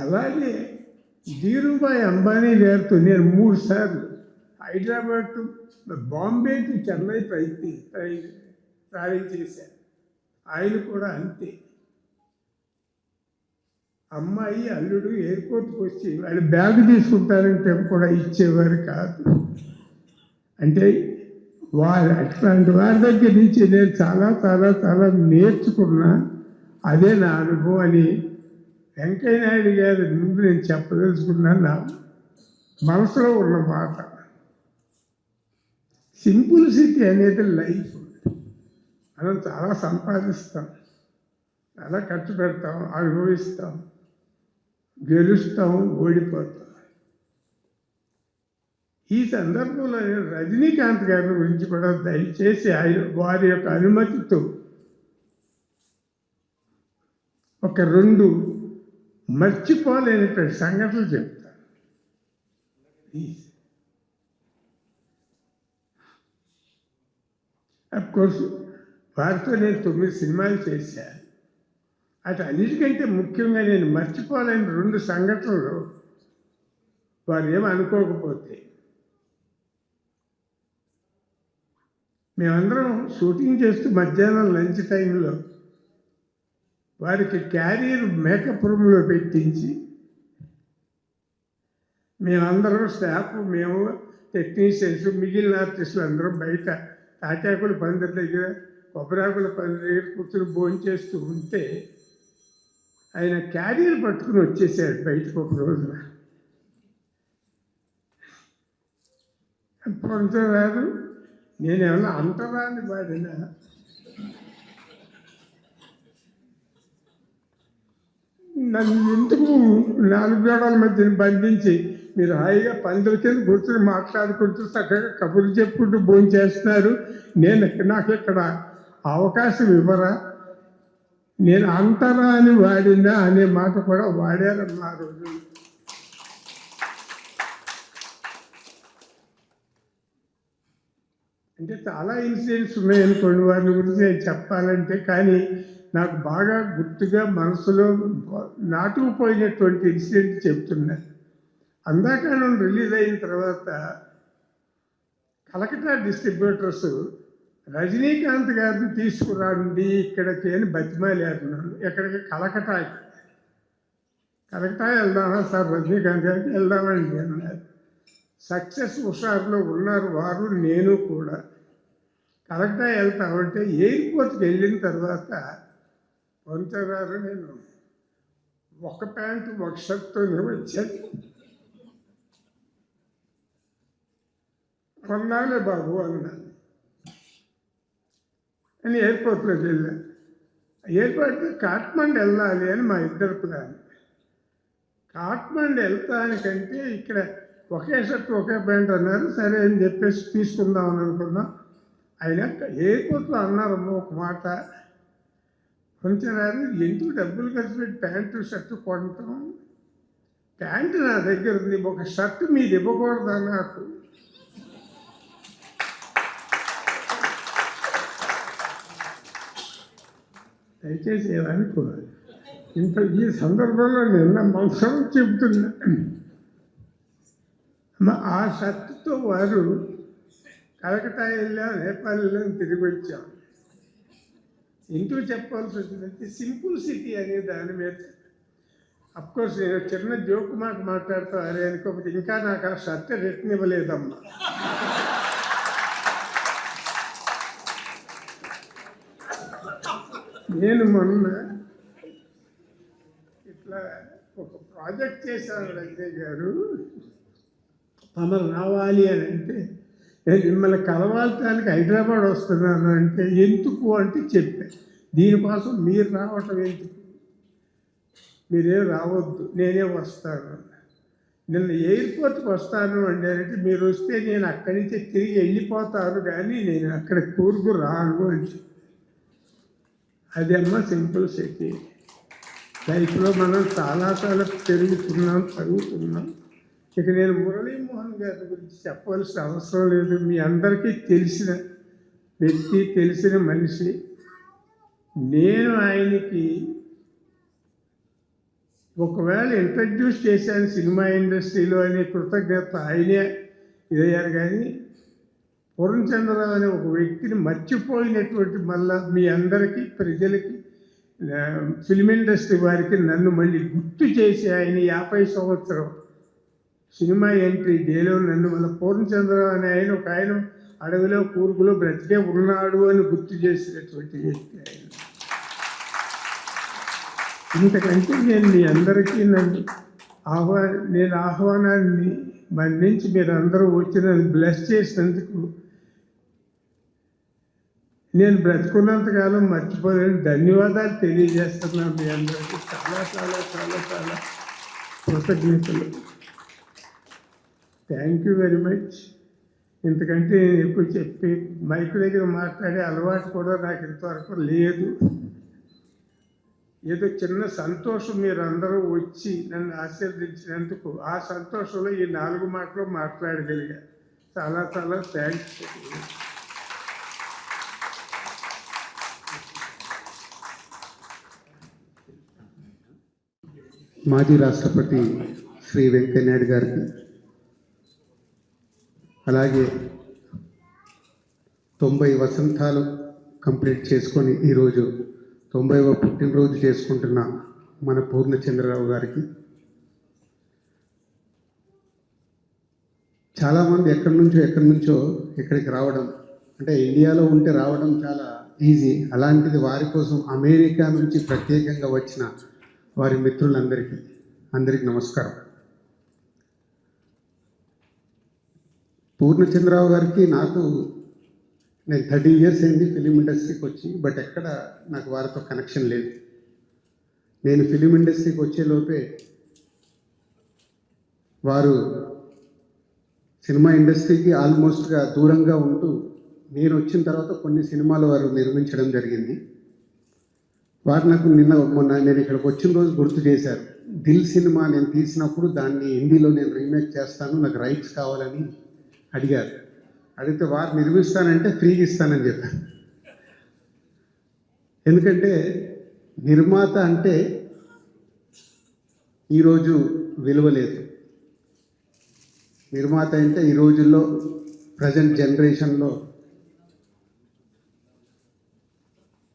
Speaker 8: అలాగే ధీరుభాయ్ అంబానీ గారితో నేను 3 సార్లు Hyderabad to Bombay to Chennai travel చేశాను. ఆయన కూడా అంతే. అమ్మాయి అల్లుడు ఎయిర్పోర్ట్కి వచ్చి వాళ్ళు బ్యాగ్ తీసుకుంటారంటే కూడా ఇచ్చేవారు కాదు. అంటే అట్లాంటి వారి దగ్గర నుంచి నేను చాలా చాలా చాలా నేర్చుకున్నా. అదే నా అనుభవం అని వెంకయ్యనాయుడు గారి ముందు నేను చెప్పదలుచుకున్నాను. నా మనసులో ఉన్న మాట. సింపుల్సిటీ అనేది లైఫ్. మనం చాలా సంపాదిస్తాం, చాలా ఖర్చు పెడతాం, అనుభవిస్తాం, గెలుస్తాం, ఓడిపోతాం. ఈ సందర్భంలో నేను రజనీకాంత్ గారి గురించి కూడా దయచేసి వారి యొక్క అనుమతితో ఒక 2 మర్చిపోలేనటువంటి సంఘటనలు చెప్తాను. అఫ్కోర్స్ వారితో నేను 9 సినిమాలు చేశాను. అటు అన్నిటికంటే ముఖ్యంగా నేను మర్చిపోలేని 2 సంఘటనలు వారు ఏమి అనుకోకపోతే, మేమందరం షూటింగ్ చేస్తూ మధ్యాహ్నం లంచ్ టైంలో వారికి క్యారియర్ మేకప్ రూమ్లో పెట్టించి మేమందరం స్టాఫ్, మేము టెక్నీషియన్స్, మిగిలిన ఆర్టిస్టులు అందరం బయట తాటాకుల పందిరి దగ్గర, కొబ్బరాకుల పందిరి దగ్గర కూర్చొని భోజనం చేస్తూ ఉంటే ఆయన క్యారియర్ పట్టుకుని వచ్చేసాడు బయటకు ఒక రోజున. పొందరారు, నేనేమన్నా అంటరాని వాడినా? నన్ను ఎందుకు 4 గోడల మధ్యన బంధించి మీరు హాయిగా పందుల కింద కూర్చొని మాట్లాడుకుంటూ చక్కగా కబుర్లు చెప్పుకుంటూ భోజనం చేస్తున్నారు, నాకు ఇక్కడ అవకాశం ఇవ్వరా? నేను అంటరా అని వాడినా అనే మాట కూడా వాడారన్న ఆ రోజు. అంటే చాలా ఇన్సిడెంట్స్ ఉన్నాయనుకోండి వారి గురించి నేను చెప్పాలంటే, కానీ నాకు బాగా గుర్తుగా మనసులో నాటుకుపోయినటువంటి ఇన్సిడెంట్ చెప్తున్నా. అందాకాలం రిలీజ్ అయిన తర్వాత కలకత్తా డిస్ట్రిబ్యూటర్స్ రజనీకాంత్ గారిని తీసుకురండి ఇక్కడికి అని బతిమాలారు నన్ను. ఎక్కడికి? కలకత్తా వెళ్దామా సార్ రజనీకాంత్ గారికి? వెళ్దామండి అన్నారు. సక్సెస్ హుషారులో ఉన్నారు వారు, నేను కూడా. కలకత్తా వెళ్తామంటే ఎయిర్పోర్ట్కి వెళ్ళిన తర్వాత పొందరారు, నేను ఒక ప్యాంటు ఒక షర్ట్తోనే వచ్చాను. కొన్నాళ్ళే బాబు అన్నాను అని ఎయిర్పోర్ట్లోకి వెళ్ళాను. ఎయిర్పోర్ట్కి కాట్మండ్ వెళ్ళాలి అని మా ఇద్దరు ప్లాన్. కాట్మండ్ వెళ్తానికంటే ఇక్కడ ఒకే షర్ట్ ఒకే ప్యాంట్ అన్నారు. సరే అని చెప్పేసి తీసుకుందామని అనుకున్నాం. అయినా ఎయిర్పోర్ట్లో అన్నారు ఒక మాట, కొంచెరారు ఎందుకు డబ్బులు ఖర్చు పెట్టి ప్యాంటు షర్టు కొనటం? ప్యాంటు నా దగ్గర ఉంది, ఒక షర్ట్ మీరు ఇవ్వకూడదా నాకు? దయచేసి ఏమనుకోవాలి. ఈ సందర్భంలో నిన్న మనసం చెబుతున్నా. ఆ షర్టుతో వారు కలకత్తా వెళ్ళాం, నేపాల్ వెళ్ళాం, తిరిగి వచ్చాం. ఇంట్లో చెప్పాల్సి వచ్చిందంటే సింపుల్ సిటీ అనే దాని మీద. అఫ్కోర్స్ నేను చిన్న జోక్ మాట్లాడుతూ అరే అనుకోకపోతే ఇంకా నాకు ఆ షర్ట్ రిటర్న్ ఇవ్వలేదమ్మా. నేను మొన్న ఇట్లా ఒక ప్రాజెక్ట్ చేశాను రంజయ్ గారు, తమరు రావాలి అని అంటే, నేను మిమ్మల్ని కలవాలటానికి హైదరాబాద్ వస్తున్నాను అంటే, ఎందుకు అంటే చెప్పాను, దీనికోసం మీరు రావటం ఎందుకు, మీరేం రావద్దు, నేనే వస్తాను. నిన్న ఎయిర్పోర్ట్కి వస్తాను అంటే మీరు వస్తే నేను అక్కడి నుంచి తిరిగి వెళ్ళిపోతాను, కానీ నేను అక్కడ కూరుకు రాను అని. అది అమ్మ సింపుల్ సిటీ. లైఫ్లో మనం చాలా పెరుగుతున్నాం, చదువుతున్నాం. ఇక నేను మురళీమోహన్ గారి గురించి చెప్పవలసిన అవసరం లేదు. మీ అందరికీ తెలిసిన వ్యక్తి, తెలిసిన మనిషి. నేను ఆయనకి ఒకవేళ ఇంట్రడ్యూస్ చేశాను సినిమా ఇండస్ట్రీలో అనే కృతజ్ఞత ఆయనే ఇదయ్యారు. కానీ పూర్ణచంద్రరావు అనే ఒక వ్యక్తిని మర్చిపోయినటువంటి మళ్ళా మీ అందరికీ, ప్రజలకి, ఫిల్మ్ ఇండస్ట్రీ వారికి నన్ను మళ్ళీ గుర్తు చేసి ఆయన 50 సంవత్సరం సినిమా ఎంట్రీ డేలో నన్ను మళ్ళీ పూర్ణచంద్రరావు అనే ఆయన ఒక ఆయన అడవిలో కూర్గులో బ్రతికే ఉన్నాడు అని గుర్తు చేసినటువంటి వ్యక్తి ఆయన. ఇంతకంటే నేను మీ అందరికీ నేను ఆహ్వానాన్ని మన్నించి మీరు అందరూ వచ్చి నన్ను బ్లెస్ చేసినందుకు నేను బ్రతుకున్నంతకాలం మర్చిపోలేని ధన్యవాదాలు తెలియజేస్తున్నాను మీ అందరికీ. చాలా చాలా చాలా చాలా కృతజ్ఞతలు. Thank you very much. ఇంతకంటే నేను ఎక్కువ చెప్పి మైక్ దగ్గర మాట్లాడే అలవాటు కూడా నాకు ఇంతవరకు లేదు. ఏదో చిన్న సంతోషం మీరు అందరూ వచ్చి నన్ను ఆశీర్వదించినందుకు, ఆ సంతోషంలో ఈ 4 మాటలు మాట్లాడగలిగా. చాలా చాలా థ్యాంక్స్.
Speaker 9: మాజీ రాష్ట్రపతి శ్రీ వెంకయ్యనాయుడు గారికి, అలాగే 90 వసంతాలు కంప్లీట్ చేసుకొని ఈరోజు 90వ పుట్టినరోజు చేసుకుంటున్న మన పూర్ణచంద్రరావు గారికి, చాలామంది ఎక్కడి నుంచో ఇక్కడికి రావడం అంటే ఇండియాలో ఉంటే రావడం చాలా ఈజీ. అలాంటిది వారి కోసం అమెరికా నుంచి ప్రత్యేకంగా వచ్చిన వారి మిత్రులందరికీ అందరికీ నమస్కారం. పూర్ణచంద్రరావు గారికి నేను 30 years అయింది ఫిలిం ఇండస్ట్రీకి వచ్చి, బట్ ఎక్కడ నాకు వారితో కనెక్షన్ లేదు. నేను ఫిలిం ఇండస్ట్రీకి వచ్చేలోపే వారు సినిమా ఇండస్ట్రీకి ఆల్మోస్ట్గా దూరంగా ఉంటూ, నేను వచ్చిన తర్వాత కొన్ని సినిమాలు వారు నిర్మించడం జరిగింది. వారు నాకు మొన్న నేను ఇక్కడికి వచ్చిన రోజు గుర్తు చేశారు. దిల్ సినిమా నేను తీసినప్పుడు దాన్ని హిందీలో నేను రీమేక్ చేస్తాను, నాకు రైట్స్ కావాలని అడిగారు. అడిగితే వారు నిర్మిస్తానంటే ఫ్రీగా ఇస్తానని చెప్పాను. ఎందుకంటే నిర్మాత అంటే ఈరోజు విలువ లేదు. నిర్మాత అంటే ఈ రోజుల్లో ప్రజెంట్ జనరేషన్లో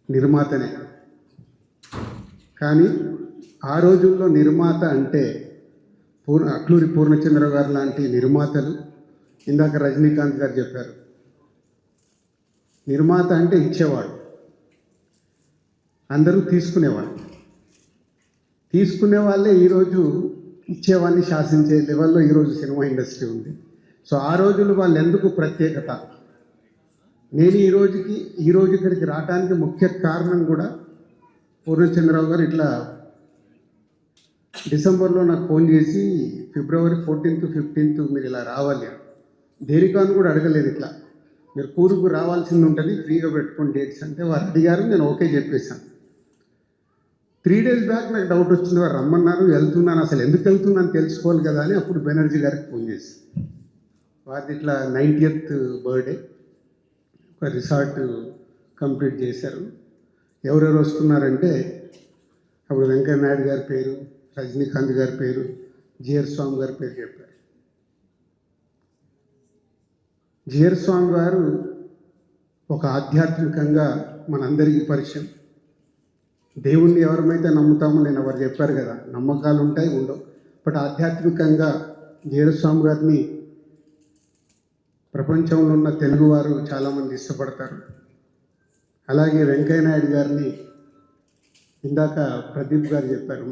Speaker 9: నిర్మాతనే. కానీ ఆ రోజుల్లో నిర్మాత అంటే అట్లూరి పూర్ణచంద్రరావు గారు లాంటి నిర్మాతలు, ఇందాక రజనీకాంత్ గారు చెప్పారు, నిర్మాత అంటే ఇచ్చేవాడు, అందరూ తీసుకునేవాళ్ళు. తీసుకునే వాళ్ళే ఈరోజు ఇచ్చేవాడిని శాసించే లెవెల్లో ఈరోజు సినిమా ఇండస్ట్రీ ఉంది. సో ఆ రోజులు వాళ్ళు ఎందుకు ప్రత్యేకత, నేను ఈరోజు ఇక్కడికి రావడానికి ముఖ్య కారణం కూడా పూర్ణచంద్రరావు గారు ఇట్లా డిసెంబర్లో నాకు ఫోన్ చేసి February 14th 15th మీరు ఇలా రావాలి, దేనికాను కూడా అడగలేదు, ఇట్లా మీరు కూరుకు రావాల్సింది ఉంటుంది, ఫ్రీగా పెట్టుకోండి డేట్స్ అంటే వారు అడిగారు, నేను ఓకే చెప్పేశాను. 3 days బ్యాక్ నాకు డౌట్ వచ్చింది, వారు రమ్మన్నారు, వెళ్తున్నాను, అసలు ఎందుకు వెళ్తున్నాను తెలుసుకోవాలి కదా అని అప్పుడు బెనర్జీ గారికి ఫోన్ చేసి, వారిది ఇట్లా 90th బర్త్డే, ఒక రిసార్ట్ కంప్లీట్ చేశారు. ఎవరెవరు వస్తున్నారంటే అప్పుడు వెంకయ్య నాయుడు గారి పేరు, రజనీకాంత్ గారి పేరు, జిఆర్ స్వామి గారి పేరు చెప్పారు. జిఆర్ స్వామి గారు ఒక ఆధ్యాత్మికంగా మనందరికీ పరిచయం. దేవుణ్ణి ఎవరమైతే నమ్ముతామో, నేను ఎవరు చెప్పారు కదా, నమ్మకాలు ఉంటాయి ఉండవు, బట్ ఆధ్యాత్మికంగా జిఆర్ స్వామి గారిని ప్రపంచంలో ఉన్న తెలుగువారు చాలామంది ఇష్టపడతారు. అలాగే వెంకయ్య నాయుడు గారిని ఇందాక ప్రదీప్ గారు చెప్పారు,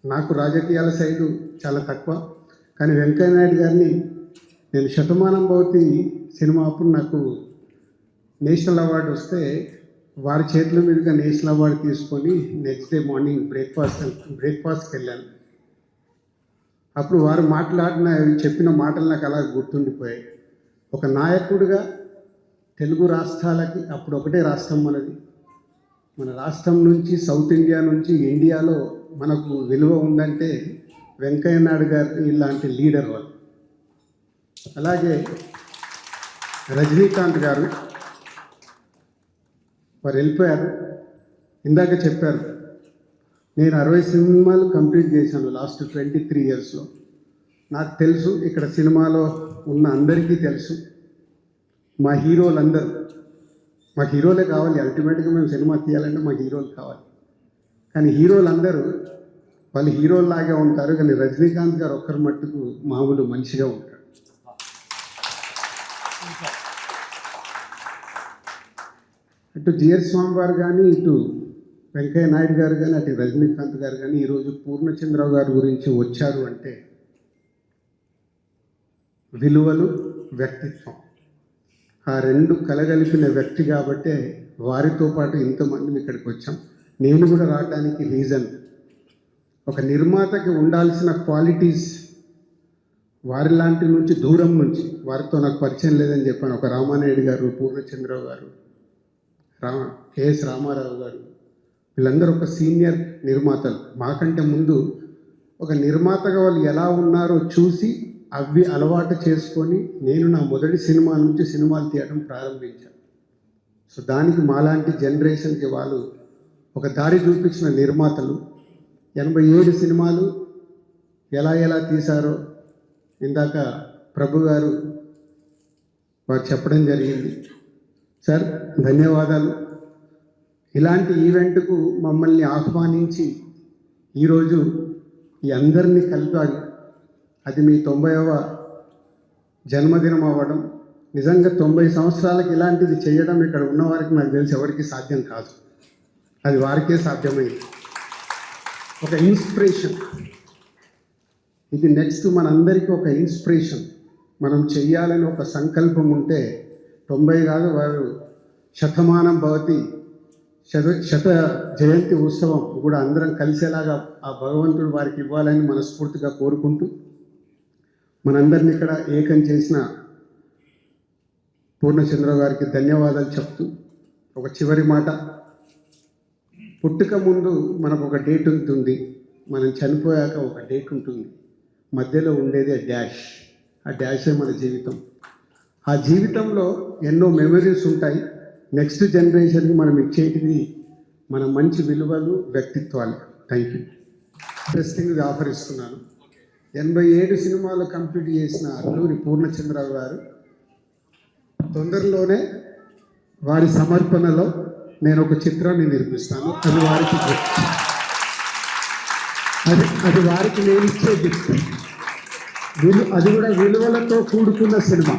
Speaker 9: నాకు రాజకీయాల సైడు చాలా తక్కువ, కానీ వెంకయ్య నాయుడు గారిని నేను శతమానం భవతి సినిమా అప్పుడు నాకు నేషనల్ అవార్డు వస్తే వారి చేతుల మీదుగా నేషనల్ అవార్డు తీసుకొని నెక్స్ట్ డే మార్నింగ్ బ్రేక్ఫాస్ట్కి వెళ్ళాను. అప్పుడు వారు చెప్పిన మాటలు నాకు అలా గుర్తుండిపోయాయి. ఒక నాయకుడిగా తెలుగు రాష్ట్రాలకి, అప్పుడు ఒకటే రాష్ట్రం మనది, మన రాష్ట్రం నుంచి సౌత్ ఇండియా నుంచి ఇండియాలో మనకు విలువ ఉందంటే వెంకయ్య నాయుడు గారు ఇలాంటి లీడర్ వాళ్ళు. అలాగే రజనీకాంత్ గారు, వారు వెళ్ళిపోయారు. ఇందాక చెప్పారు, నేను 60 సినిమాలు కంప్లీట్ చేశాను లాస్ట్ 23 yearsలో. నాకు తెలుసు, ఇక్కడ సినిమాలో ఉన్న అందరికీ తెలుసు, మా హీరోలందరూ, మాకు హీరోలే కావాలి, అల్టిమేట్గా మేము సినిమా తీయాలంటే మాకు హీరోలు కావాలి. కానీ హీరోలందరూ వాళ్ళు హీరోల్లాగే ఉంటారు, కానీ రజనీకాంత్ గారు ఒక్కరి మట్టుకు మామూలు మనిషిగా ఉంటారు. అటు జిఆర్ స్వామి గారు కానీ, ఇటు వెంకయ్య నాయుడు గారు కానీ, అటు రజనీకాంత్ గారు కానీ ఈరోజు పూర్ణచంద్రరావు గారి గురించి వచ్చారు అంటే విలువలు, వ్యక్తిత్వం, ఆ రెండు కలగలిపిన వ్యక్తి కాబట్టే వారితో పాటు ఇంతమంది ఇక్కడికి వచ్చాం. నేను కూడా రావడానికి రీజన్, ఒక నిర్మాతకి ఉండాల్సిన క్వాలిటీస్ వారి లాంటి నుంచి దూరం నుంచి, వారితో నాకు పరిచయం లేదని చెప్పాను. ఒక రామానాయుడు గారు, పూర్ణచంద్రరావు గారు, కెఎస్ రామారావు గారు, వీళ్ళందరూ ఒక సీనియర్ నిర్మాతలు. మాకంటే ముందు ఒక నిర్మాతగా వాళ్ళు ఎలా ఉన్నారో చూసి అవి అలవాటు చేసుకొని నేను నా మొదటి సినిమా నుంచి సినిమాలు తీయడం ప్రారంభించాను. సో దానికి మాలాంటి జనరేషన్కి వాళ్ళు ఒక దారి చూపించిన నిర్మాతలు. 87 సినిమాలు ఎలా తీశారో ఇందాక ప్రభు గారు వారు చెప్పడం జరిగింది. సార్ ధన్యవాదాలు. ఇలాంటి ఈవెంట్కు మమ్మల్ని ఆహ్వానించి ఈరోజు ఈ అందరినీ కలిపారు. అది మీ 90వ జన్మదినం అవ్వడం నిజంగా 90 సంవత్సరాలకు ఇలాంటిది చేయడం ఇక్కడ ఉన్నవారికి నాకు తెలిసి ఎవరికి సాధ్యం కాదు, అది వారికే సాధ్యమైంది. ఒక ఇన్స్పిరేషన్. ఇది నెక్స్ట్ మనందరికీ ఒక ఇన్స్పిరేషన్. మనం చెయ్యాలని ఒక సంకల్పం ఉంటే 90 కాదు, వారు శతమానం భవతి శత జయంతి ఉత్సవం కూడా అందరం కలిసేలాగా ఆ భగవంతుడు వారికి ఇవ్వాలని మనస్ఫూర్తిగా కోరుకుంటూ, మనందరినీ ఇక్కడ ఏకం చేసిన పూర్ణచంద్రరావు గారికి ధన్యవాదాలు చెప్తూ, ఒక చివరి మాట, పుట్టుక ముందు మనకు ఒక డేట్ ఉంటుంది, మనం చనిపోయాక ఒక డేట్ ఉంటుంది, మధ్యలో ఉండేది డాష్. ఆ డాషే మన జీవితం. ఆ జీవితంలో ఎన్నో మెమరీస్ ఉంటాయి. నెక్స్ట్ జనరేషన్కి మనం ఇచ్చేటివి మన మంచి విలువలు, వ్యక్తిత్వాలు. Thank you. ఇంట్రెస్టింగ్గా ఆఫర్ ఇస్తున్నాను. 87 సినిమాలు కంప్లీట్ చేసిన అల్లూరి పూర్ణచంద్రరావు గారు తొందరలోనే వారి సమర్పణలో నేను ఒక చిత్రాన్ని నిర్మిస్తాను. అది వారికి గిఫ్ట్. అది వారికి నేను ఇచ్చే గిఫ్ట్. అది కూడా విలువలతో కూడుకున్న సినిమా.